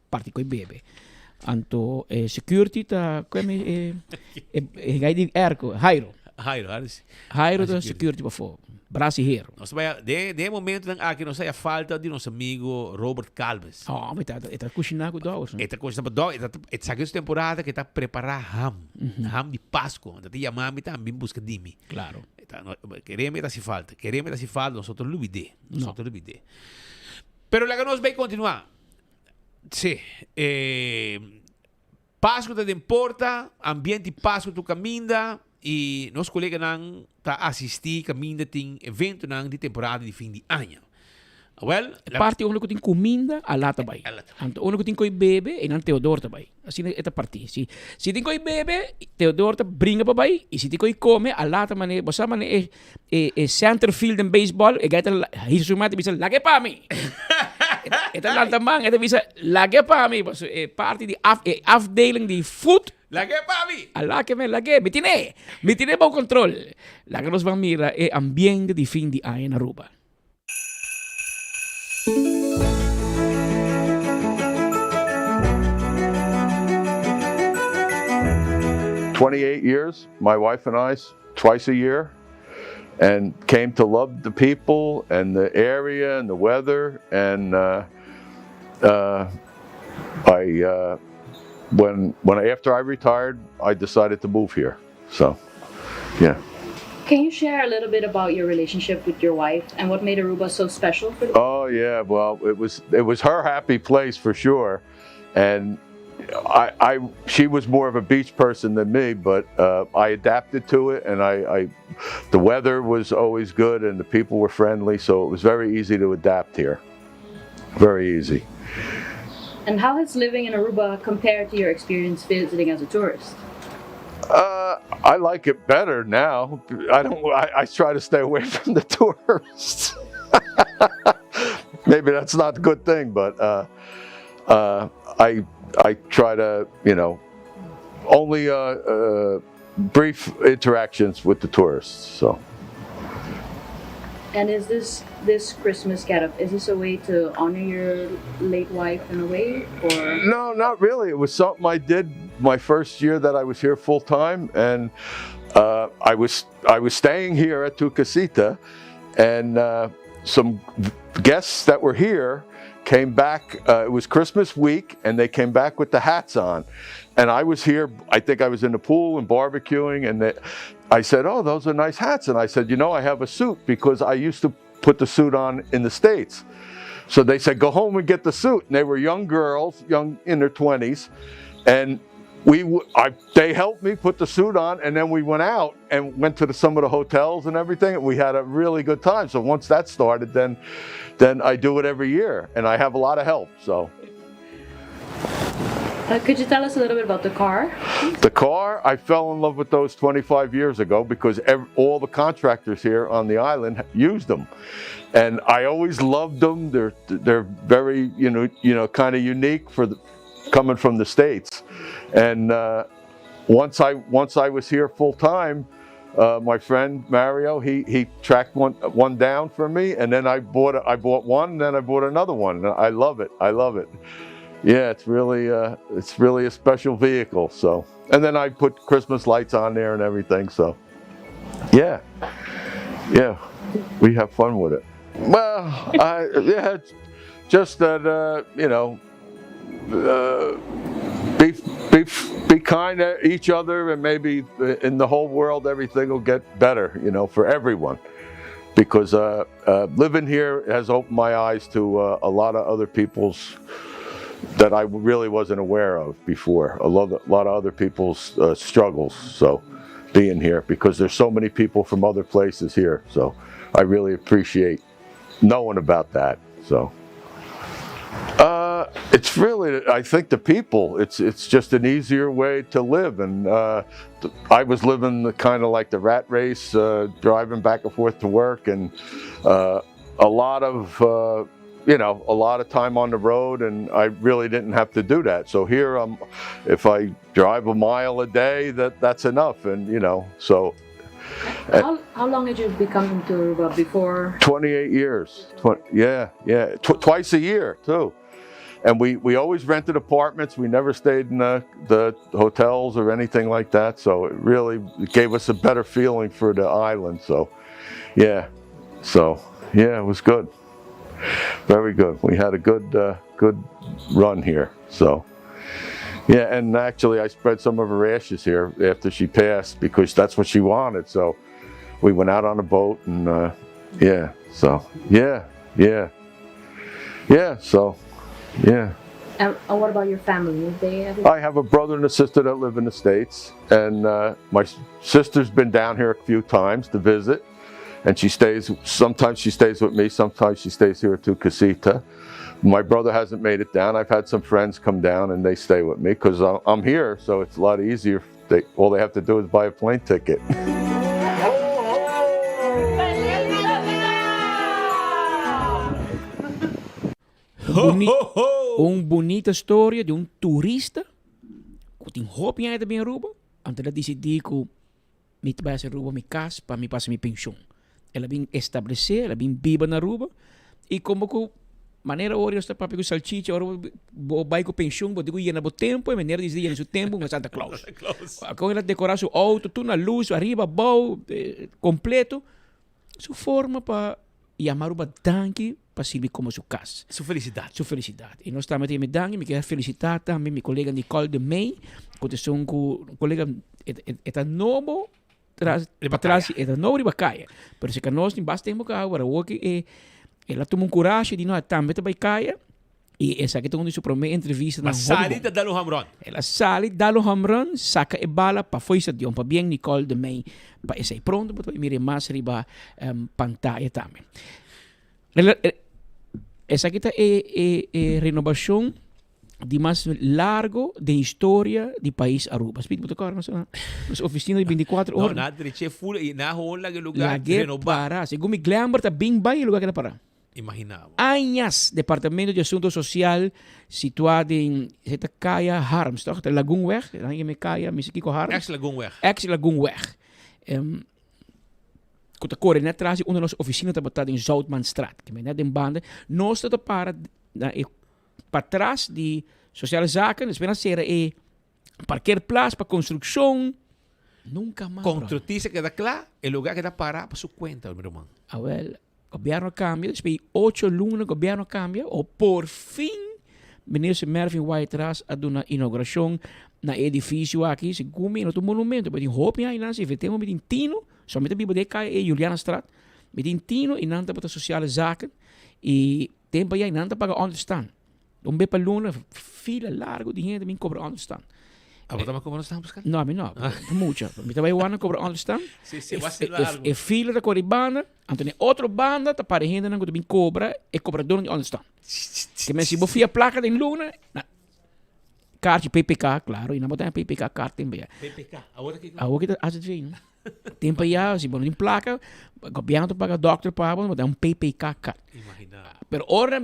parte com bebê. Anto security tá como gai de Erco, Jairo da security para fora. Brasileiro. Nós vai de momento aqui não sai a falta de nosso amigo Robert Calves. Oh, mas tá cozinhando com dois. Cozinhando com dois. Essa temporada que está preparar ham de Páscoa. Tá te chamando também busca de mim. Claro. Queremos essa falta, nós outros lubide. Pero lá que nós vai continuar. Sim. Páscoa te importa, ambiente Páscoa tu caminha e nós colegas não tá assistir caminha tem evento não de temporada de fim de ano. Well, parte onde tem comida a lá também. Onde tem coi bebe e não Teodoro também. Assim é a parte. Se tem coi bebe, Teodoro brinca para aí e se tem coi come a lá também. Você mane é center field em baseball e gaita hisumate bisa lage para mim. Eta lantamang, eta bisa lage para mim. É parte de afdeling de food. Lage para mim. Alá que me lage, me tiene bom controle. Lá que nós vamos mirar é ambiente de fim de ano na Aruba. 28 years, my wife and I, twice a year, and came to love the people and the area and the weather. And I after I retired, I decided to move here. So, yeah. Can you share a little bit about your relationship with your wife and what made Aruba so special for you? Oh yeah, well it was her happy place for sure, and she was more of a beach person than me, but I adapted to it, and the weather was always good and the people were friendly, so it was very easy to adapt here. Very easy. And how has living in Aruba compared to your experience visiting as a tourist? I like it better now. I try to stay away from the tourists. Maybe that's not a good thing, but I try to, only brief interactions with the tourists. So. And is this Christmas getup, is this a way to honor your late wife in a way, or? No, not really. It was something I did my first year that I was here full time, and I was staying here at Tu Casita, and some guests that were here came back. It was Christmas week, and they came back with the hats on. And I was here, I think I was in the pool and barbecuing, and I said, oh, those are nice hats. And I said, I have a suit because I used to put the suit on in the States. So they said, go home and get the suit. And they were young girls, young in their 20s. And they helped me put the suit on, and then we went out and went to some of the hotels and everything, and we had a really good time. So once that started, then I do it every year, and I have a lot of help. So. Could you tell us a little bit about the car? The car, I fell in love with those 25 years ago because all the contractors here on the island used them, and I always loved them. They're very kind of unique coming from the States. And once I was here full time, my friend Mario, he tracked one down for me, and then I bought one, and then I bought another one. I love it. Yeah, it's really a special vehicle. So, and then I put Christmas lights on there and everything. So, yeah, we have fun with it. Well, just that be kind to each other, and maybe in the whole world everything will get better, for everyone. Because living here has opened my eyes to a lot of other people's that I really wasn't aware of before. A lot of other people's struggles. So being here, because there's so many people from other places here. So I really appreciate knowing about that. So. It's really, I think, the people. It's just an easier way to live, and I was living kind of like the rat race, driving back and forth to work, and a lot of time on the road, and I really didn't have to do that. So here, if I drive a mile a day, that's enough, and so. How long had you been coming to Aruba before? 28 years. Twice a year too. And we always rented apartments. We never stayed in the hotels or anything like that. So it really gave us a better feeling for the island. So, yeah. It was good. Very good. We had a good run here. So, yeah. And actually, I spread some of her ashes here after she passed because that's what she wanted. So we went out on a boat, and So, yeah. And what about your family? I have a brother and a sister that live in the States, and my sister's been down here a few times to visit, and sometimes she stays with me, sometimes she stays here at Tu Casita. My brother hasn't made it down. I've had some friends come down and they stay with me because I'm here, so it's a lot easier. All they have to do is buy a plane ticket. Bonita história de turista que tem hope ainda bem Aruba, antes de decidir que me vai ser Aruba minha casa para me passar minha pensão. Ela vem estabelecer, ela vem viva na Aruba, e como que maneira hora está para pegar salchicha, hora vai com pensão, vou digo ia no tempo, e maneira dizer no seu tempo, com Santa Claus. Agora ela decorar seu auto, tudo na luz, arriba, bom, completo, sua forma para e a Aruba danke para servir como sua casa. Sua felicidade. Sua felicidade. E nós também temos danke, me quero felicitar também minha colega Nicole de May, que é um colega é novo, é novo de Bacaia. Por isso que nós não basta tempo que agora o que ela toma coragem de nós também para Bacaia. E essa aqui tem sua primeira entrevista na salida da lo hamron. Ela sale, dá o home run, saca a bala para foi essa para bem Nicole de May, para esse pronto para mirar mais riba pantalla também. Essa aqui é renovação de mais largo de história do país Aruba. Speed botar cara nossa oficina de 24 horas. Não, nada, é full e na rola que lugar renovar. Segundo me glamour tá bem bem lugar que ela para. Imaginava. Anhas, Departamento de Assunto Social, situado em Zetacaya, Harms, toch? De Lagoonweg, dan me Kaya, Misiki Harms. Ex-Lagoonweg. Ex-Lagoonweg. Kuta Kore, net atrás, onder onze oficina, está em Zoutmanstraat. Que me net in banden. Nós está para trás de sociale zaken, esperanceira e parkeerplaats para construção. Nunca mais. Contratista que dá claro, o lugar que dá para sua conta, meu irmão. Ah, well. Governo cambia, después 8 lunes governo cambia, o por fin, ministro Mervin White Ras a una inauguración na edifício aqui, se come no monumento, mas em Hope aí nós temos met Tino, somente bibo de kai e Juliana Straat, met Tino e nanta para sociale zaken e tempo aí nanta para understand. Be para luna fila largo de gente me cobra understand. Ah, você como nós estamos buscando? Não, a mim não. Muita. Me também wana cobra understand. Sim, vai ser largo. E fila da coribana, então outra banda tá para gente não que me cobra e cobrador de understand. Que me se bofia placa de luna, carte PPK, claro, e não botar PPK carte também. PPK, agora que às vezes vem. Tempo aí, se botar em placa, governo paga doctor para botar um PPK carte. Imagina. Pero ora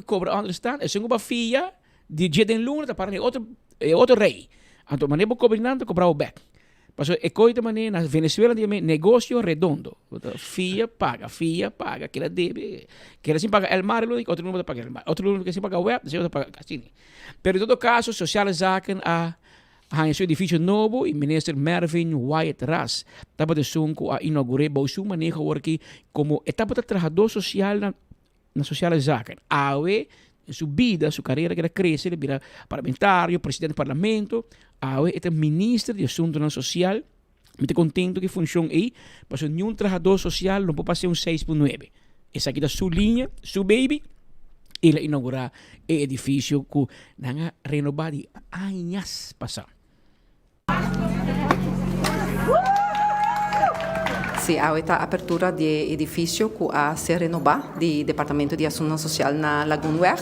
cobra understand, é uma filha de dia de luna tá para outro rei. Então, maneira combinando comprar o back. Passou é coisa maneira na Venezuela de negócio redondo. Fia paga, que ela deve, que ela sim paga el mar, outro número paga el mar, outro número que sim paga o web, outro paga assim. Pero em todo caso, sociale zaken a seu edifício novo e ministro Mervin White Ras estava de sunco a inaugurar sua maneira aqui como etapa de trabalhador social na sociale zaken. Awe sua vida, sua carreira que ela cresce, ele vira parlamentário, presidente do parlamento, agora é ministro de Assunto Social. Muito contente que funciona aí, mas nenhum trabalhador social não pode passar 6.9. Essa aqui é sua linha, sua baby, ele inaugurar o edifício que não renovado de anos passados. Sí, ahorita apertura de edificio que a ser renovado de Departamento de Asunto Social na Lagoonweg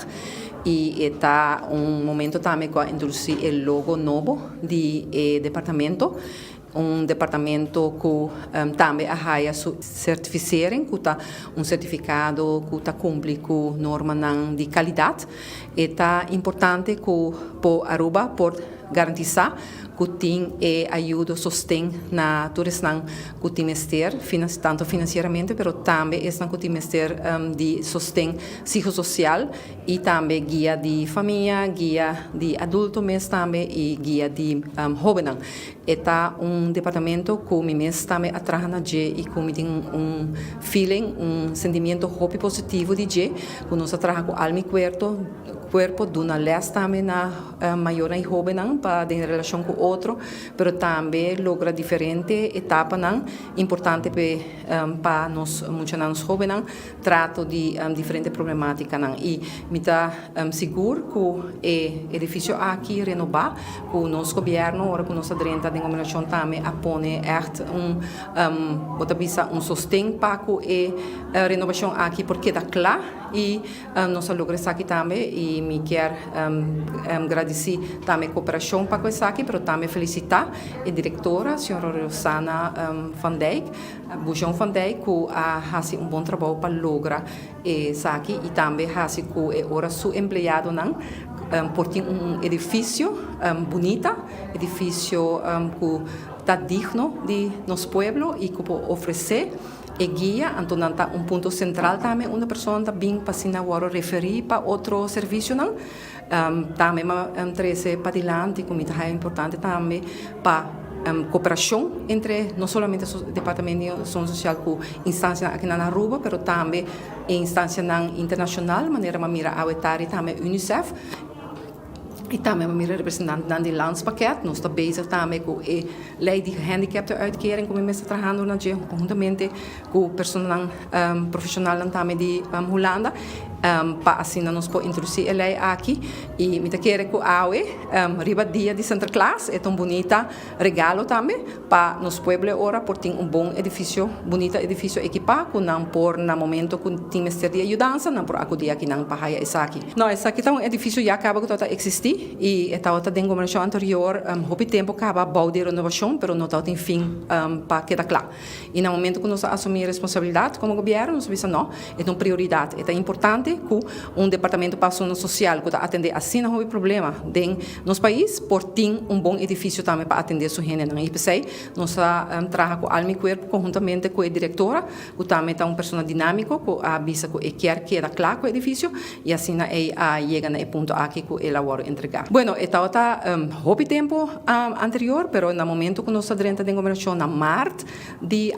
e está momento também com introducir o logo novo de departamento, departamento que também a sua certificação, que está certificado que está cumpre com norma de qualidade. E está importante que por Aruba por garantizar que tem ajuda, sustém na turismo que tem mester, tanto financeiramente, mas também é que tem mester de sustém psicossocial e também guia de família, guia de adulto mesmo também e guia de jovem. Está departamento que me mesmo também atrás na G e que me tem feeling, sentimento hope positivo de G, que nós atrás com alma e corpo de uma leste também na maior e jovem para em relação com outro, pero também logra diferente etapa importante para nós muitos jovens trato de diferente problemática e me está seguro que o edifício aqui renovar que o nosso governo ora com nossa direta de combinação também apone echt sustento para a renovação aqui porque dá claro e nós logramos aqui também e me quero agradecer também a cooperação para isso aqui, mas também felicitar a diretora, a senhora Rosana Van Dijk, Bujão Van Dijk, que faz bom trabalho para lograr isso aqui e também faz que agora seu empregado por ter edifício bonito, edifício que está digno de nosso povo e que pode oferecer e guia, então ponto central também, uma pessoa também para se referir para outro serviço também trazer para adiante, como é importante também para cooperación entre no solamente el Departamento de Ação Social con instancias aquí en Aruba, pero también instancias internacional, de manera mira awetari también UNICEF. E também mijn representant dan die landspakket. Nós estamos bezig também com a lei de gehandicapten uitkering, como nós estamos trabalhando conjuntamente com o personal profissional também de Holanda. Para assim nós podemos introduzir a lei aqui e me quero que a AUE riba dia de Sinterklaas é tão bonita regalo também para nos pueblos agora por ter bom edifício, bonita edifício equipado com não por na momento com tem mestre de ajudança não por acudir aqui não para essa aqui. Não, essa aqui tá edifício já acaba que existir e estava tá dentro governação anterior houve tempo acaba bau de renovação, pero não tá tem fim para quedar claro. E no momento que nós assumir responsabilidade como governo, nós visa não, é uma prioridade, é importante que departamento de ação social que atender assim não houve problema em nosso país por ter bom edifício também para atender sua gente na IPC nós trabalha com Almi Corpo conjuntamente com a diretora que também é pessoa dinâmico que avisa que quer queda claro com o edifício e assim chega no ponto aqui que ela vai entregar. Bueno, está houve tempo anterior, pero no momento que nós dentro da governação na março de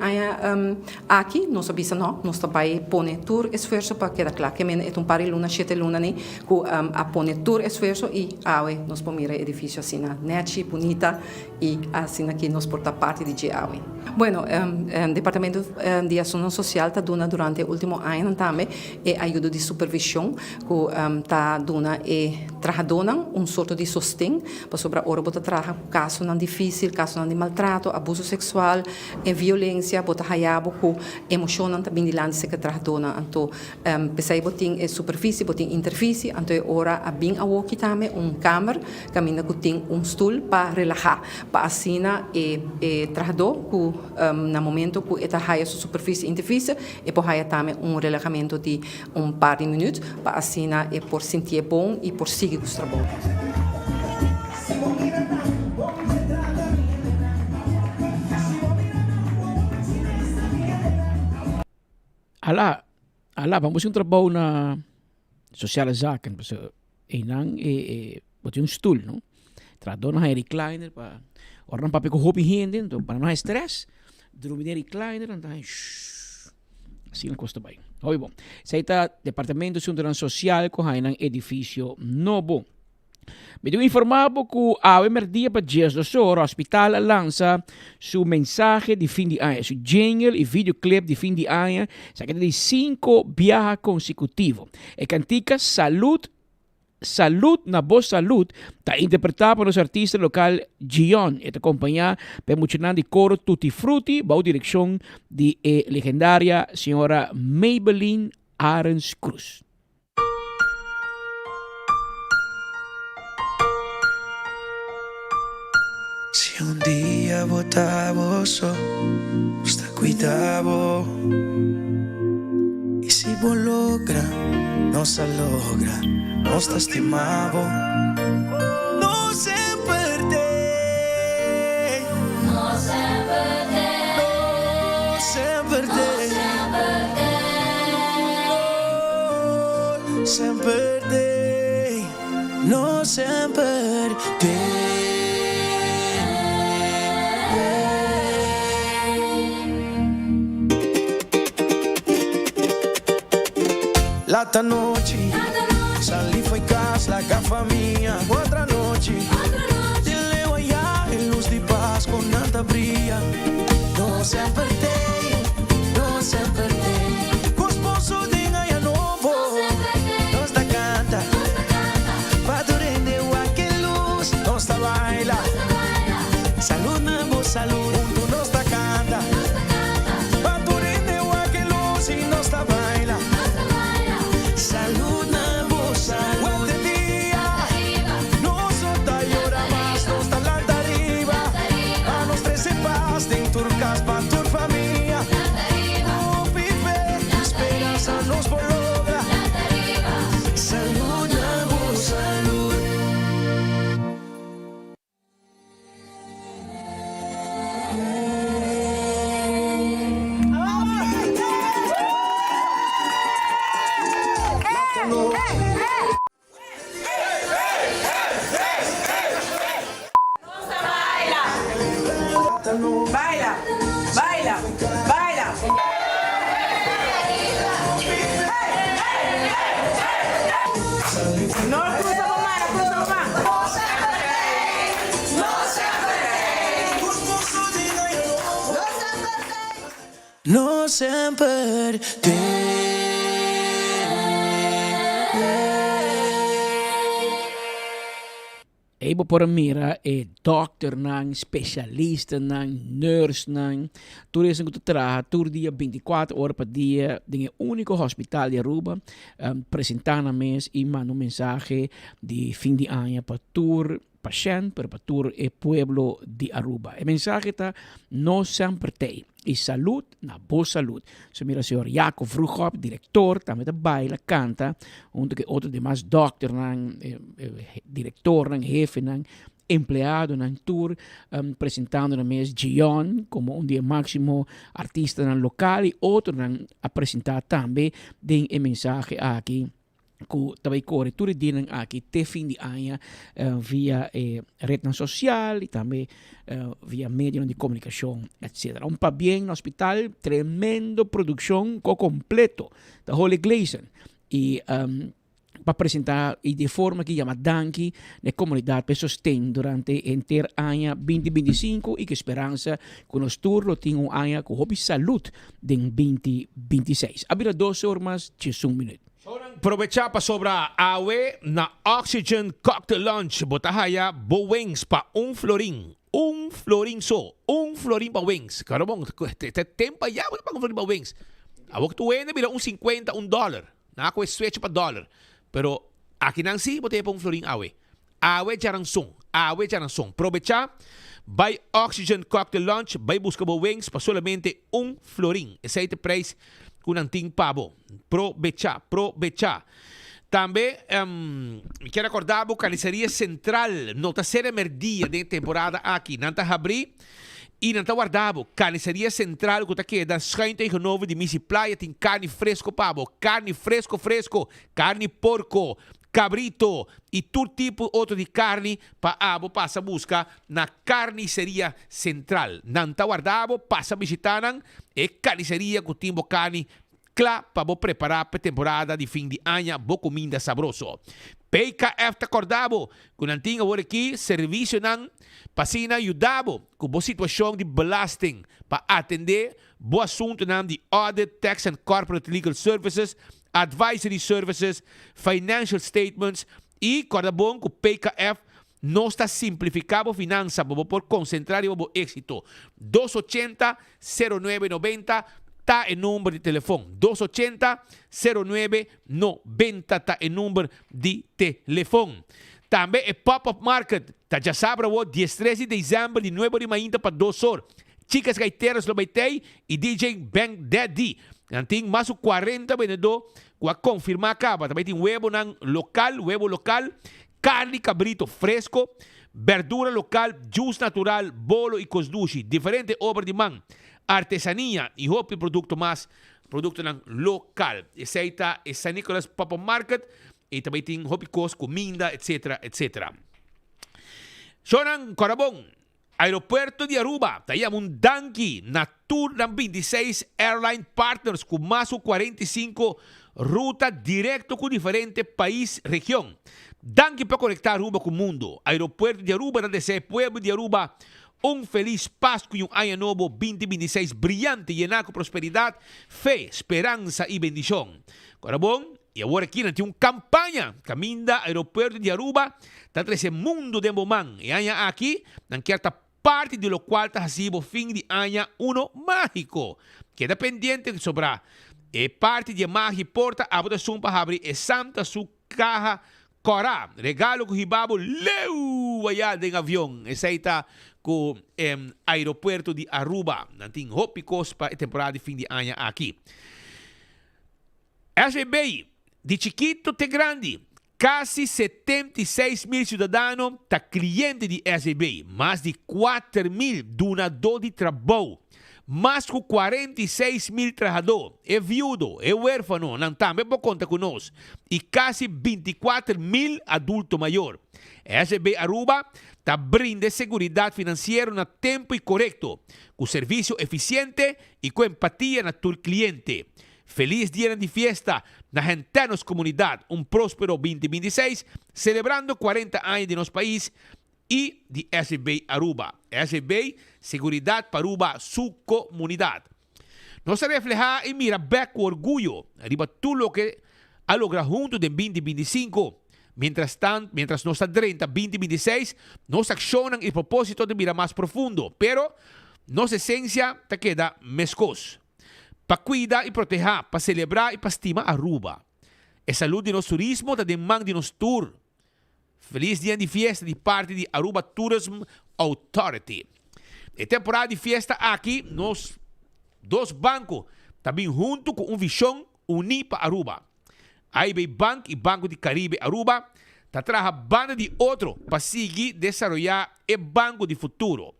aqui nós avisa não, nós vai pôr todo esforço para quedar claro que é par de luna, 7 luna, que a pone todo esforço e nós podemos mirar edifício assim, nete, bonita e assim aqui nós porta parte de GAUE. Bueno, o Departamento de Ação Social está dando durante o último ano também ajuda de supervisão que está dando trabalhando sorte de sostém para sobre a hora botar trabalhar caso não difícil, caso não de maltrato, abuso sexual, violência, botar raiabo com emoção também de lá que trabalhando, então pensei botin superfície, botin interfície, então ora a bem a walkie também câmara, caminha que tem stool para relaxar, para assim trabalhar com no momento que está raia sua superfície interfície e por raia também relaxamento de par de minutos, para assim por sentir bom e por seguir com o trabalho. Vamos een trabaho na sociale zaken. Dus enang wat een stoel, no? Trabalho na recliner para ora não papo com hobby henden, então para não é stress, dormir recliner então assim não custa bem. Oi bom. Seita departamento de segurança social com um edifício novo. Me devo informar que a emerdia para dias do Sor, o hospital lança seu mensagem de fim de ano, seu jingle e videoclip de fim de ano, sabe de 5 viagens consecutivos. E cantica Salud na Boa Salud está interpretado por os artistas local Gion, e acompanhado por muitos de coro Tutti Frutti, bajo direção de legendária senhora Maybelline Arens Cruz. Si un día votamos, nos te cuidamos. Y si vos logra, nos logra, nos te estimamos. No se perde, no se perde, no se perde, no se perde, no se perde. L'altra noche salí foi casa la gafa mía. Outra noche te levo allá en luz de paz con alta brilla. No se perdei, no se perdei. Com esposo de ganha novo, nos da canta. Pa durende aquel luz, nos da baila. Salud na boa salud, junto nos da canta. Pa durende aquel luz y nos da baila. Salud na boa salud. Buen día, no solta llora más, nos da la arriba. A los 13 paz, de turcas pa' tu familia. No vive, esperanza nos logra. Salud na boa salud. Baila, baila, baila. No cruza con mano, cruza con mano. No sempre Ebo por mira dokter nang, specialista nang, nurse nang. Tur is een traga, tur dia 24 horas per dia, in het único hospital de Aruba, presentando mes y mando mensaje de fin de año para tur paciente, para tur el pueblo de Aruba. El mensaje está no sempre te. Y salud, na boa salud. So mira, señor Jacob Vroegop, director, también de baila, canta, junto que otros demás doctor, director, jefe, empleado en tour, presentando na mes Gion como un día máximo artista local y otro a presentar también den el mensaje aquí. Que também corretura dienen aqui te fim de ano via rede social e também via medios de comunicação, etc. Um para bem no hospital, tremendo produção completo da Holy Iglesia e para apresentar e de forma que chama danki na comunidade para sostém durante inteiro ano 2025 e que esperança que nós turno tenha ano com hobby saúde em 2026. Abra 2 horas, 1 minuto. Aprovechar para sobrar awe na Oxygen Cocktail Lunch. Botahaya bo wings pa $1. $1 so. $1 pa wings. Karabong, tempa ya pa $1 pa wings. Awak tuwene bila $1.50, $1. Nako switch pa $1. Pero aqui nang si botaya pa $1 awe. Awe jarang song. Awe jarang song. Aprovechar by Oxygen Cocktail Lunch. By busca bo wings pa solamente $1. Ese é o preço con anting pavo. Provecha. Também, me quero acordar que a Carniceria Central não está sendo merdia de temporada aqui. Não está abrir e não está guardado. Carniceria Central, que está aqui, da Schijnt tegenover de Missie Playa, tem carne fresco pavo. Carne fresco. Carne porco. Cabrito e todo tipo outro de carne para abo passa busca na Carniceria Central. Nanta guardavo passa visitando e carniceria com timbo carne clá para preparar para temporada de fim de ano, boa comida sabroso. PKF te acordavo com antiga hora aqui serviço nan passina ajudavo com boa situação de belasting para atender boa assunto nan de audit, tax and corporate legal services, advisory services, financial statements e corda bom que o PKF não está simplificado finança por concentrar o êxito. 280-0990 está em número de telefone. 280-0990 está em número de telefone. Também é Pop-Up Market. Tá já sabe, 13 de dezembro, de 9 de manhã para 2 horas. Chicas gaiteras lo baitei e DJ Bang Daddy. Tem mais 40 vendedores que a confirmar acaba. Também tem huevo local, carne cabrito fresco, verdura local, juice natural, bolo e cosdushi. Diferente obra de mão, artesanía e outro produto mais, produto local. Esse é San Nicolas Pop Market e também tem hopicos, comida, etc. Sonan Corabon. Aeropuerto de Aruba, tayamos un danki na tour ng 26 airline partners com mais 45 ruta directo com diferente país, região. Danki para conectar Aruba com o mundo. Aeropuerto de Aruba, desde o pueblo de Aruba, um feliz Páscoa e um ano novo 2026 brilhante, llenar com prosperidade, fé, esperança e bendição. Agora bom, e agora aqui nós temos uma campanha, Caminda Aeropuerto de Aruba, está esse mundo de Bomán. E aqui, nós queremos parte de lo cual está haciendo fin de año uno mágico. Queda pendiente sobre parte de magia porta a votação para abrir santa su caja corá. Regalo que ribabo leu allá de avião. Esse aí está com aeropuerto de Aruba. Não tem hópicos para a temporada de fim de ano aqui. SBI, de chiquito até grande. Quase 76 mil cidadãos estão clientes de SBI, mais de 4 mil donadores de trabalho, mais de 46 mil trabalhadores, é viúdo, é huérfano, não também por conta conosco, e quase 24 mil adultos maiores. SB Aruba está brindando segurança financeira no tempo e correto, com serviço eficiente e com empatia na tu cliente. Feliz dia de fiesta na Gentanos comunidade, próspero 2026, celebrando 40 anos de nosso país e de SB Aruba. SB, seguridade para Aruba, sua comunidade. Nos refleja e mira back com orgulho, arriba tudo o que ha logrado junto de 2025. Mientras nos está 30, 2026, nos accionan el propósito de mirar más profundo, pero nuestra esencia te queda mescos. Para cuidar y proteger, para celebrar y para estimar Aruba. Es salud de nuestro turismo, de demanda de nuestro tour. Feliz día de fiesta de parte de Aruba Tourism Authority. En temporada de fiesta aquí, nos dos bancos, también junto con una visión unida para Aruba. AIB Bank y Banco de Caribe Aruba está trabajando de otro para seguir desarrollar el banco de futuro.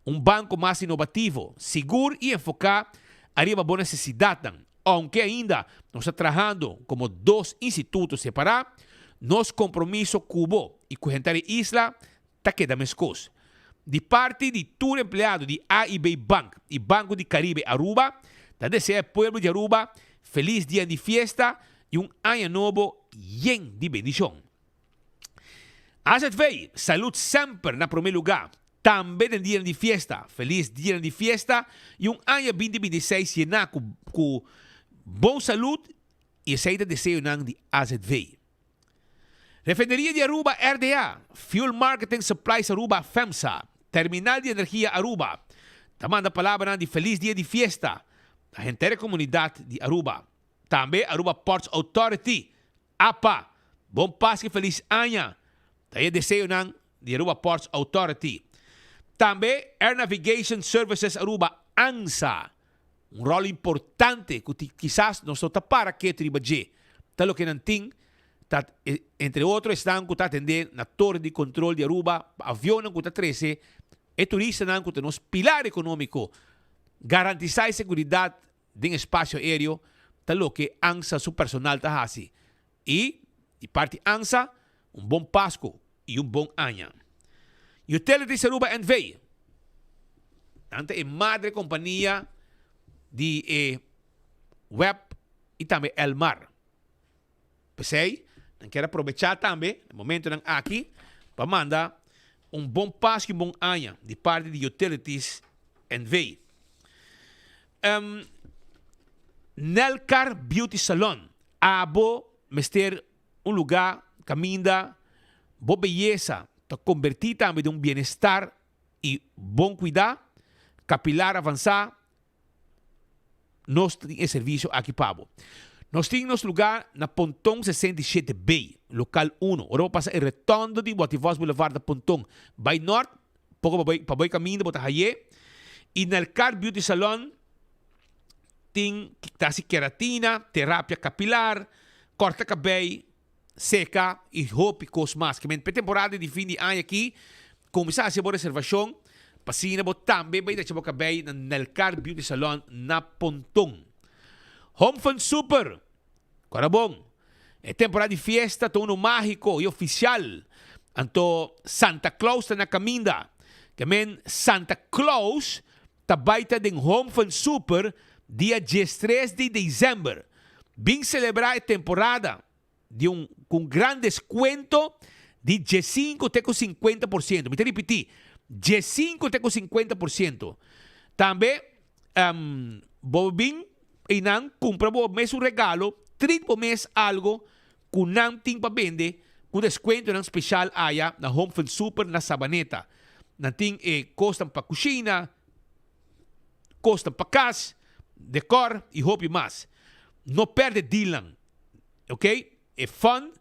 Un banco más innovativo, seguro y enfocado arriba a necesidad. Aunque ainda nos está trabajando como dos institutos separados, nos compromiso cubo y Cuajentari Isla está quedando mescos. De parte de todo empleado de AIB Bank y Banco de Caribe Aruba, desea al pueblo de Aruba feliz día de fiesta y un año nuevo lleno de bendición. AZV, salud siempre en primer lugar. También en día de fiesta. Feliz día de fiesta y un año 2026 lleno con buena salud y ese deseo de AZV. Refinería de Aruba RDA, Fuel Marketing Supplies Aruba FEMSA, Terminal de Energía Aruba. Tamanda palabra de feliz día de fiesta. La gente de comunidad de Aruba. También Aruba Ports Authority, APA, bom paso y feliz año. También deseo de Aruba Ports Authority. También Air Navigation Services Aruba, ANSA, un rol importante que quizás nos está para que tribaje. Tal lo que nanting, entre otros están que atender na torre de control de Aruba, avión que está 13, e turista que nos pilar económico, garantizar seguridad de espacio aéreo. Lo que ANSA su personal está haciendo. Y de parte ANSA, un buen Pasco y un buen año. Utilities Aruba NV. Tanto es madre compañía de web y también el mar. Pues ahí, quiero aprovechar también el momento aquí para mandar un buen Pasco y un buen año de parte de Utilities NV. Nelcar Beauty Salon. Abo mester un lugar, caminda, bo belleza, te convertir también de un bienestar y buen cuidado, capilar avanzar, nos tiene servicio aquí pabo. Nos tenemos lugar na Pontón 67B, local 1. Ahora pasa el retorno de Botivos Boulevard de Pontón. By North, poco para voy camino, bota haye. Y Nelcar Beauty Salon, tem queratina, terapia capilar, corta cabelo, seca e roupas mais. Que para temporada de fim de ano aqui, começar a ser boa reservação, passina também vai deixar o cabelo na Nelcar Beauty Salon na Pontón. Home Fun Super, cara bom. É temporada de fiesta, tono mágico e oficial. Anto Santa Claus está na caminda. Que Santa Claus está baita de Home Fun Super dia 13 de dezembro. Vim celebrar a temporada com grande desconto de 15 até com 50%. Me te repetir, 15 até com 50%. Também, vou vir e não compra o mês um regalo, 30 mês algo, que não tem para vender, com desconto não especial aí na Home Fun Super, na Sabaneta. Não tem costam para cozinha, costam para casa, decor e roupa mais. Não perde Dylan, ok? É fun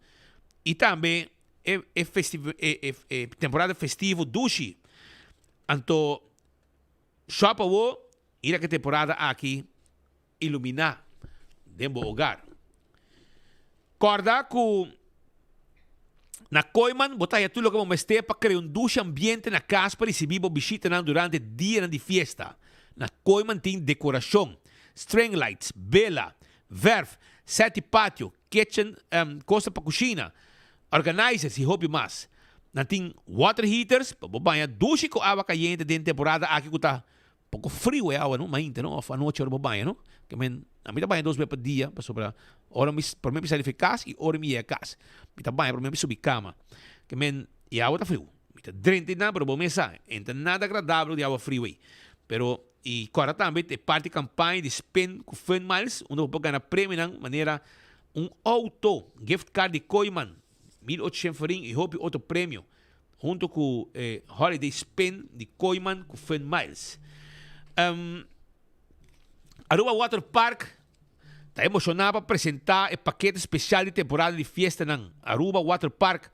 e também é temporada festivo dushi. Então, só para ir a temporada aqui iluminar dentro do hogar. Corda que na Coiman, botar tudo como este para criar duche ambiente na casa para receber visita durante o dia de fiesta. Na Koiman tem decoração, string lights, vela, verf, sete patio, kitchen, costa para cozinha, organizers e hobby mais. Na tem water heaters, para banha duche com água caliente dentro da temporada aqui que tá pouco frio é água, não? Mas não, a noite hora banha, não? Que a mim tá banha 2 vezes por dia, para sobrar. Ora para mim precisa eficaz e ora me é eficaz. Me tá banha para mim subir cama. Que e a água tá frio. Me tá drente na para bom mesa. Então nada agradável de água frio aí. Pero e agora também tem parte campanha de spend com Fun Miles, onde você pode ganhar prêmio de maneira auto, gift card de Koiman, 1.800 forinhos e houve outro prêmio, junto com Holiday Spend de Koiman com Fun Miles. Aruba Water Park está emocionado para apresentar o paquete especial de temporada de fiesta ng Aruba Water Park,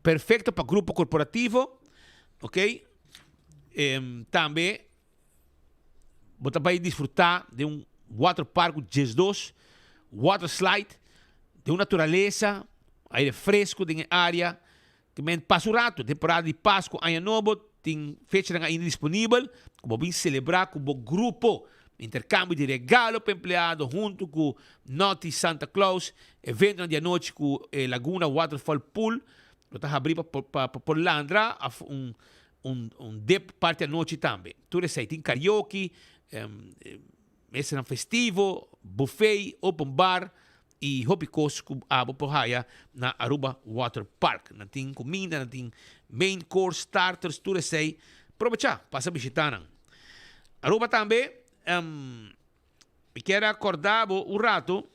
perfeito para grupo corporativo, ok? Também você vai desfrutar de water park com Jazz 2, water slide, de uma natureza, aire fresco de área, que passa o rato, temporada de Páscoa, Ano Novo, tem fecha ainda disponível, como bem celebrar com o grupo, intercâmbio de regalo para empregado, junto com Naughty Santa Claus, evento de noite com Laguna Waterfall Pool, você vai abrir para Landra, dep parte da noite também. Tudo isso aí, tem karaoke, mesa festivo, buffet, open bar e hobby-course com a Bopohaya na Aruba Water Park. Não tem comida, não tem main course, starters, tudo isso aí. Aproveitar, passa a visitar. Aruba também, me quero acordar o rato,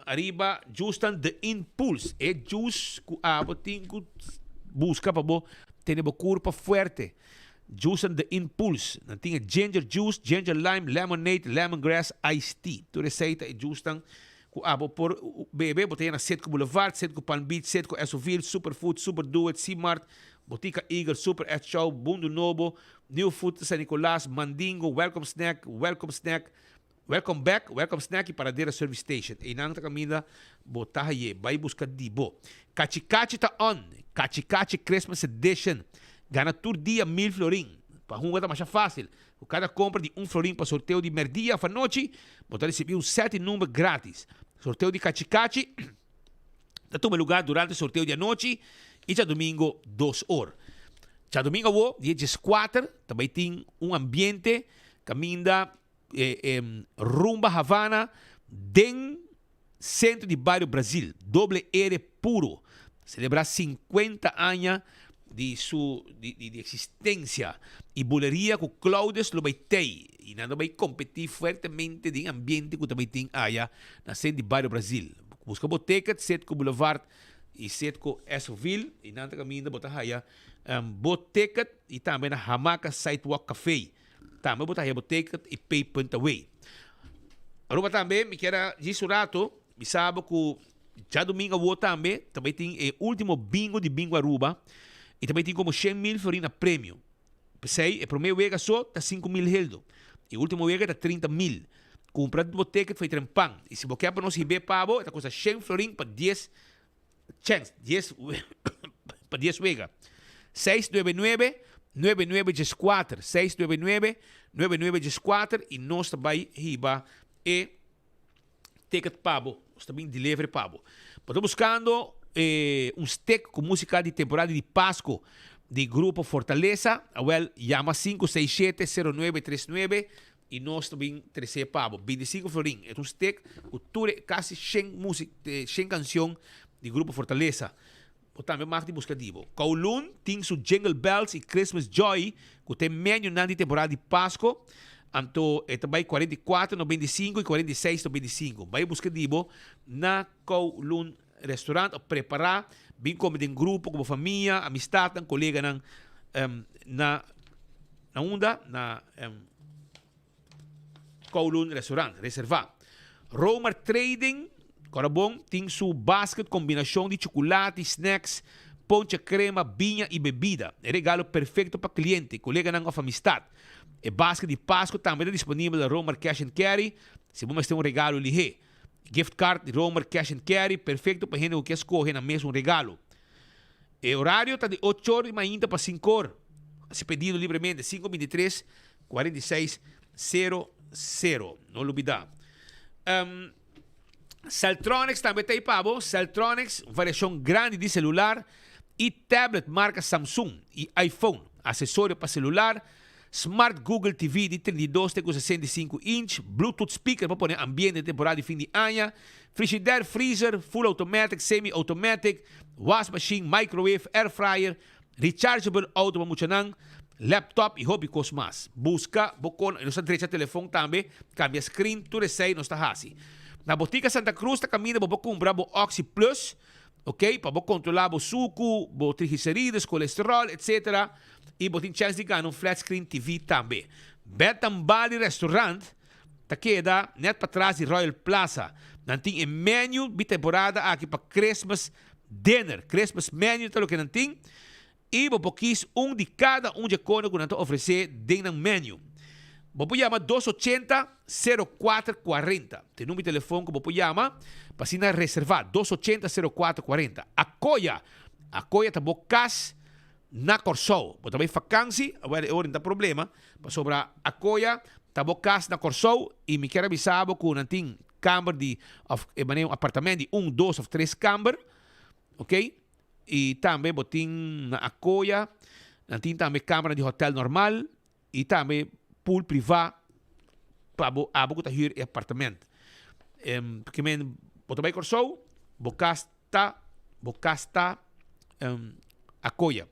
arriba justan The Impulse. É jus que a botinho busca para ter uma curva forte. Juice and the Impulse. Não tinha ginger juice, ginger lime, lemonade, lemongrass, iced tea. Tu receita e juice tang por bebê, botei na Setco Boulevard, Setco Palm Beach, Setco Esoville, Superfood, Super Do It, C-Mart, Botica Eagle, Super Ed Show, Bundo Nobo, New Food San Nicolás, Mandingo, Welcome Snack, Welcome Back, Welcome Snack e Paradeira Service Station. E nang takamida, botaha ye, vai buscar dibo. Kachi ta on, Kachi Christmas Edition. Gana tur dia 1.000 florin. Para uma é mais fácil. O cada compra de 1 florin para sorteio de merdia para noite, você receber 7 números grátis. Sorteio de Kachi. Está toma lugar durante o sorteio de noite e já domingo 2 horas. Já domingo, dia 14, também tem ambiente caminha rumba Havana, den centro de bairro Brasil, doble R puro. Celebrar 50 anos de existência e boleria com Claudius Lobaitei e nada vai competir fortemente de ambiente que também tem aí na centro de bairro Brasil. Busca boteca, Setco Boulevard e Setco Esoville e nada caminho botar aí boteca e também na Hamaca Sidewalk Café. Também botar aí boteca e Pay Point Away. Aruba também me quero dizer o rato, me sabe que já domingo também tem o último bingo de Bingo Aruba. E também tem como 100.000 florina prêmio. Pensei, o primeiro vega só está 5.000 heldo. E o último vega está 30.000. Comprar de boteca foi trempang. E se você quer para nós receber pavo, está custa 100 florin para 10 chance. 10 para 10 vega. 699-9914. 699-9914. E nós também riba e ticket pavo. Nós também delivery pavo. Estou buscando steak com música de temporada de Páscoa de Grupo Fortaleza. Well, llama 567-0939 e nós também 13 pavo, 25 florin. É steak com quase 100 canções de Grupo Fortaleza. O também mais de buscativo. Kowloon tem su Jingle Bells e Christmas Joy, que tem menu de temporada de Páscoa. Anto, também 44,95 e 46,95. Vai buscativo na Kowloon restaurante a preparar, bem como em grupo, como família, amistade, colega na Kowloon restaurant, reservar. Romer Trading, Corabon, tem sua basket combinação de chocolate, snacks, poncha crema, vinha e bebida. É regalo perfeito para cliente, colega não of amistade. E basket de Páscoa também é disponível na Romer Cash and Carry, se você tem regalo lihe. Gift card de Romer Cash and Carry, perfeito para gente que escolhe na mesmo regalo. E horário está de 8 horas e ainda para 5 horas. se pedido livremente 523-4600. Não olvidar. Celtronics também tem pavo. Celtronics, variação grande de celular e tablet marca Samsung e iPhone. Acessório para celular, Smart Google TV de 32 com 65 inch, Bluetooth speaker para pôr ambiente de temporada de fim de ano, frigidaire, freezer, full automatic, semi-automatic, wash machine, microwave, air fryer, rechargeable auto para muchanan, laptop e hobby cosmas. Busca, bocon, nossa direita telefone também, cambia screen, tudo sei, nós está assim. Na Botica Santa Cruz, está caminhando para comprar o Oxy Plus, ok? Para controlar o suco, o triglicerídeos, colesterol, etc. E você tem chance de ganhar um flat screen TV também. Betambali Restaurant, tá queda net para trás de Royal Plaza. Não tem um menu de temporada aqui para Christmas dinner. Christmas menu, tá o que não tem. E você quis de cada de cono que não está oferecer dentro do menu. Você chama 280-0440. Tem número de telefone que você chama para se reservar. 280-0440. Acolha tá bocas na Corsou. Você também vacância, agora não tem problema. Para sobre acolha tá bocas na Corsou e me quer avisar que não tem câmara de um apartamento de 1, 2 ou 3 câmaras. Ok? E também você tem na acolha, não tem também câmara de hotel normal e também pool privado para você hyr apartamento. Porque você vai Corsou, bocasta acolha.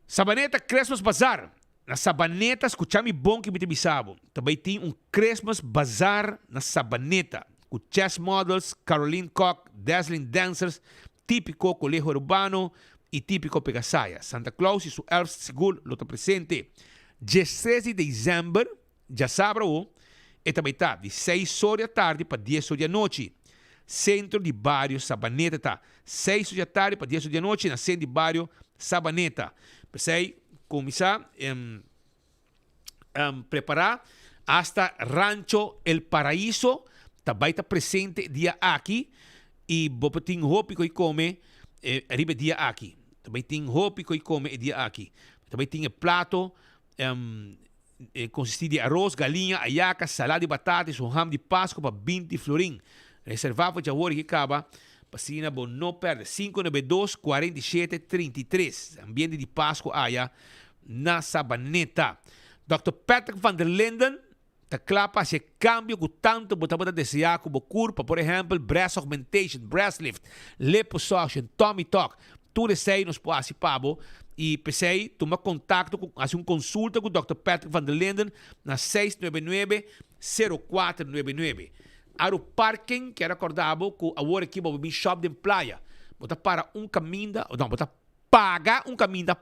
Sabaneta Christmas Bazaar. Na Sabaneta, escutame bom que me bisabo. Também tem Christmas Bazaar na Sabaneta. Com chess models, Caroline Koch, Dazzling Dancers, típico colegio urbano e típico Pegasaya. Santa Claus e su elf seguro lo presente. 16 de dezembro, já sábado, e também está de 6 horas da tarde para 10 horas da noite. Centro de Bairro Sabaneta tá 6 horas da tarde para 10 horas da noite na centro de Bairro Sabaneta. Pensei começar preparar hasta Rancho El Paraíso também está presente dia aqui e você tem roupa que come arriba dia aqui. Também tem roupa que come dia aqui. Também tem prato consiste de arroz, galinha, ayaca, salada de batatas, ham de Páscoa para 20 florim. Reservava já hora que acaba. Passina, bom, não perde. 592-4733. Ambiente de Páscoa, aí, na Sabaneta. Dr. Patrick van der Linden, está claro para esse cambio que tanto você desejar com o corpo, por exemplo, breast augmentation, breast lift, liposuction, tummy tuck. Tudo isso aí nos pode participar. E pensei, toma contato, fazer consulta com o Dr. Patrick van der Linden na 699-0499. Aro parking, que era acordado com a hora aqui, vou shop de praia. Bota para caminho, não, bota paga um caminho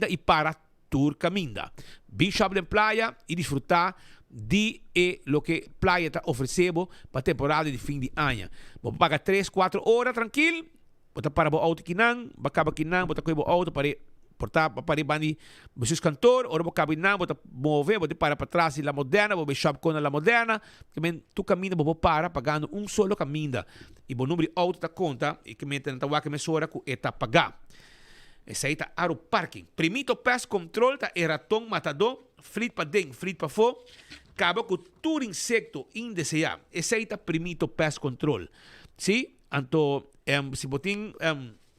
e para tour caminho. Bishop de praia e desfrutar de lo que praia está oferecendo para a temporada de fim de ano. Vou pagar 3-4 horas tranquilo. Bota para o auto kinang, bakaba kinang, bota ko auto para portar para bani besus cantor, ora boca kinang, bota move, bota para trás la moderna, bota shop com la moderna, que men tu caminho bota para pagando solo caminho. E o número de auto da conta e que men tenta wa que me sora ku eta pagar. Essa aí tá aro parking. Primito pest control tá eraton matador, frit para dentro, frit para fora. Acaba com todo insecto indesejado. Essa aí tá primito pest control. Sim? Anto se botin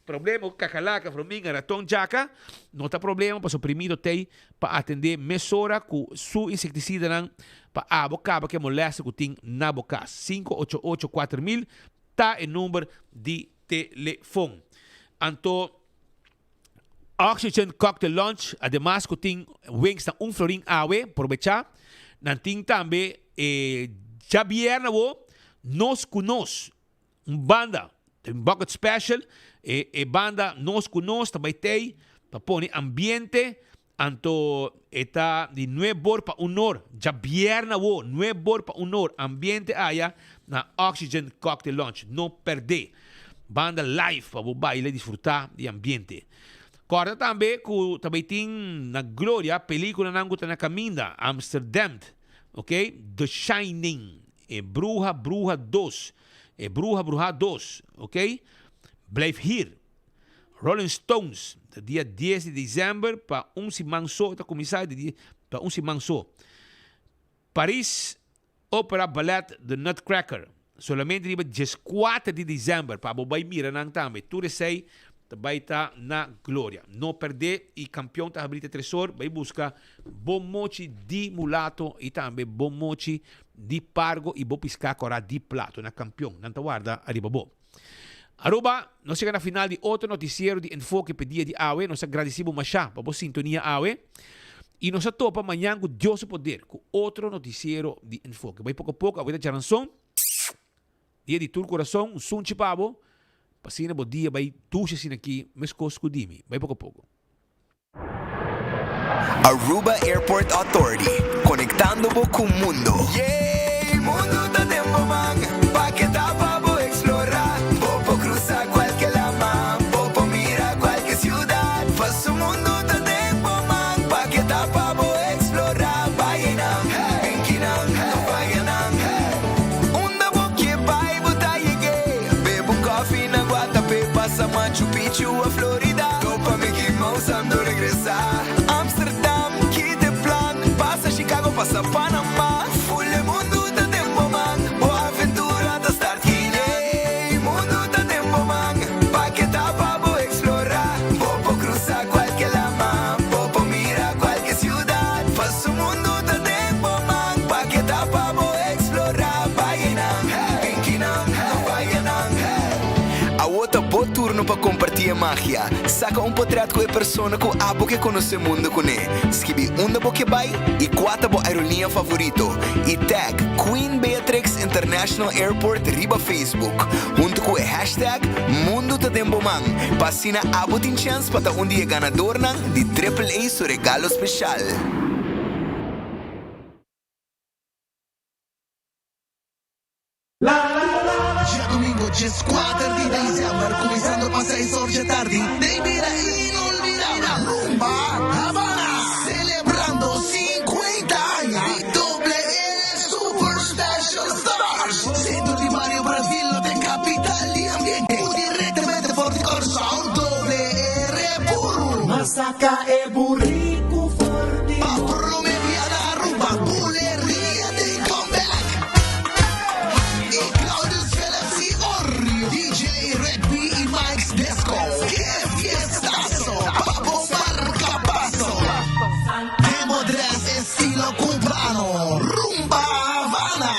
problema cacalaca, formiga, ratão, jaca, não tem problema para suprimido tem para atender mesora com su inseticida não para a boca que molesta que tem na boca 588-4000 tá o número de telefone. Anto Oxygen Cocktail Lunch, además que tem wings na florim awe, aprovechar. Nanting também já vierna nos conos banda bucket special banda nos também tem para pôr ambiente anto está de 9 horas para 1 hora já vierna 9 horas para 1 hora ambiente allá na Oxygen Cocktail Lunch não perder banda live para bailar e desfrutar de ambiente. Corta também que também tem na Glória película na caminha Amsterdam, ok? The Shining, Bruja 2, Bruja 2, ok? Blijf hier, Rolling Stones, de dia 10 de dezembro, para Manso, está começando para Manso. Paris Opera Ballet The Nutcracker, solamente dia 4 de dezembro, para bobai mira nang também. Tudo sei, vai estar na glória. Não perder e campeão tá abrindo tresor, vai buscar bom mochi de mulato e também bom mochi de pargo e bom piscar cora de plato na campeão. Não guarda arriba bom. Aruba, nós chegamos na final de outro noticiero de enfoque pedia de AWE. Nós agradecemos machá para a sintonia AWE. E nós topa amanhã com Deus poder, com outro noticiero de enfoque. Vai pouco a pouco, a vida de ranção. Dia de tur coração, um som chipabo. Pasina bo dia, vai tuxa assim aqui, mas cosco dimi. Vai pouco a pouco. Aruba Airport Authority, conectando-vos com o mundo. Yeah, mundo da tempo man, pa que dá pra vou explorar. Vou cruzar qualquer lama, vou mirar qualquer ciudad. Faço o mundo da tempo man, pa que dá pra vou explorar. Bainam, Benkinam, Bainam. Unda vou que vai botar lleguei. Bebo coffee na Guatapé, passa Machu Picchu a Florida. Tô pa Mickey Mouse, ando regressar. Passa Panamá, full mundo da tempo man, boa aventura da start guinea. Mundo da tempo man, pa que dá pra vou explorar. Vou cruzar qualquer lama, vou mirar qualquer ciudad. Faço o mundo da tempo man, pa que dá pra vou explorar. Bainam, Benkinam, Bainam. A outra boa turno para compartilhar magia. Saca portrait com a persona com a boca que conhece o mundo com ele. Escreve da boca vai e quatro bo aerolínea favorito. E tag Queen Beatrix International Airport riba Facebook. Junto com o hashtag Mundo da Tempo Man. Passina a botin chance para um dia ganador de AAA su regalo especial. Ya domingo, 4 de diciembre, começando para 6 horas da tarde. De vida inolvidable, Rumba Havana, celebrando 50 años. Doble L Super Special Stars. Centro de Mario Brasil, de capital y ambiente. Directamente por el corazón, doble R puro. Masaca e burrico forte. Pa promediar a rumba, bulería de comeback. DJ Red B y Mike's Disco. ¡Qué fiestazo! Papo marca paso. Demo dress estilo cubano. Rumba Havana.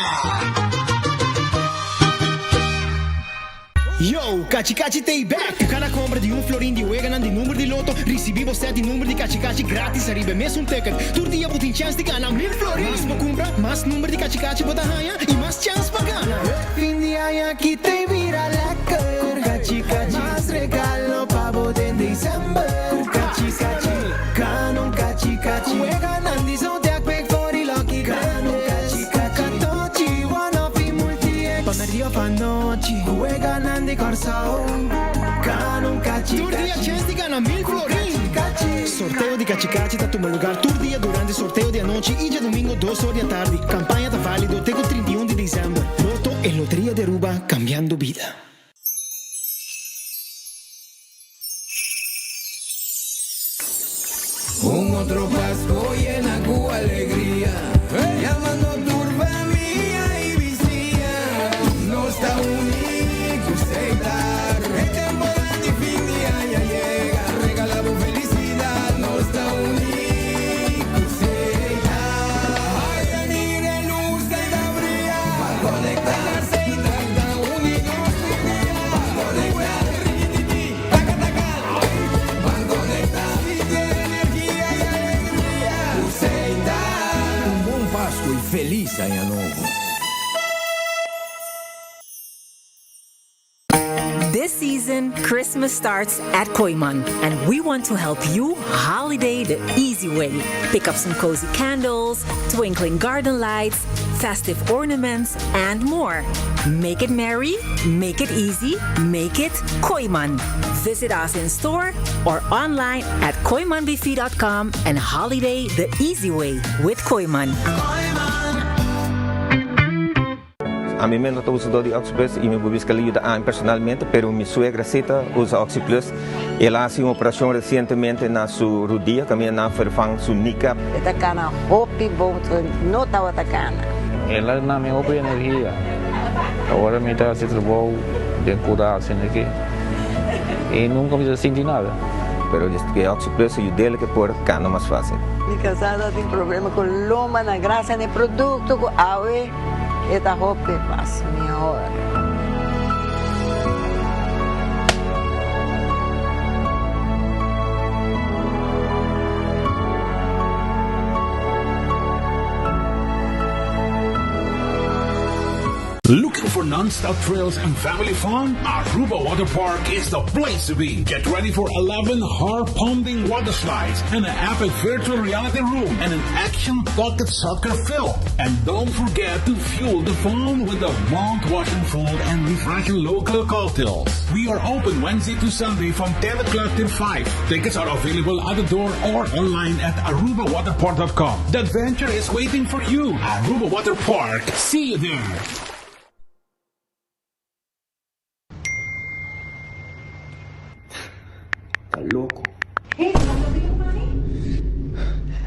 Yo, Cachi Cachi Tay Back. Cada compra de florim de Weganan de número de loto, recebemos 7 número de Cachi Cachi grátis. Arriba mesmo ticket. Todo dia botin chance de ganhar 1000 florim. Mais para comprar, mais número de Cachi Cachi para ganhar e mais chance para ganhar. Fim de ano aqui tem vira lecker. Cachi Cachi, mais regalo para botar em dezembro. Cachi Cachi, canon Cachi Cachi. Weganan de São Tiago, back for the lucky canon Cachi Cachi. Catochi, one of the multi-ex. Pamerio panochi, Weganan de Corsao. Canon Cachi Cachi. Todo dia chance de ganhar 1000 florim. Sorteio de Cachi Cachi tá tomando lugar todo dia durante o sorteio de noite e de domingo 2 horas da tarde. Campanha tá válido até o 31 de dezembro. Loto e Loteria de Aruba, cambiando vida. Otro Pascua llena con alegría, llamando turba mía y vicía. No está único aceitar, el temporada de fin de año llega, regalamos felicidad. No está único aceitar, hay venir en luz de la bría, para conectarse y tratar unidos sin día, para conectar, riquititi, taca taca, para conectar. Páscoa e feliz Ano Novo. This season, Christmas starts at Koiman, and we want to help you holiday the easy way. Pick up some cozy candles, twinkling garden lights, festive ornaments, and more. Make it merry, make it easy, make it Koiman. Visit us in store or online at koimanbf.com and holiday the easy way with Koiman. A mí me no uso de OxyPlus y me busca ayuda personalmente, pero mi suegra Cita usa OxyPlus. Ela hace una operación recientemente en su rodilla, también na vervang su kneecap. Esta cana hopi bom no estaba atacana. Ela na minha hopi energia. Agora me está se trabalhou de cuidar assim aqui. E nunca me senti nada. Pero desde que OxyPlus ayuda que por cana más fácil. Mi casada tem problema com loma na graça de produto com ave. Esta hopi passa melhor. Looking for non-stop thrills and family fun? Aruba Water Park is the place to be. Get ready for 11 heart-pounding water slides and an epic virtual reality room and an action pocket soccer field. And don't forget to fuel the fun with the mouth-washing food and refreshing local cocktails. We are open Wednesday to Sunday from 10 o'clock till 5. Tickets are available at the door or online at arubawaterpark.com. The adventure is waiting for you. Aruba Water Park. See you there. Louco. Hey,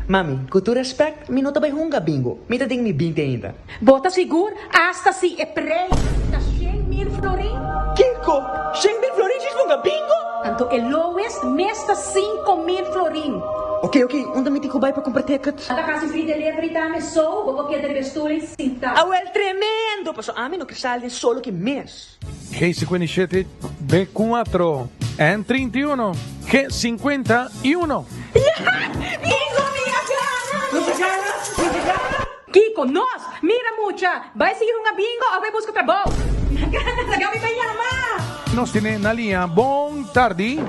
mami, com todo respeito, me não tá bem runga bingo. Me tá ding me 20 ainda. Bota seguro, hasta si é preço. Tá 100.000 florin. Kiko, 100.000 florin is runga bingo? Tanto el lowest, mesta 5.000 florin. Ok, onde me tem que ir para comprar ticket? A casa free delivery também só, vou que de vestura e cinta. Ah, well, tremendo! Passo a mim no cristal de solo que mês. G57, B4, N31, G51. Bingo, minha cara! Kiko, nós, mira mucha. Vai seguir uma bingo ou vai buscar trabalho? Nagami pa llama. Nos tiene na linha. Bom tarde.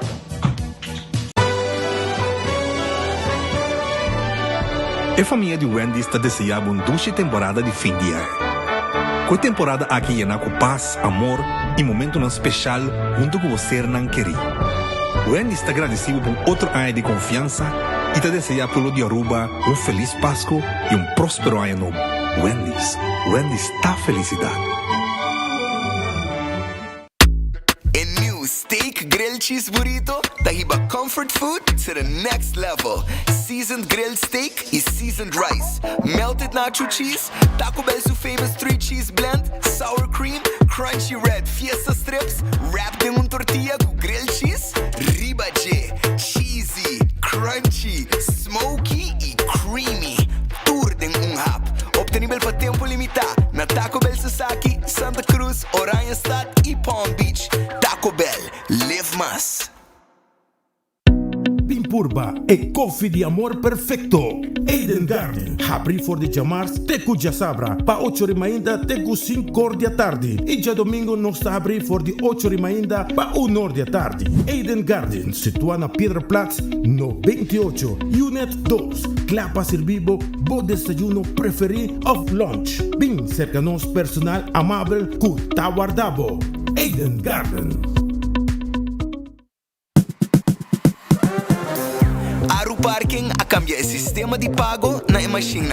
A família de Wendy está desejando uma dulce temporada de fim de ano. Com a temporada aqui llena com paz, amor e momento especial junto com você não querer. Wendy está agradecido por outro ano de confiança e te deseja pelo de Aruba feliz Páscoa e próspero ano novo. Wendy está felicidade. Steak grilled cheese burrito, tahiba comfort food to the next level. Seasoned grilled steak is seasoned rice, melted nacho cheese, Taco Bell's famous 3-cheese blend, sour cream, crunchy red fiesta strips, wrapped in tortilla with grilled cheese, ribache, cheesy, crunchy, smoky e creamy. Tour den hap, obtenível para tempo limitado na Taco Bell Sasaki, Santa Cruz, Oranjestad e Palm Beach. Taco Bell, live más. Pimpurba e koffie de amor perfecto. Eden Garden, abri for de jamars teku jasabra, pa 8 ainda teku 5 horas da tarde. E já domingo nós está abri for de 8 ainda pa 1 hora da tarde. Eden Garden, situa na Piedraplatz, no 28, Unit 2. Clapa servibo, bo desayuno preferi of lunch. Bem cerca nos personal amável ku tawardabo. Eden Garden. Parking a cambia el sistema de pago na machine.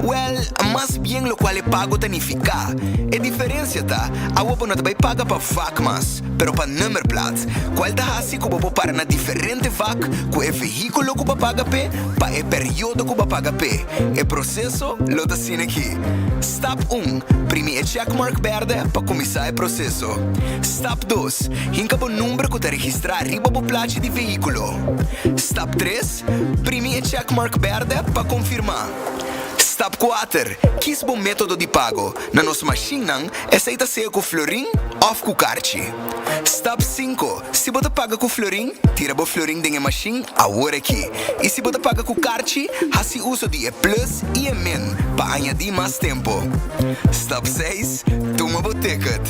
Well, más bien lo cual pago tanifica. A diferencia ta, a wopo not bay paga pa vac mas, pero pa nummerplaat. Qual ta hasi ko bobo para na diferente vac, ko e veículo ko pa paga pe, pa e periodo ko pa paga pe. E processo lo ta sin aqui. Step 1, primi e checkmark verde pa começar o processo. Step 2, hinka po número ko ta registrar riba po placa de veículo. Step 3, primi e checkmark verde para confirmar. Step 4. Quis bom método de pago. Na nossa machine, aceita ser com florim ou com cartão. Step 5. Se você paga com florim, tira o florim da machine agora aqui. E se você paga com cartão, assim uso de plus e min para añadir mais tempo. Step 6. Toma o ticket.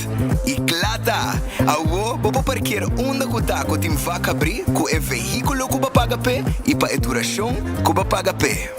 E claro, agora você parquear onde você está com o time vaca abrir com o veículo que você paga pé e para a duração que você paga pé.